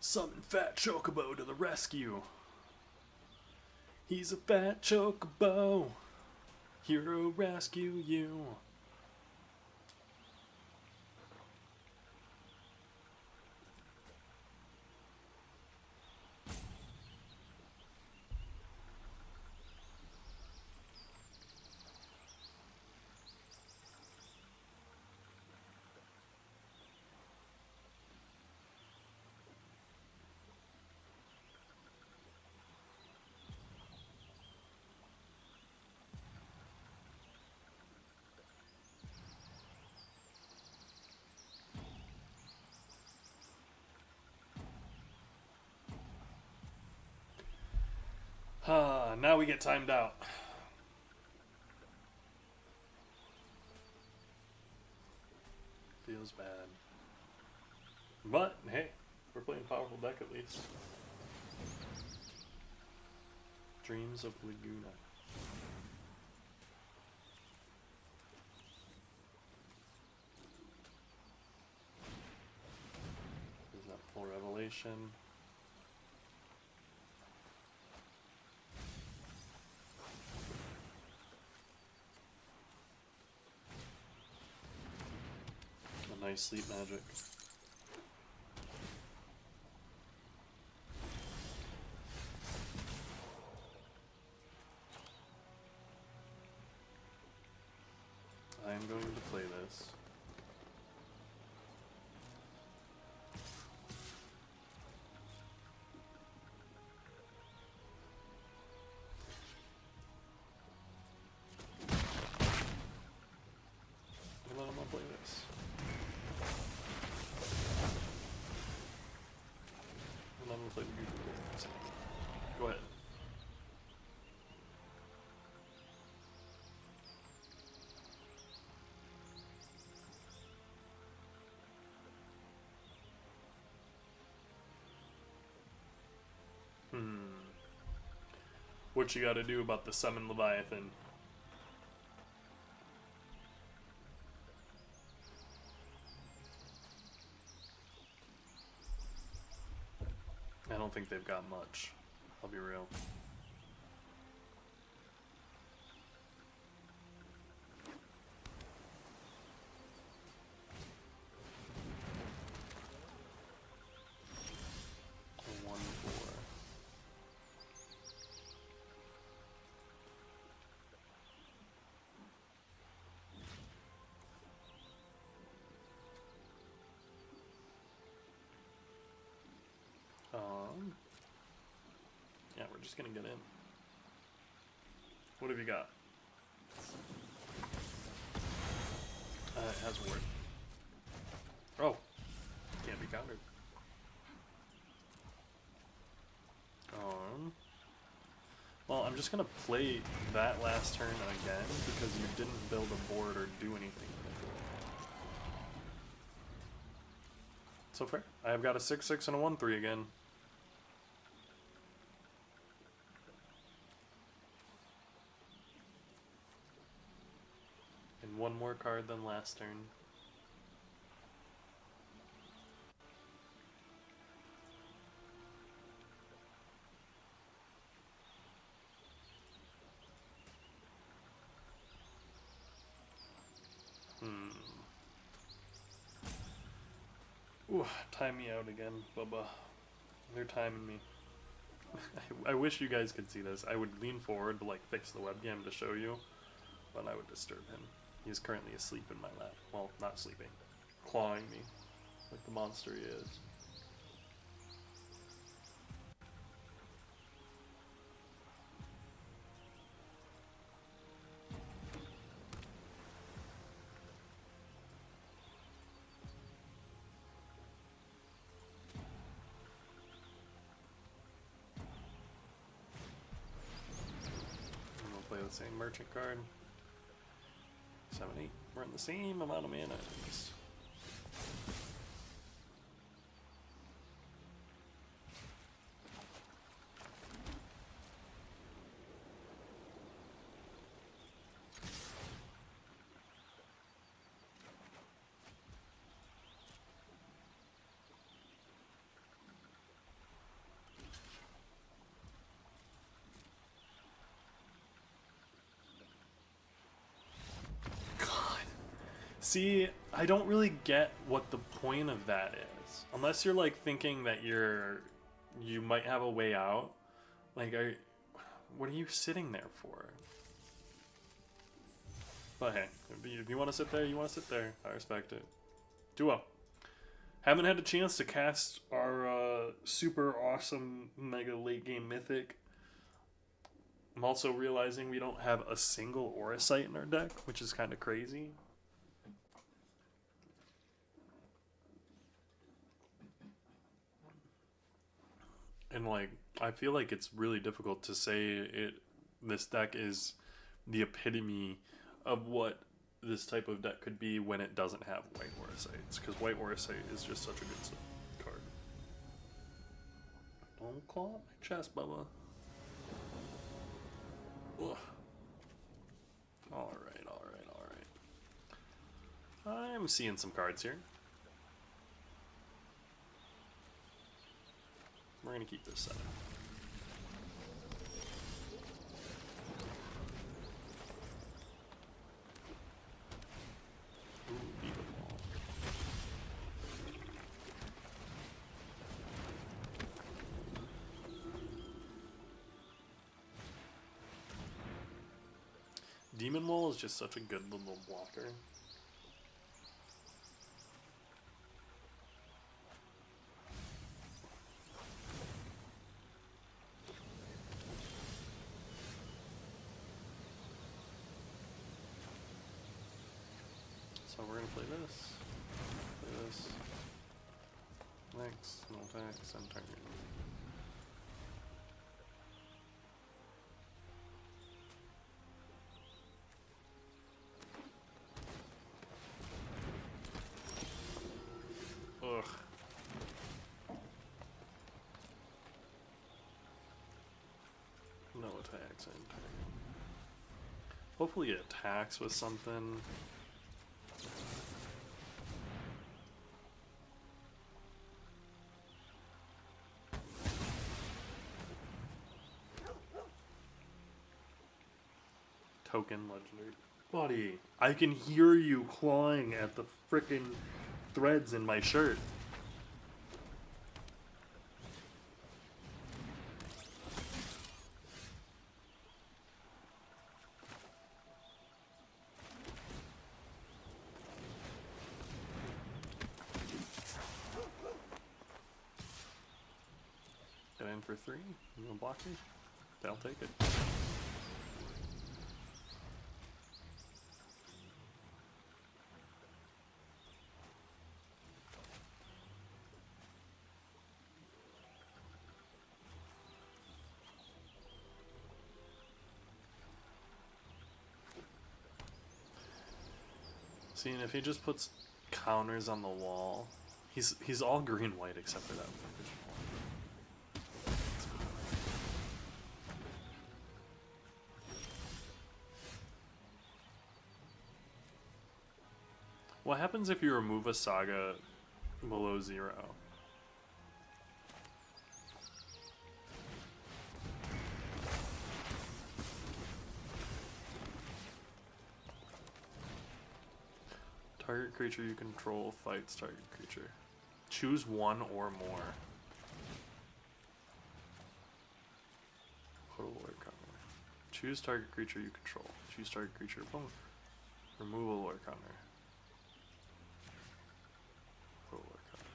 Summon Fat Chocobo to the rescue. He's a fat chocobo, here to rescue you. Now we get timed out. Feels bad. But, hey, we're playing powerful deck at least. Dreams of Laguna. Is that full revelation? Nice sleep magic. I am going to play this. And then I'm gonna play this. And I'm gonna play the Google. Go ahead. What you gotta do about the summon Leviathan? I don't think they've got much. I'll be real. Yeah, we're just gonna get in. What have you got? It has ward. Oh, can't be countered. Well, I'm just gonna play that last turn again because you didn't build a board or do anything. So fair. I have got a 6/6 and a 1/3 again. And one more card than last turn. Ooh, time me out again, Bubba. They're timing me. I wish you guys could see this. I would lean forward to like fix the webcam to show you, but I would disturb him. He's currently asleep in my lap. Well, not sleeping. Clawing me like the monster he is. Play the same merchant card. 7, 8. We're in the same amount of mana at least. See, I don't really get what the point of that is. Unless you're like thinking that you might have a way out. Like, what are you sitting there for? But hey, if you want to sit there, you want to sit there. I respect it. Duo. Haven't had a chance to cast our super awesome mega late game mythic. I'm also realizing we don't have a single Auracite in our deck, which is kind of crazy. And like, I feel like it's really difficult to say this deck is the epitome of what this type of deck could be when it doesn't have white Auracites, because white Auracite is just such a good card. Don't claw up my chest, Bubba. Ugh. Alright. I'm seeing some cards here. We're going to keep this set. Ooh, Demon Wall. Demon Wall is just such a good little blocker. So we're gonna play this, next, no attacks, and turn. Ugh. No attacks, and turn. Hopefully it attacks with something. Token legendary. Buddy, I can hear you clawing at the frickin' threads in my shirt. Get in for 3. You gonna block me? I'll take it. See, and if he just puts counters on the wall, he's all green white except for that one. What happens if you remove a Saga below 0? Target creature you control fights target creature. Choose one or more. Put a lore counter. Choose target creature you control. Choose target creature opponent. Remove a lore counter. Put a lore counter.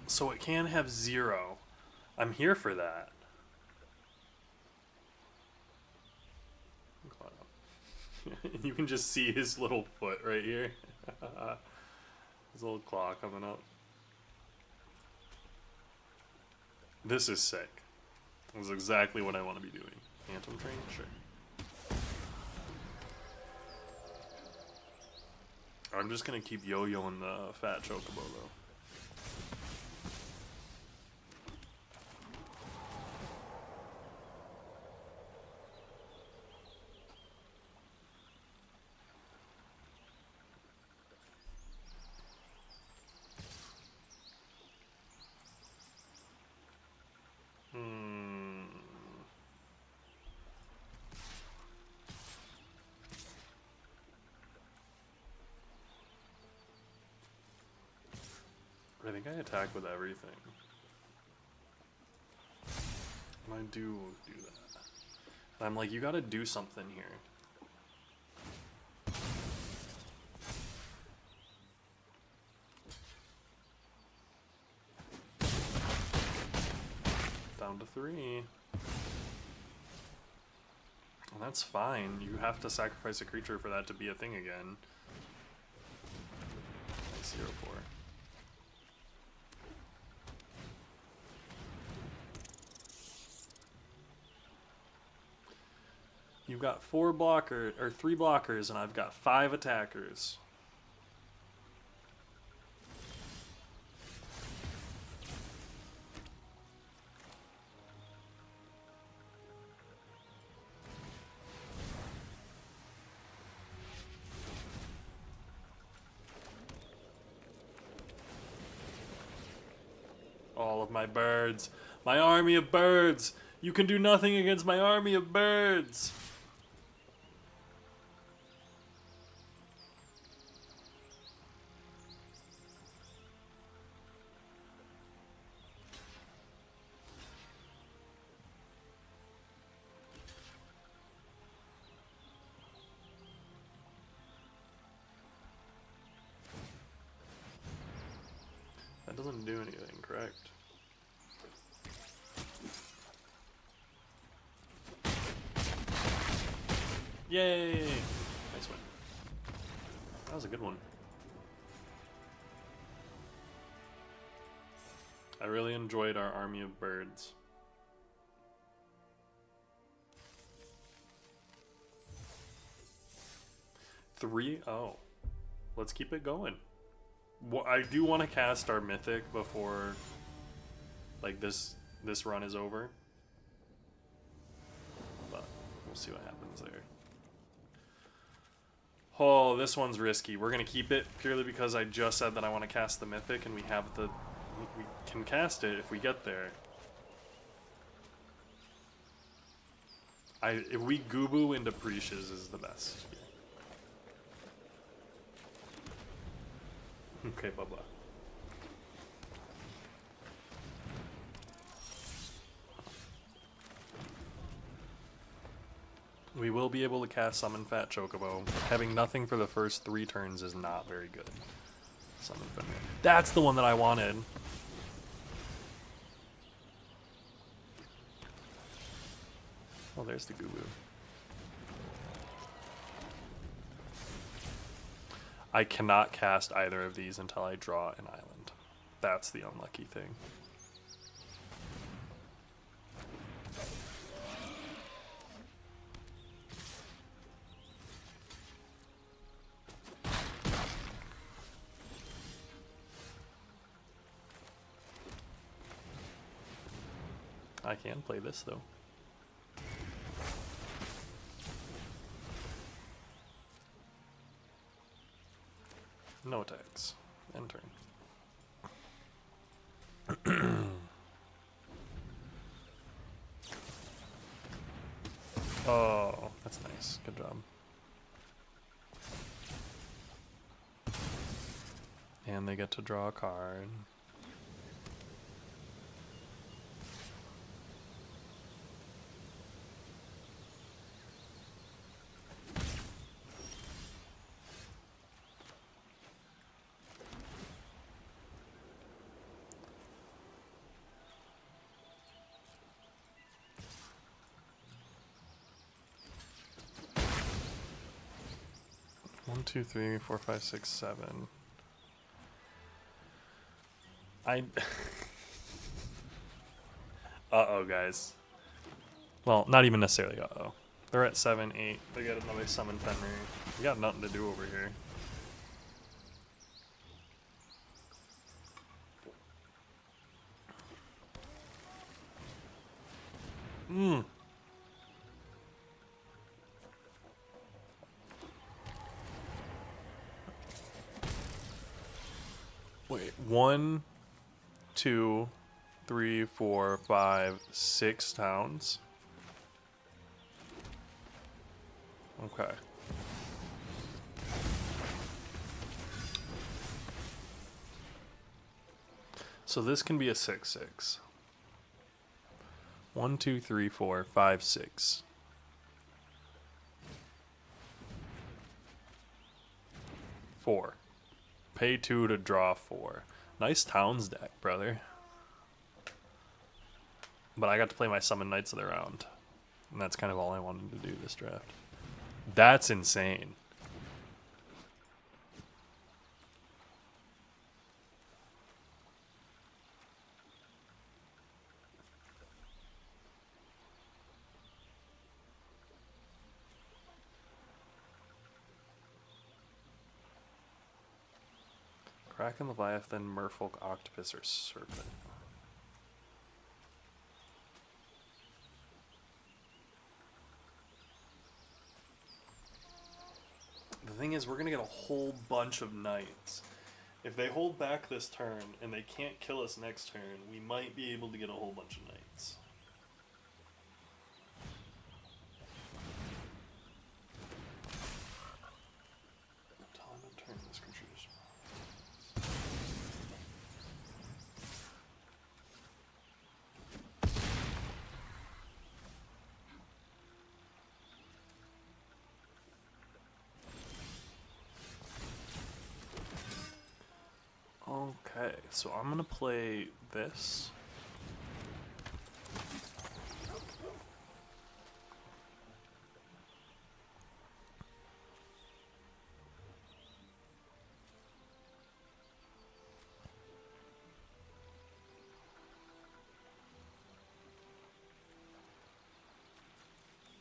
So it can have 0. I'm here for that. You can just see his little foot right here. His little claw coming up. This is sick. This is exactly what I want to be doing. Phantom Train? Sure. I'm just going to keep yo-yoing the fat chocobo though. I think I attack with everything. And I do that. And I'm like, you gotta do something here. Down to 3. And that's fine. You have to sacrifice a creature for that to be a thing again. 0-4. You've got 3 blockers, and I've got 5 attackers. All of my birds. My army of birds. You can do nothing against my army of birds. That doesn't do anything, correct? Yay! Nice win. That was a good one. I really enjoyed our army of birds. Three? Oh. Let's keep it going. Well, I do want to cast our mythic before like this run is over. But we'll see what happens there. Oh, this one's risky. We're going to keep it purely because I just said that I want to cast the mythic and we have the... We can cast it if we get there. If we Goobu into Preaches is the best. Okay, bye-bye. We will be able to cast Summon Fat Chocobo. Having nothing for the first 3 turns is not very good. Summon Fenrir. That's the one that I wanted. Oh, there's the Goobu. I cannot cast either of these until I draw an island. That's the unlucky thing. I can play this though. No attacks. End turn. Oh, that's nice. Good job. And they get to draw a card. One, two, three, four, five, six, seven. Uh-oh, guys. Well, not even necessarily uh-oh. They're at 7, 8. They got another summon Fenrir. We got nothing to do over here. Wait, 1, 2, 3, 4, 5, 6 towns. Okay. So this can be a 6/6. 1, 2, 3, 4, 5, 6. 4. Pay 2 to draw 4. Nice towns deck, brother. But I got to play my Summon Knights of the round. And that's kind of all I wanted to do this draft. That's insane. Kraken, Leviathan, Merfolk, Octopus, or Serpent. The thing is, we're going to get a whole bunch of knights. If they hold back this turn and they can't kill us next turn, we might be able to get a whole bunch of knights. Time to turn this creature. Okay, so I'm gonna play this.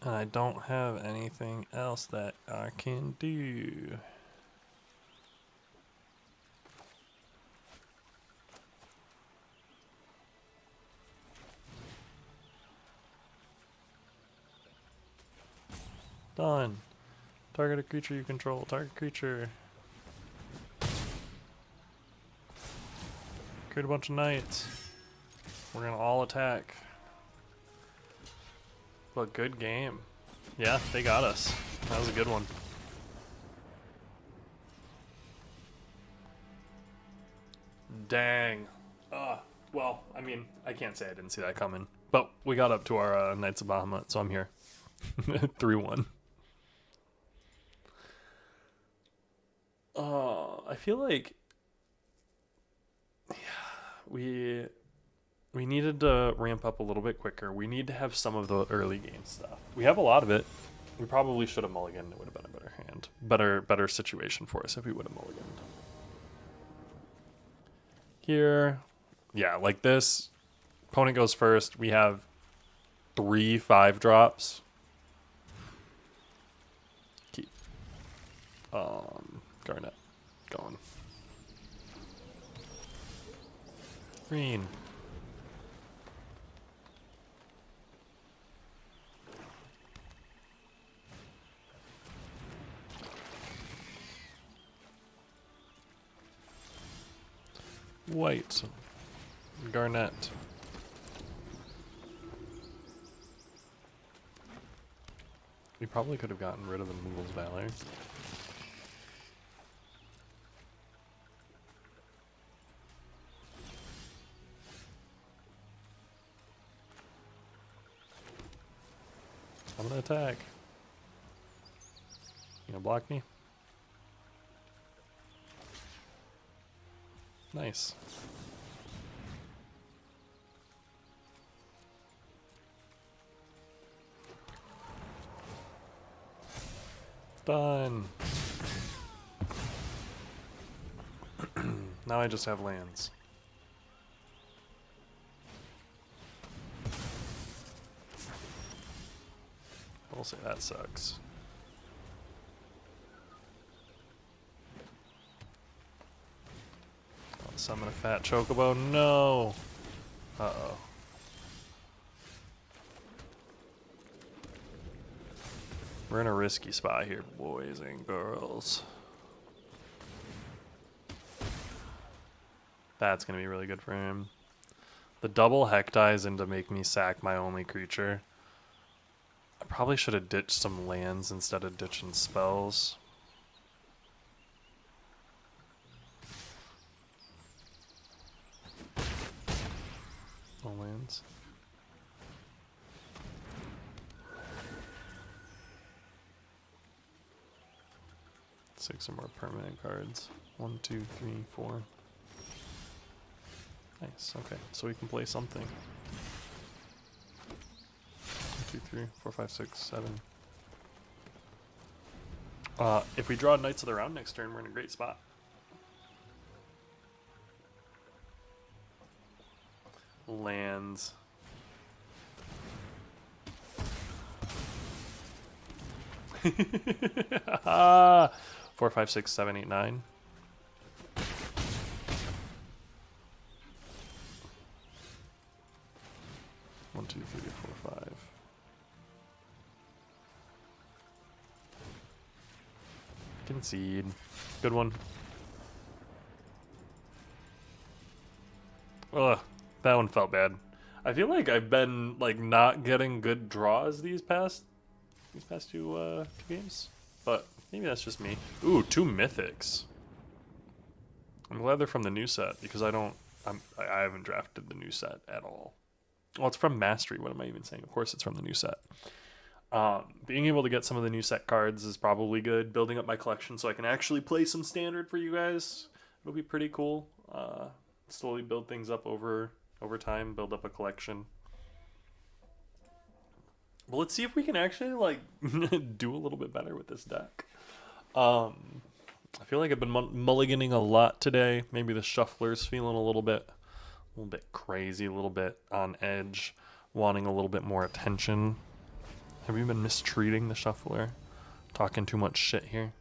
And I don't have anything else that I can do. Done. Target a creature you control. Target creature. Create a bunch of knights. We're gonna all attack. But good game. Yeah, they got us. That was a good one. Dang. Well, I mean, I can't say I didn't see that coming. But we got up to our Knights of Bahamut, so I'm here. 3-1. I feel like we needed to ramp up a little bit quicker. We need to have some of the early game stuff. We have a lot of it. We probably should have mulliganed. It would have been a better hand. Better situation for us if we would have mulliganed. Here. Yeah, like this. Opponent goes first. We have 3 5-drops. Keep. Garnet. Going. Green. White. Garnet. We probably could have gotten rid of the Moogle's Valor. I'm gonna attack. You gonna block me? Nice. Done. Now I just have lands. We'll say that sucks. I'll summon a fat chocobo. No! Uh-oh. We're in a risky spot here, boys and girls. That's going to be really good for him. The double heck dies in to make me sack my only creature. I probably should have ditched some lands instead of ditching spells. No lands. Six or more permanent cards. 1, 2, 3, 4. Nice, okay. So we can play something. 1, 2, 3, 4, 5, 6, 7. If we draw Knights of the Round next turn, we're in a great spot. Lands. Ah, 4, 5, 6, 7, 8, 9. One, two, three, four, 5. Concede. Good one. Ugh, that one felt bad. I feel like I've been like not getting good draws these past two games, but maybe that's just me. Ooh, 2 mythics. I'm glad they're from the new set because I haven't drafted the new set at all. Well, it's from Mastery. What am I even saying? Of course, it's from the new set. Being able to get some of the new set cards is probably good. Building up my collection so I can actually play some Standard for you guys. It'll be pretty cool. Slowly build things up over time. Build up a collection. But let's see if we can actually like do a little bit better with this deck. I feel like I've been mulliganing a lot today. Maybe the shuffler's feeling a little bit crazy, a little bit on edge, wanting a little bit more attention. Have you been mistreating the shuffler? Talking too much shit here?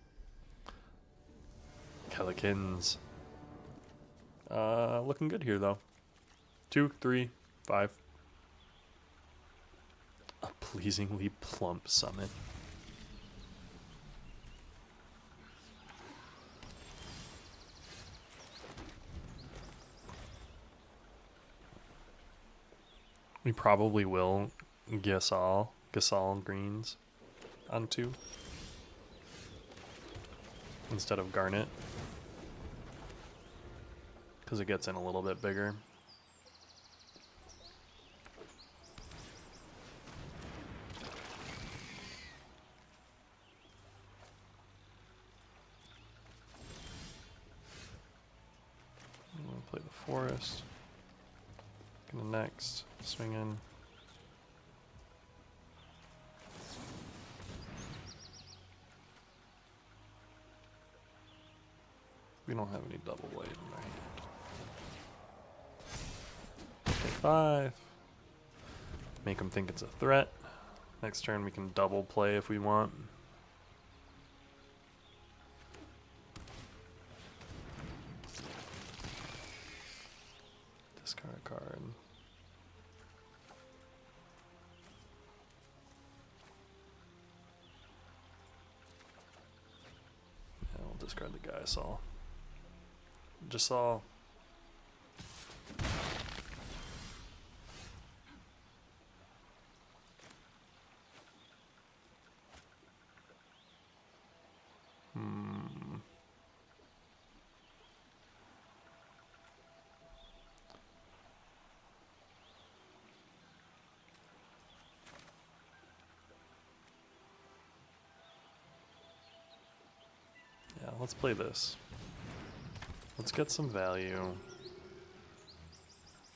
Kellikins. Looking good here though. 2, 3, 5. A pleasingly plump summon. We probably will Gasol greens on 2 instead of Garnet because it gets in a little bit bigger. I'm gonna play the forest. Gonna next swing in. We don't have any double blade in my hand. Okay, 5. Make them think it's a threat. Next turn we can double play if we want. Discard a card. Yeah, we'll discard the guy I saw. Just saw. let's play this. Let's get some value.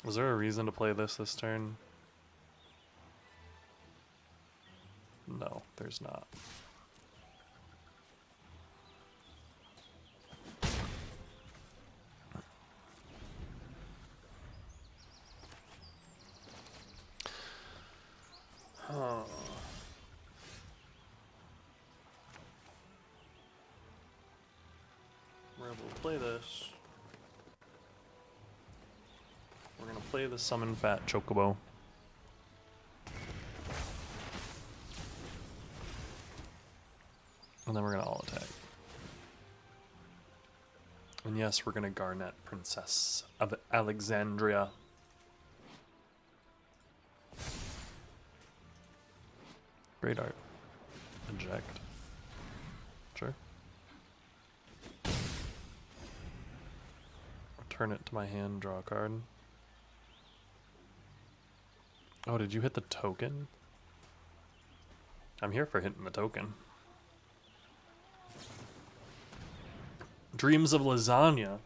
Was there a reason to play this turn? No, there's not. Huh. We're able to play this. We're gonna play the Summon Fat Chocobo. And then we're gonna all attack. And yes, we're gonna Garnet Princess of Alexandria. Great art. Eject. Sure. Return it to my hand, draw a card. Oh, did you hit the token? I'm here for hitting the token. Dreams of lasagna.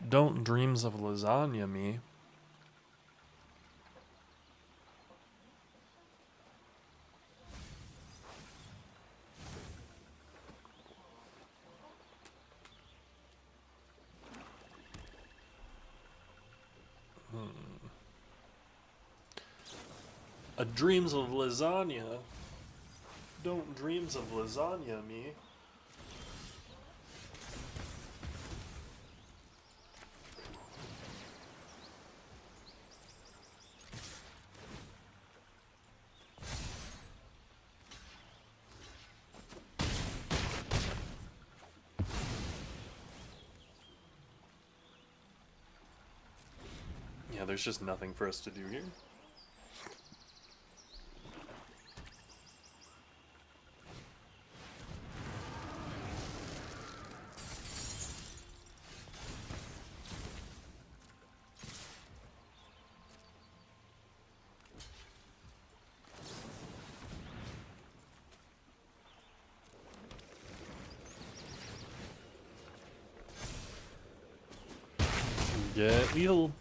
Don't dreams of lasagna me. A dreams of lasagna. Don't dreams of lasagna me. Yeah, there's just nothing for us to do here. Get lethal.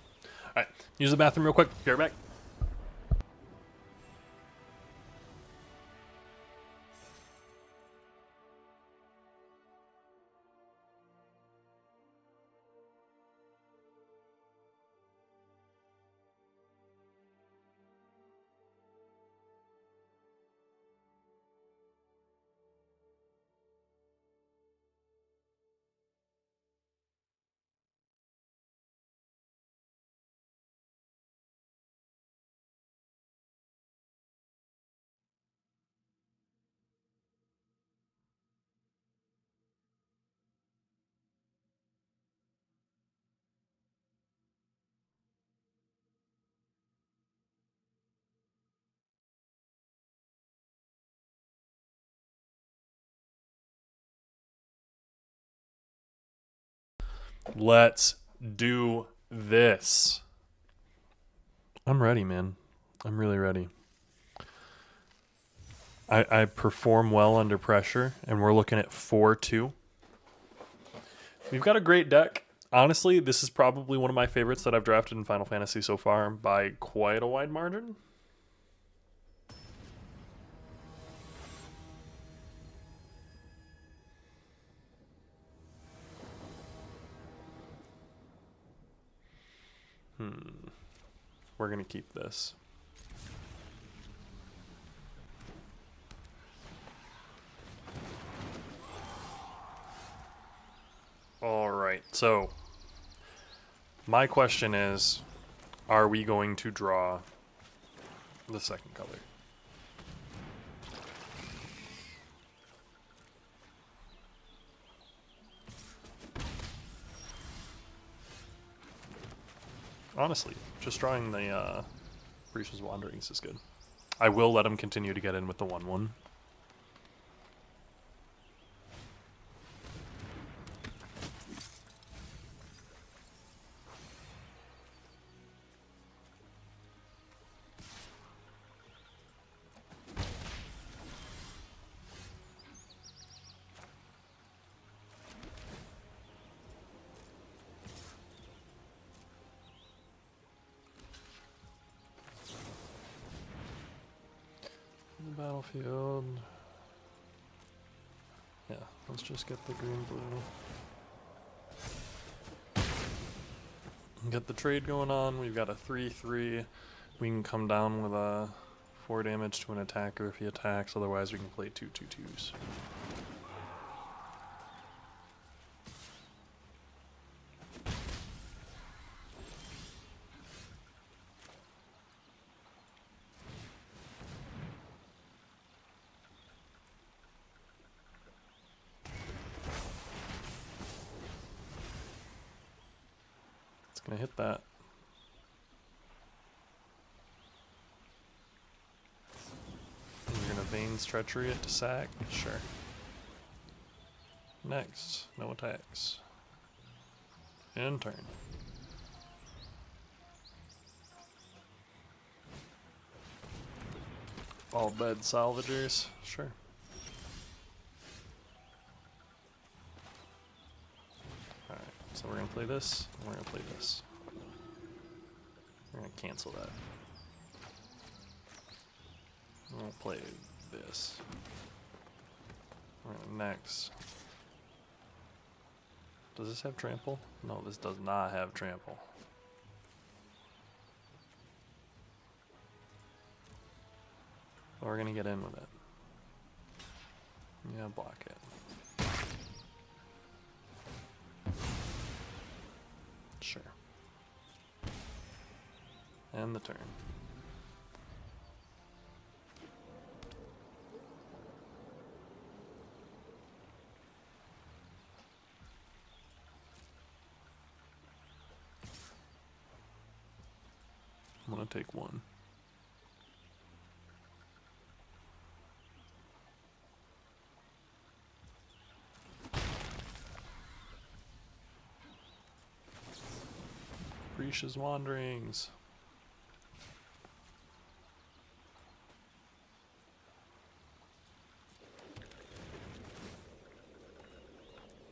Alright, use the bathroom real quick. Be right back. Let's do this. I'm ready, man. I'm really ready. I perform well under pressure, and we're looking at 4-2. We've got a great deck. Honestly, this is probably one of my favorites that I've drafted in Final Fantasy so far by quite a wide margin. We're going to keep this. All right, so my question is, are we going to draw the second color? Honestly, just drawing the Breach's Wanderings is good. I will let him continue to get in with the 1/1. field. Yeah, let's just get the green blue. Get the trade going on. We've got a 3/3. We can come down with a 4 damage to an attacker if he attacks. Otherwise, we can play 2/2/2s. Gonna hit that. You're gonna Veins Treachery it to sack? Sure. Next, no attacks. End turn. All bed salvagers? Sure. So we're going to play this, and we're going to play this. We're going to cancel that. We're going to play this. We're going to next. Does this have trample? No, this does not have trample. But we're going to get in with it. Yeah, block it. Sure. And the turn. I'm gonna take one. Risha's Wanderings.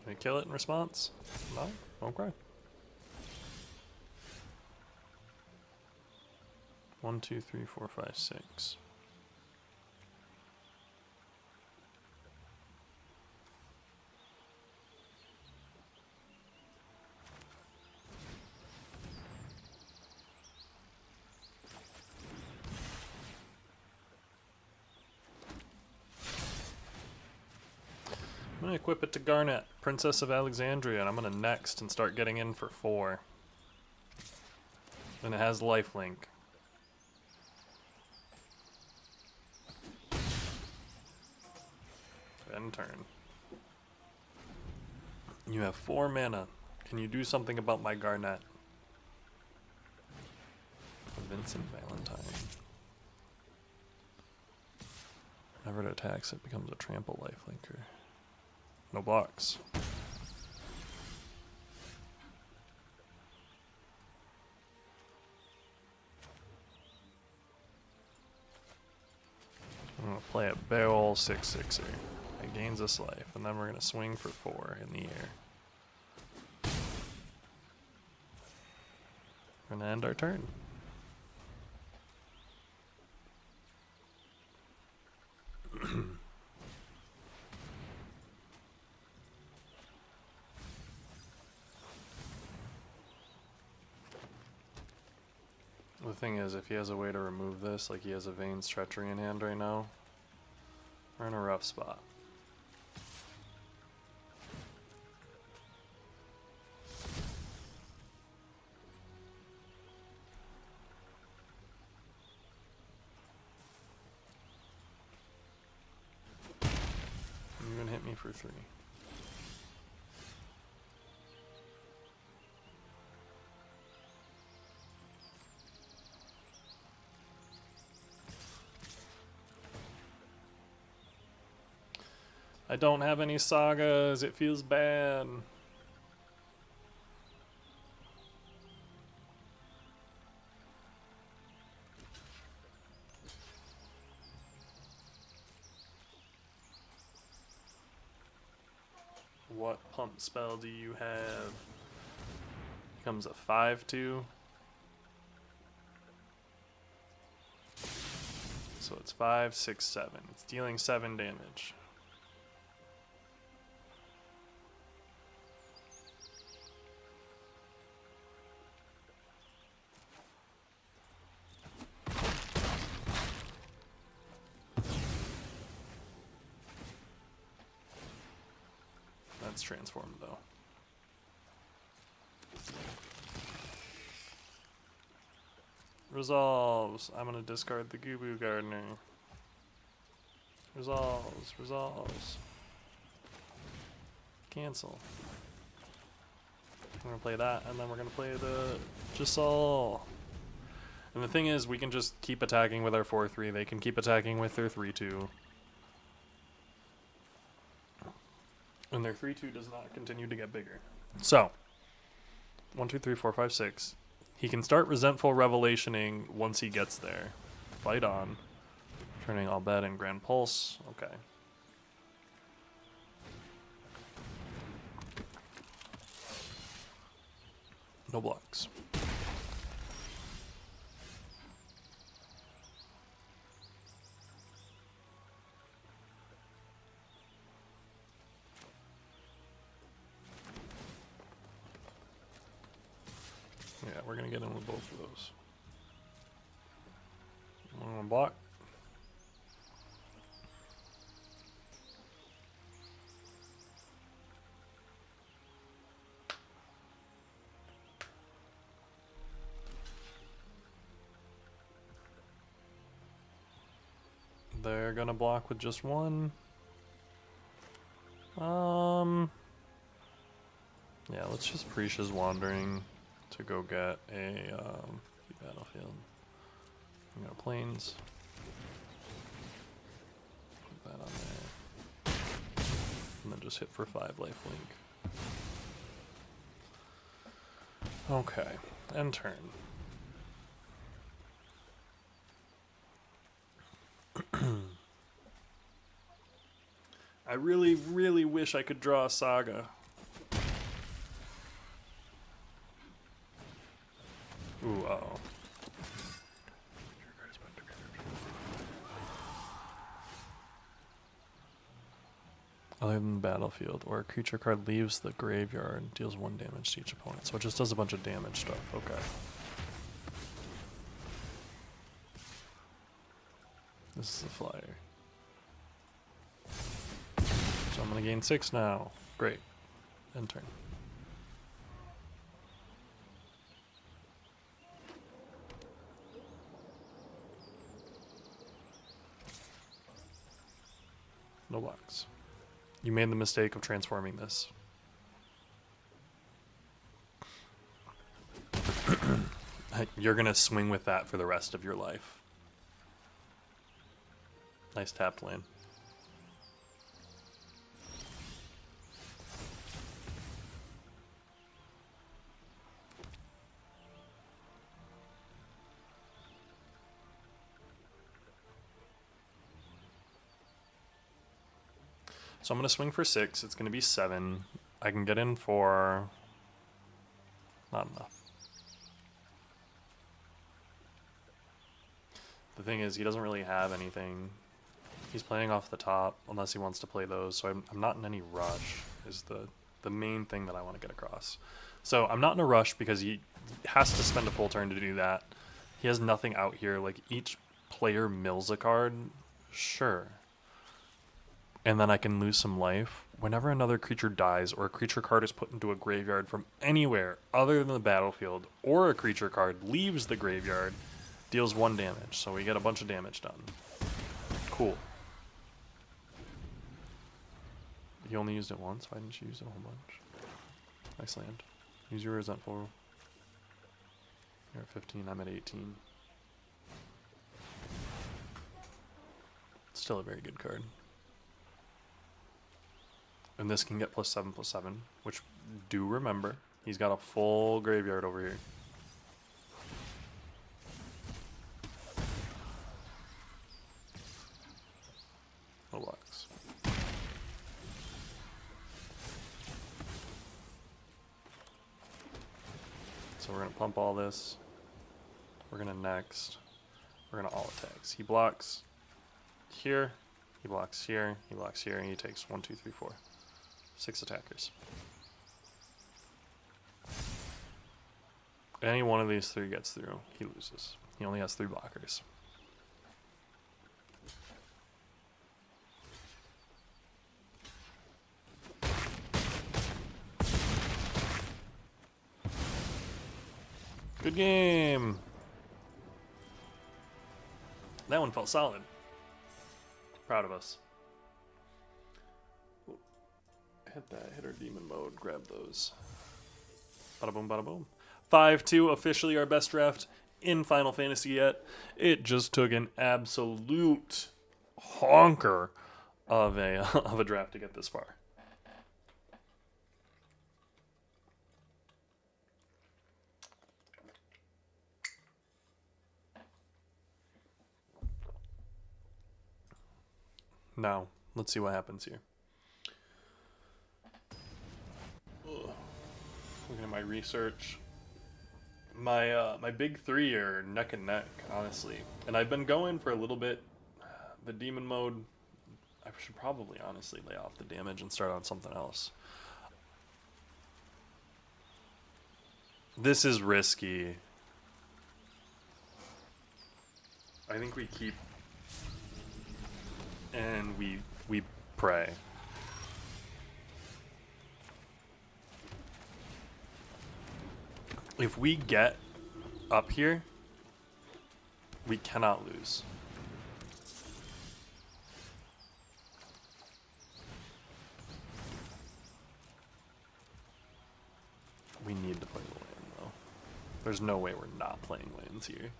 Can we kill it in response? No? Okay. 1, 2, 3, 4, 5, 6. I'm gonna equip it to Garnet, Princess of Alexandria, and I'm gonna next and start getting in for 4. And it has lifelink. End turn. You have 4 mana. Can you do something about my Garnet? Vincent Valentine. Whenever it attacks, it becomes a trample lifelinker. No blocks. I'm going to play a barrel 6/6er. It gains us life, and then we're going to swing for 4 in the air. We're going to end our turn. The thing is, if he has a way to remove this, like he has a Veins Treachery in hand right now, we're in a rough spot. You're gonna hit me for 3. I don't have any sagas, it feels bad. What pump spell do you have? Becomes a 5/2. So So it's 5, 6, 7. It's dealing 7 damage. That's transformed though. Resolves. I'm gonna discard the Goo Gardener. Resolves. Resolves. Cancel. We're gonna play that, and then we're gonna play the Giselle. And the thing is, we can just keep attacking with our 4-3. They can keep attacking with their 3-2. And their 3-2 does not continue to get bigger. So, 1, 2, 3, 4, 5, 6. He can start Resentful Revelationing once he gets there. Fight on. Turning All Bed and Grand Pulse. Okay. No blocks. Yeah, we're going to get in with both of those. One on block. They're going to block with just one. Yeah, let's just Prisha's Wandering to go get a battlefield. We got planes. Put that on there. And then just hit for 5 lifelink. Okay, end turn. I really, really wish I could draw a Saga. Ooh, uh-oh. Other than the battlefield, or a creature card leaves the graveyard, deals 1 damage to each opponent. So it just does a bunch of damage stuff. Okay. This is a flyer. So I'm going to gain 6 now. Great. End turn. No blocks. You made the mistake of transforming this. You're going to swing with that for the rest of your life. Nice tapped land. So I'm going to swing for 6. It's going to be 7. I can get in for... not enough. The thing is, he doesn't really have anything. He's playing off the top, unless he wants to play those, so I'm not in any rush, is the main thing that I want to get across. So I'm not in a rush because he has to spend a full turn to do that. He has nothing out here. Like, each player mills a card, sure. And then I can lose some life. Whenever another creature dies or a creature card is put into a graveyard from anywhere other than the battlefield, or a creature card leaves the graveyard, deals 1 damage. So we get a bunch of damage done. Cool. You only used it once? Why didn't you use it a whole bunch? Nice land. Use your Resentful. You're at 15, I'm at 18. Still a very good card. And this can get +7/+7, which, do remember, he's got a full graveyard over here. No blocks. So we're going to pump all this. We're going to next. We're going to all attacks. He blocks. here, he blocks here, he blocks here, and he takes 1, 2, 3, 4. 6 attackers. Any one of these 3 gets through, he loses. He only has 3 blockers. Good game. That one felt solid. Proud of us. Hit that, hit our demon mode, grab those. Bada boom, bada boom. 5-2, officially our best draft in Final Fantasy yet. It just took an absolute honker of a draft to get this far. Now, let's see what happens here. Ugh. Looking at my research. My big 3 are neck and neck, honestly. And I've been going for a little bit. The demon mode, I should probably honestly lay off the damage and start on something else. This is risky. I think we keep and we pray. If we get up here, we cannot lose. We need to play the lane, though. There's no way we're not playing lanes here.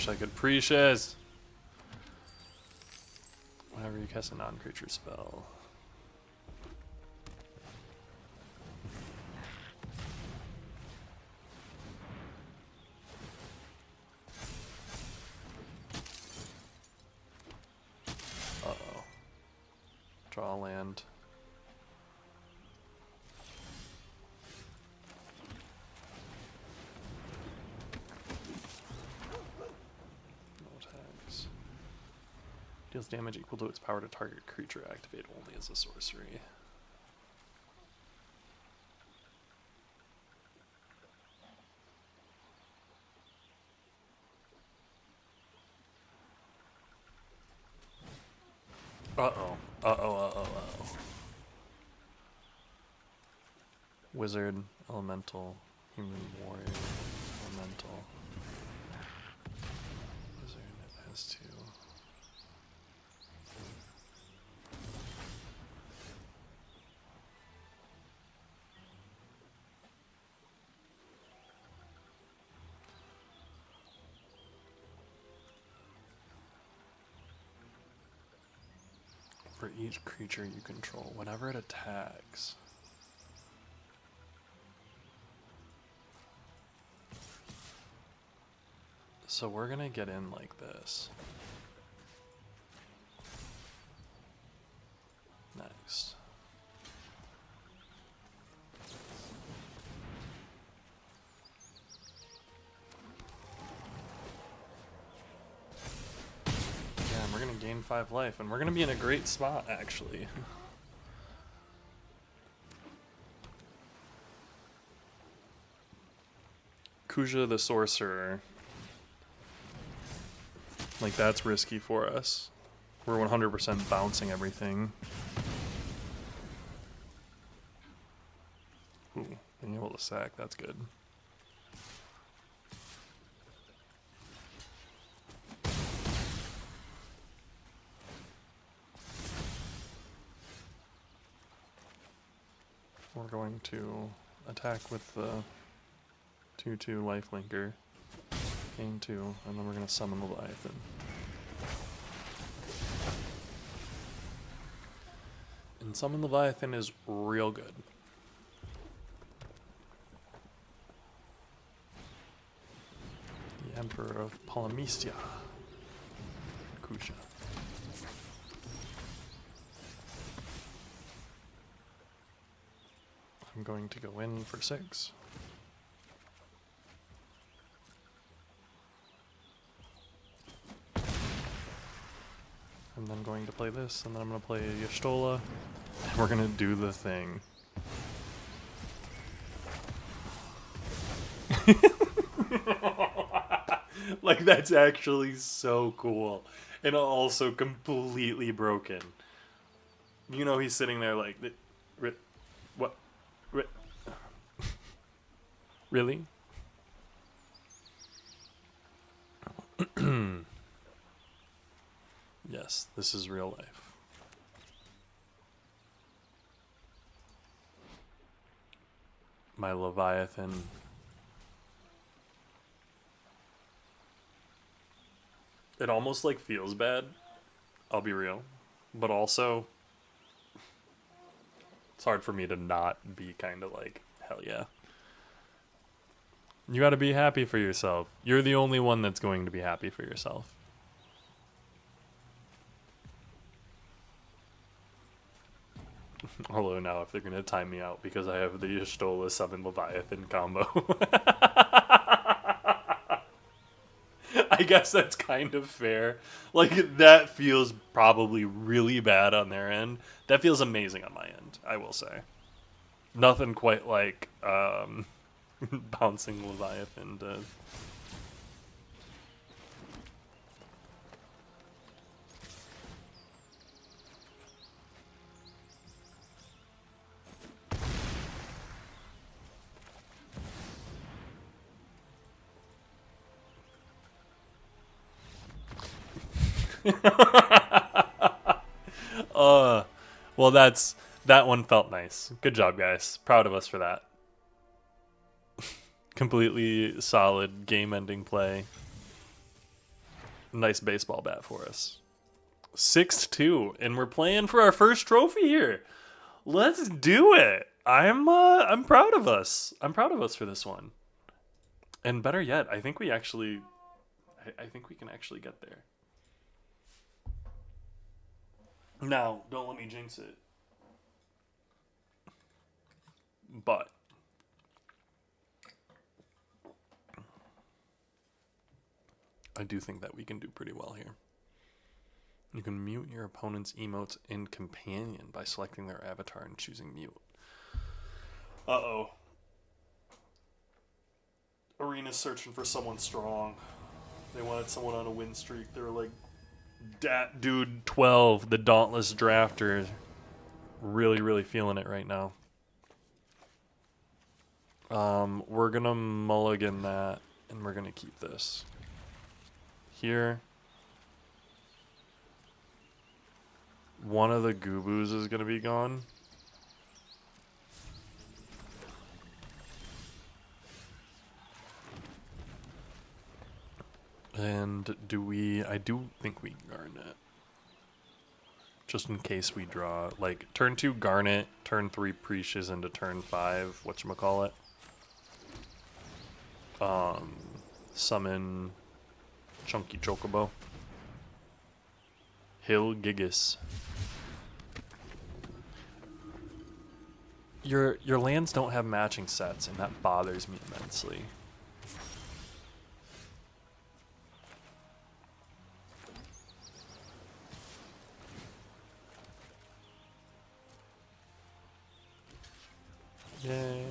I could pre-shiz. Whenever you cast a non-creature spell. Uh-oh. Draw land. Deals damage equal to its power to target creature, activate only as a sorcery. Uh-oh. Uh-oh. Wizard, elemental, human warrior, elemental. Wizard has 2. For each creature you control, whenever it attacks. So we're gonna get in like this. Next. We're gonna gain 5 life, and we're gonna be in a great spot, actually. Kuja the Sorcerer. Like, that's risky for us. We're 100% bouncing everything. Ooh, being able to sack, that's good. We're going to attack with the 2/2 lifelinker, gain 2, and then we're going to summon the Leviathan. And summon the Leviathan is real good. The Emperor of Polymesia, Kusha. I'm going to go in for 6. I'm then going to play this, and then I'm going to play Y'shtola. And we're going to do the thing. Like, that's actually so cool. And also completely broken. You know, he's sitting there like, what? Really? Yes, this is real life. My Leviathan. It almost like feels bad, I'll be real, but also it's hard for me to not be kind of like, hell yeah. You got to be happy for yourself. You're the only one that's going to be happy for yourself. Although now if they're going to time me out because I have the Y'shtola summon Leviathan combo. I guess that's kind of fair. Like, that feels probably really bad on their end. That feels amazing on my end, I will say. Nothing quite like bouncing Leviathan does. Well, that one felt nice. Good job, guys. Proud of us for that. Completely solid game-ending play. Nice baseball bat for us. 6-2, and we're playing for our first trophy here. Let's do it. I'm proud of us. I'm proud of us for this one. And better yet, I think we can actually get there. Now, don't let me jinx it. But I do think that we can do pretty well here. You can mute your opponent's emotes in Companion by selecting their avatar and choosing mute. Uh-oh. Arena's searching for someone strong. They wanted someone on a win streak. They were like, Dat Dude 12, the Dauntless Drafter. Really, really feeling it right now. We're gonna mulligan that, and we're gonna keep this. Here. One of the Goobus is gonna be gone. And I do think we Garnet. Just in case we draw, like, turn 2 Garnet, turn 3 Precious into turn 5, whatchamacallit. Summon Chunky Chocobo. Hill Gigas. Your lands don't have matching sets, and that bothers me immensely. Yay.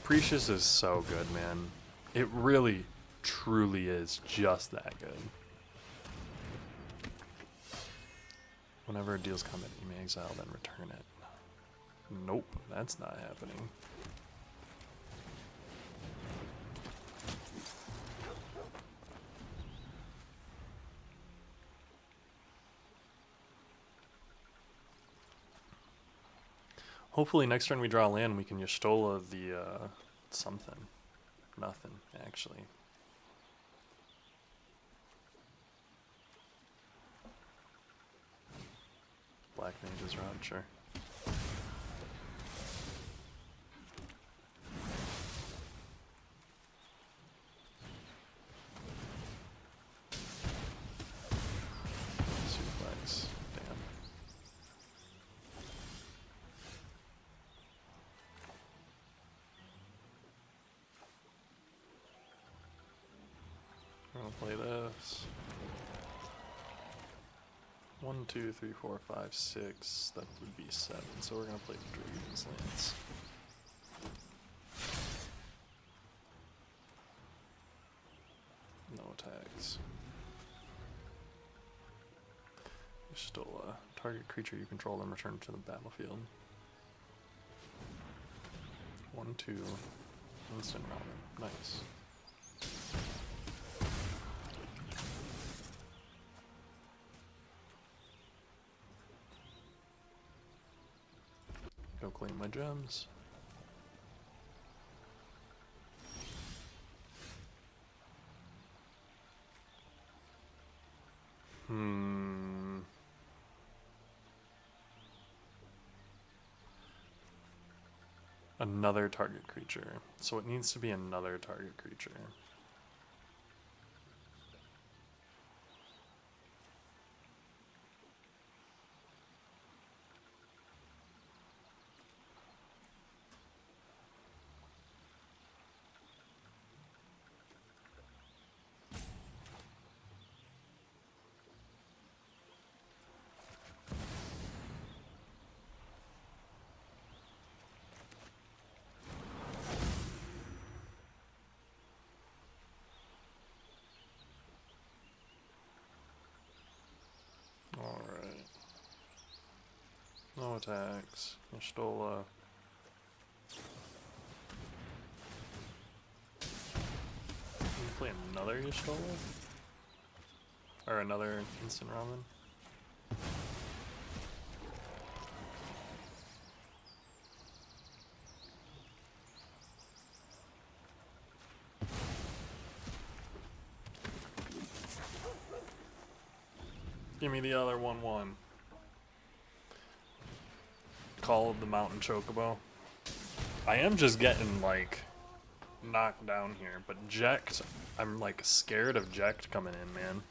Precious is so good, man. It really, truly is just that good. Whenever it deals combat, you may exile, then return it. Nope, that's not happening. Hopefully next turn we draw a land, we can Y'shtola the, something. Nothing, actually. Black Mage's Rod, sure. Suplex. gonna play this. 1, 2, 3, 4, 5, 6. That would be 7. So we're gonna play the Dragon's Lance. No attacks. Stola. Target creature you control, then return to the battlefield. 1, 2. Instant ramen. Nice. Go claim my gems. Another target creature. So it needs to be another target creature. Alright. No attacks. Stola. Can you play another Y'shtola? Or another instant ramen? Give me the other 1/1. Call of the Mountain Chocobo. I am just getting like knocked down here, but Jekt, I'm like scared of Jekt coming in, man.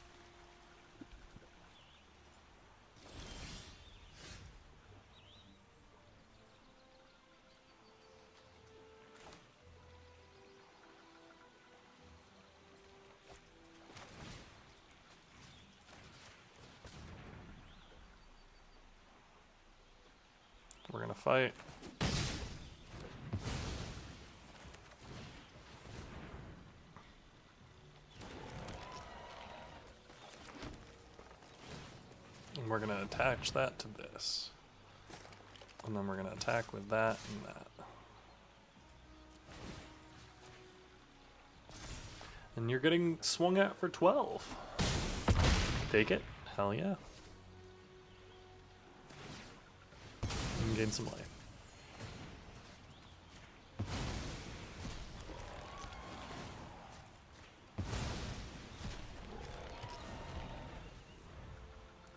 We're gonna fight. And we're gonna attach that to this. And then we're gonna attack with that and that. And you're getting swung at for 12. Take it. Hell yeah. And gain some life.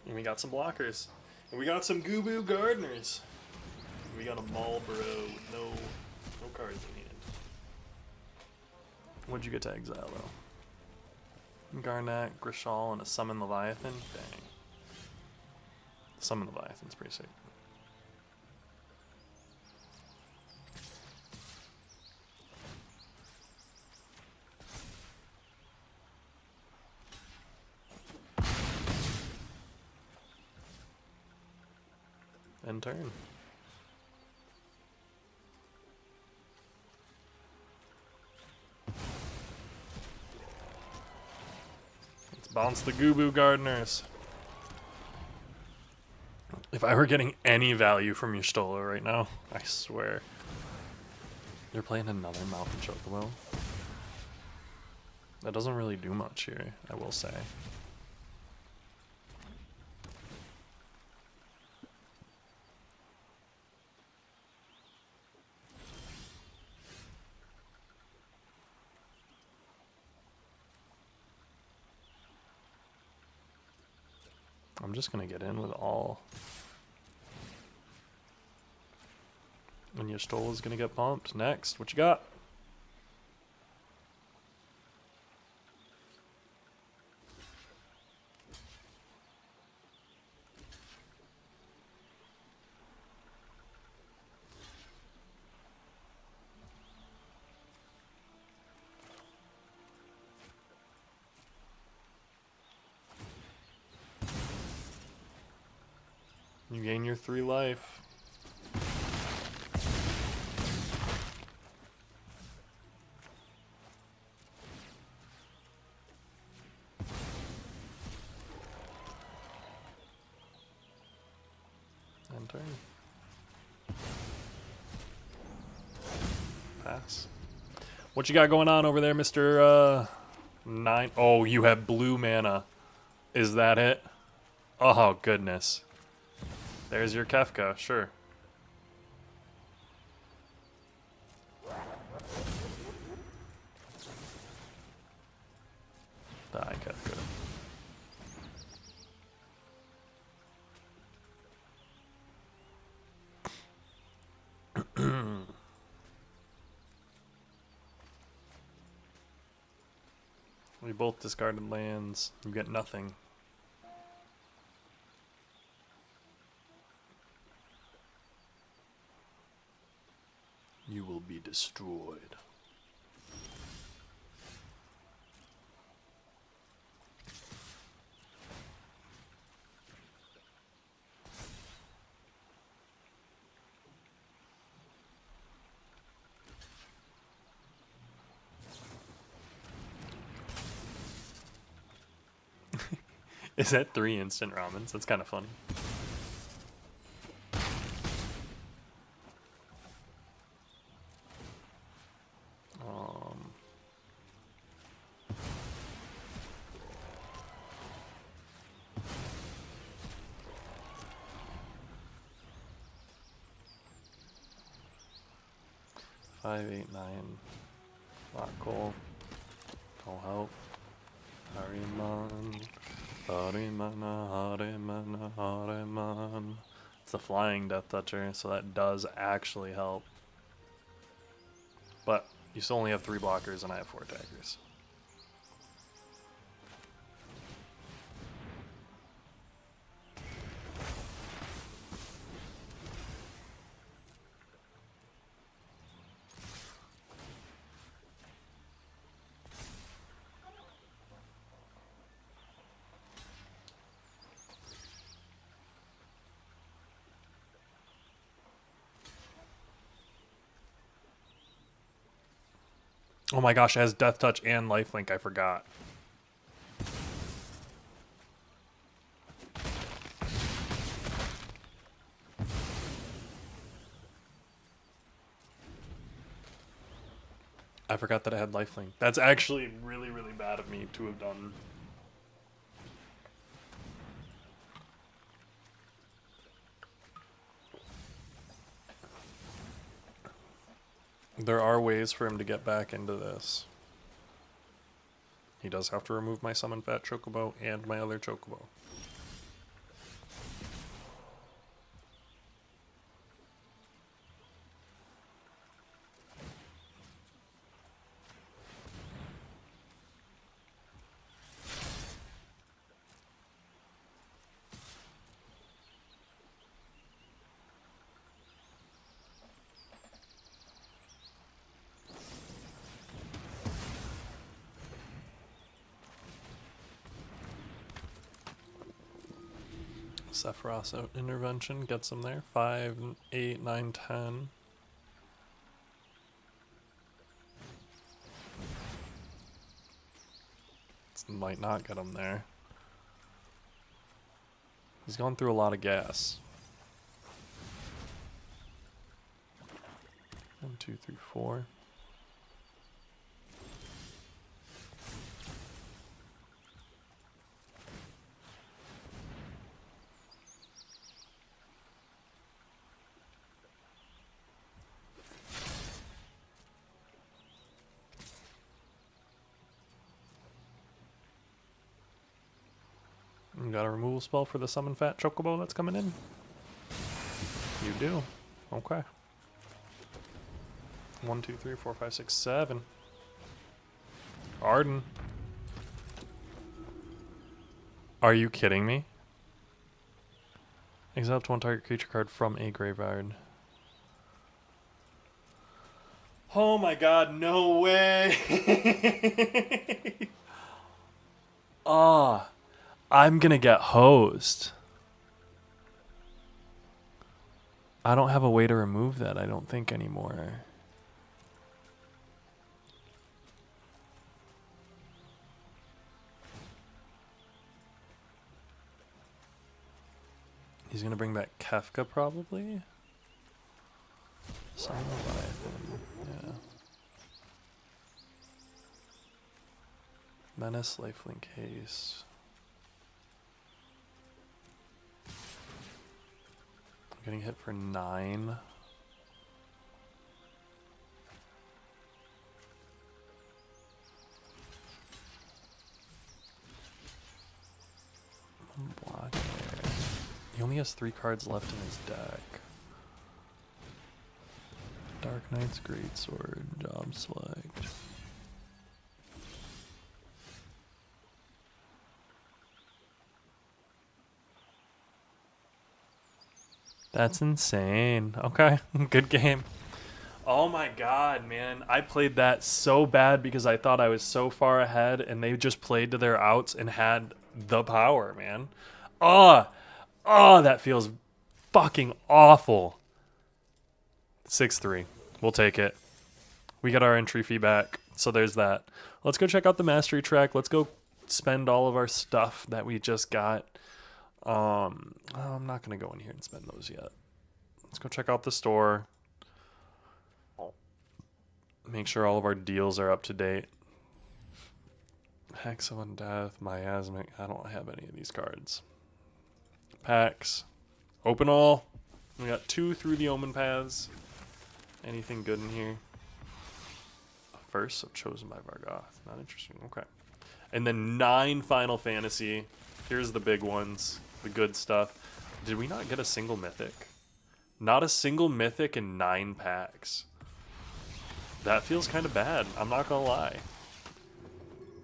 And we got some blockers. And we got some Goo Gardeners. We got a Malboro with no cards in hand. What'd you get to exile though? Garnet, Grishal, and a Summon Leviathan? Dang. Summon Leviathan's pretty sick. End turn. Let's bounce the Goo Gardeners. If I were getting any value from Y'shtola right now, I swear. They're playing another Mountain Chocobo. That doesn't really do much here, I will say. I'm just gonna get in with all. And Y'shtola's gonna get pumped. Next, what you got? You gain your 3 life. End turn. Pass. What you got going on over there, Mr. 9? Oh, you have blue mana. Is that it? Oh, goodness. There's your Kefka, sure. Die, Kefka. We both discarded lands. You get nothing. You will be destroyed. Is that 3 instant ramens? That's kind of funny. Five, 8, 9. Black hole. Don't help. Hariman. Hariman. It's a flying Death Toucher, so that does actually help. But you still only have 3 blockers, and I have 4 attackers. Oh my gosh, it has Death Touch and Lifelink, I forgot. I forgot that it had Lifelink. That's actually really, really bad of me to have done. There are ways for him to get back into this. He does have to remove my Summon Fat Chocobo and my other Chocobo. Sephiroth's out intervention gets him there. 5, 8, 9, 10. Might not get him there. He's gone through a lot of gas. 1, 2, 3, 4. You got a removal spell for the Summon Fat Chocobo that's coming in? You do. Okay. 1, 2, 3, 4, 5, 6, 7. Arden. Are you kidding me? Exile up to 1 target creature card from a graveyard. Oh my god, no way! Ah. I'm gonna get hosed. I don't have a way to remove that, I don't think, anymore. He's gonna bring back Kefka, probably? Son of Leviathan, yeah. Menace, lifelink, haste. I'm getting hit for 9. Block there. He only has 3 cards left in his deck. Dark Knight's Greatsword, Job Select. That's insane. Okay, good game. Oh my god, man. I played that so bad because I thought I was so far ahead and they just played to their outs and had the power, man. Oh, that feels fucking awful. 6-3. We'll take it. We got our entry fee back, so there's that. Let's go check out the mastery track. Let's go spend all of our stuff that we just got. I'm not going to go in here and spend those yet. Let's go check out the store. Make sure all of our deals are up to date. Hex of Undeath, Miasmic. I don't have any of these cards. Packs. Open all. We got 2 through the Omen Paths. Anything good in here? First, so Chosen by Vargoth. Not interesting. Okay. And then 9 Final Fantasy. Here's the big ones. The good stuff. Did we not get a single mythic? Not a single mythic in 9 packs. That feels kind of bad. I'm not going to lie.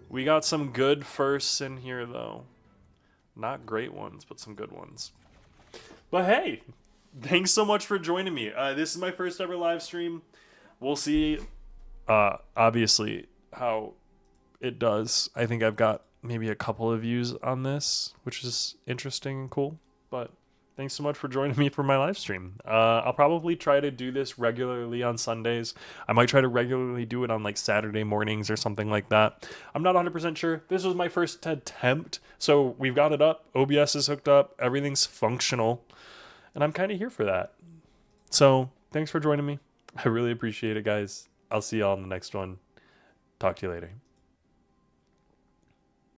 We got some good firsts in here, though. Not great ones, but some good ones. But hey, thanks so much for joining me. This is my first ever live stream. We'll see, obviously, how it does. I think I've got maybe a couple of views on this, which is interesting and cool. But thanks so much for joining me for my live stream. I'll probably try to do this regularly on Sundays. I might try to regularly do it on like Saturday mornings or something like that. I'm not 100% sure. This was my first attempt. So we've got it up. OBS is hooked up. Everything's functional. And I'm kind of here for that. So thanks for joining me. I really appreciate it, guys. I'll see y'all in the next one. Talk to you later.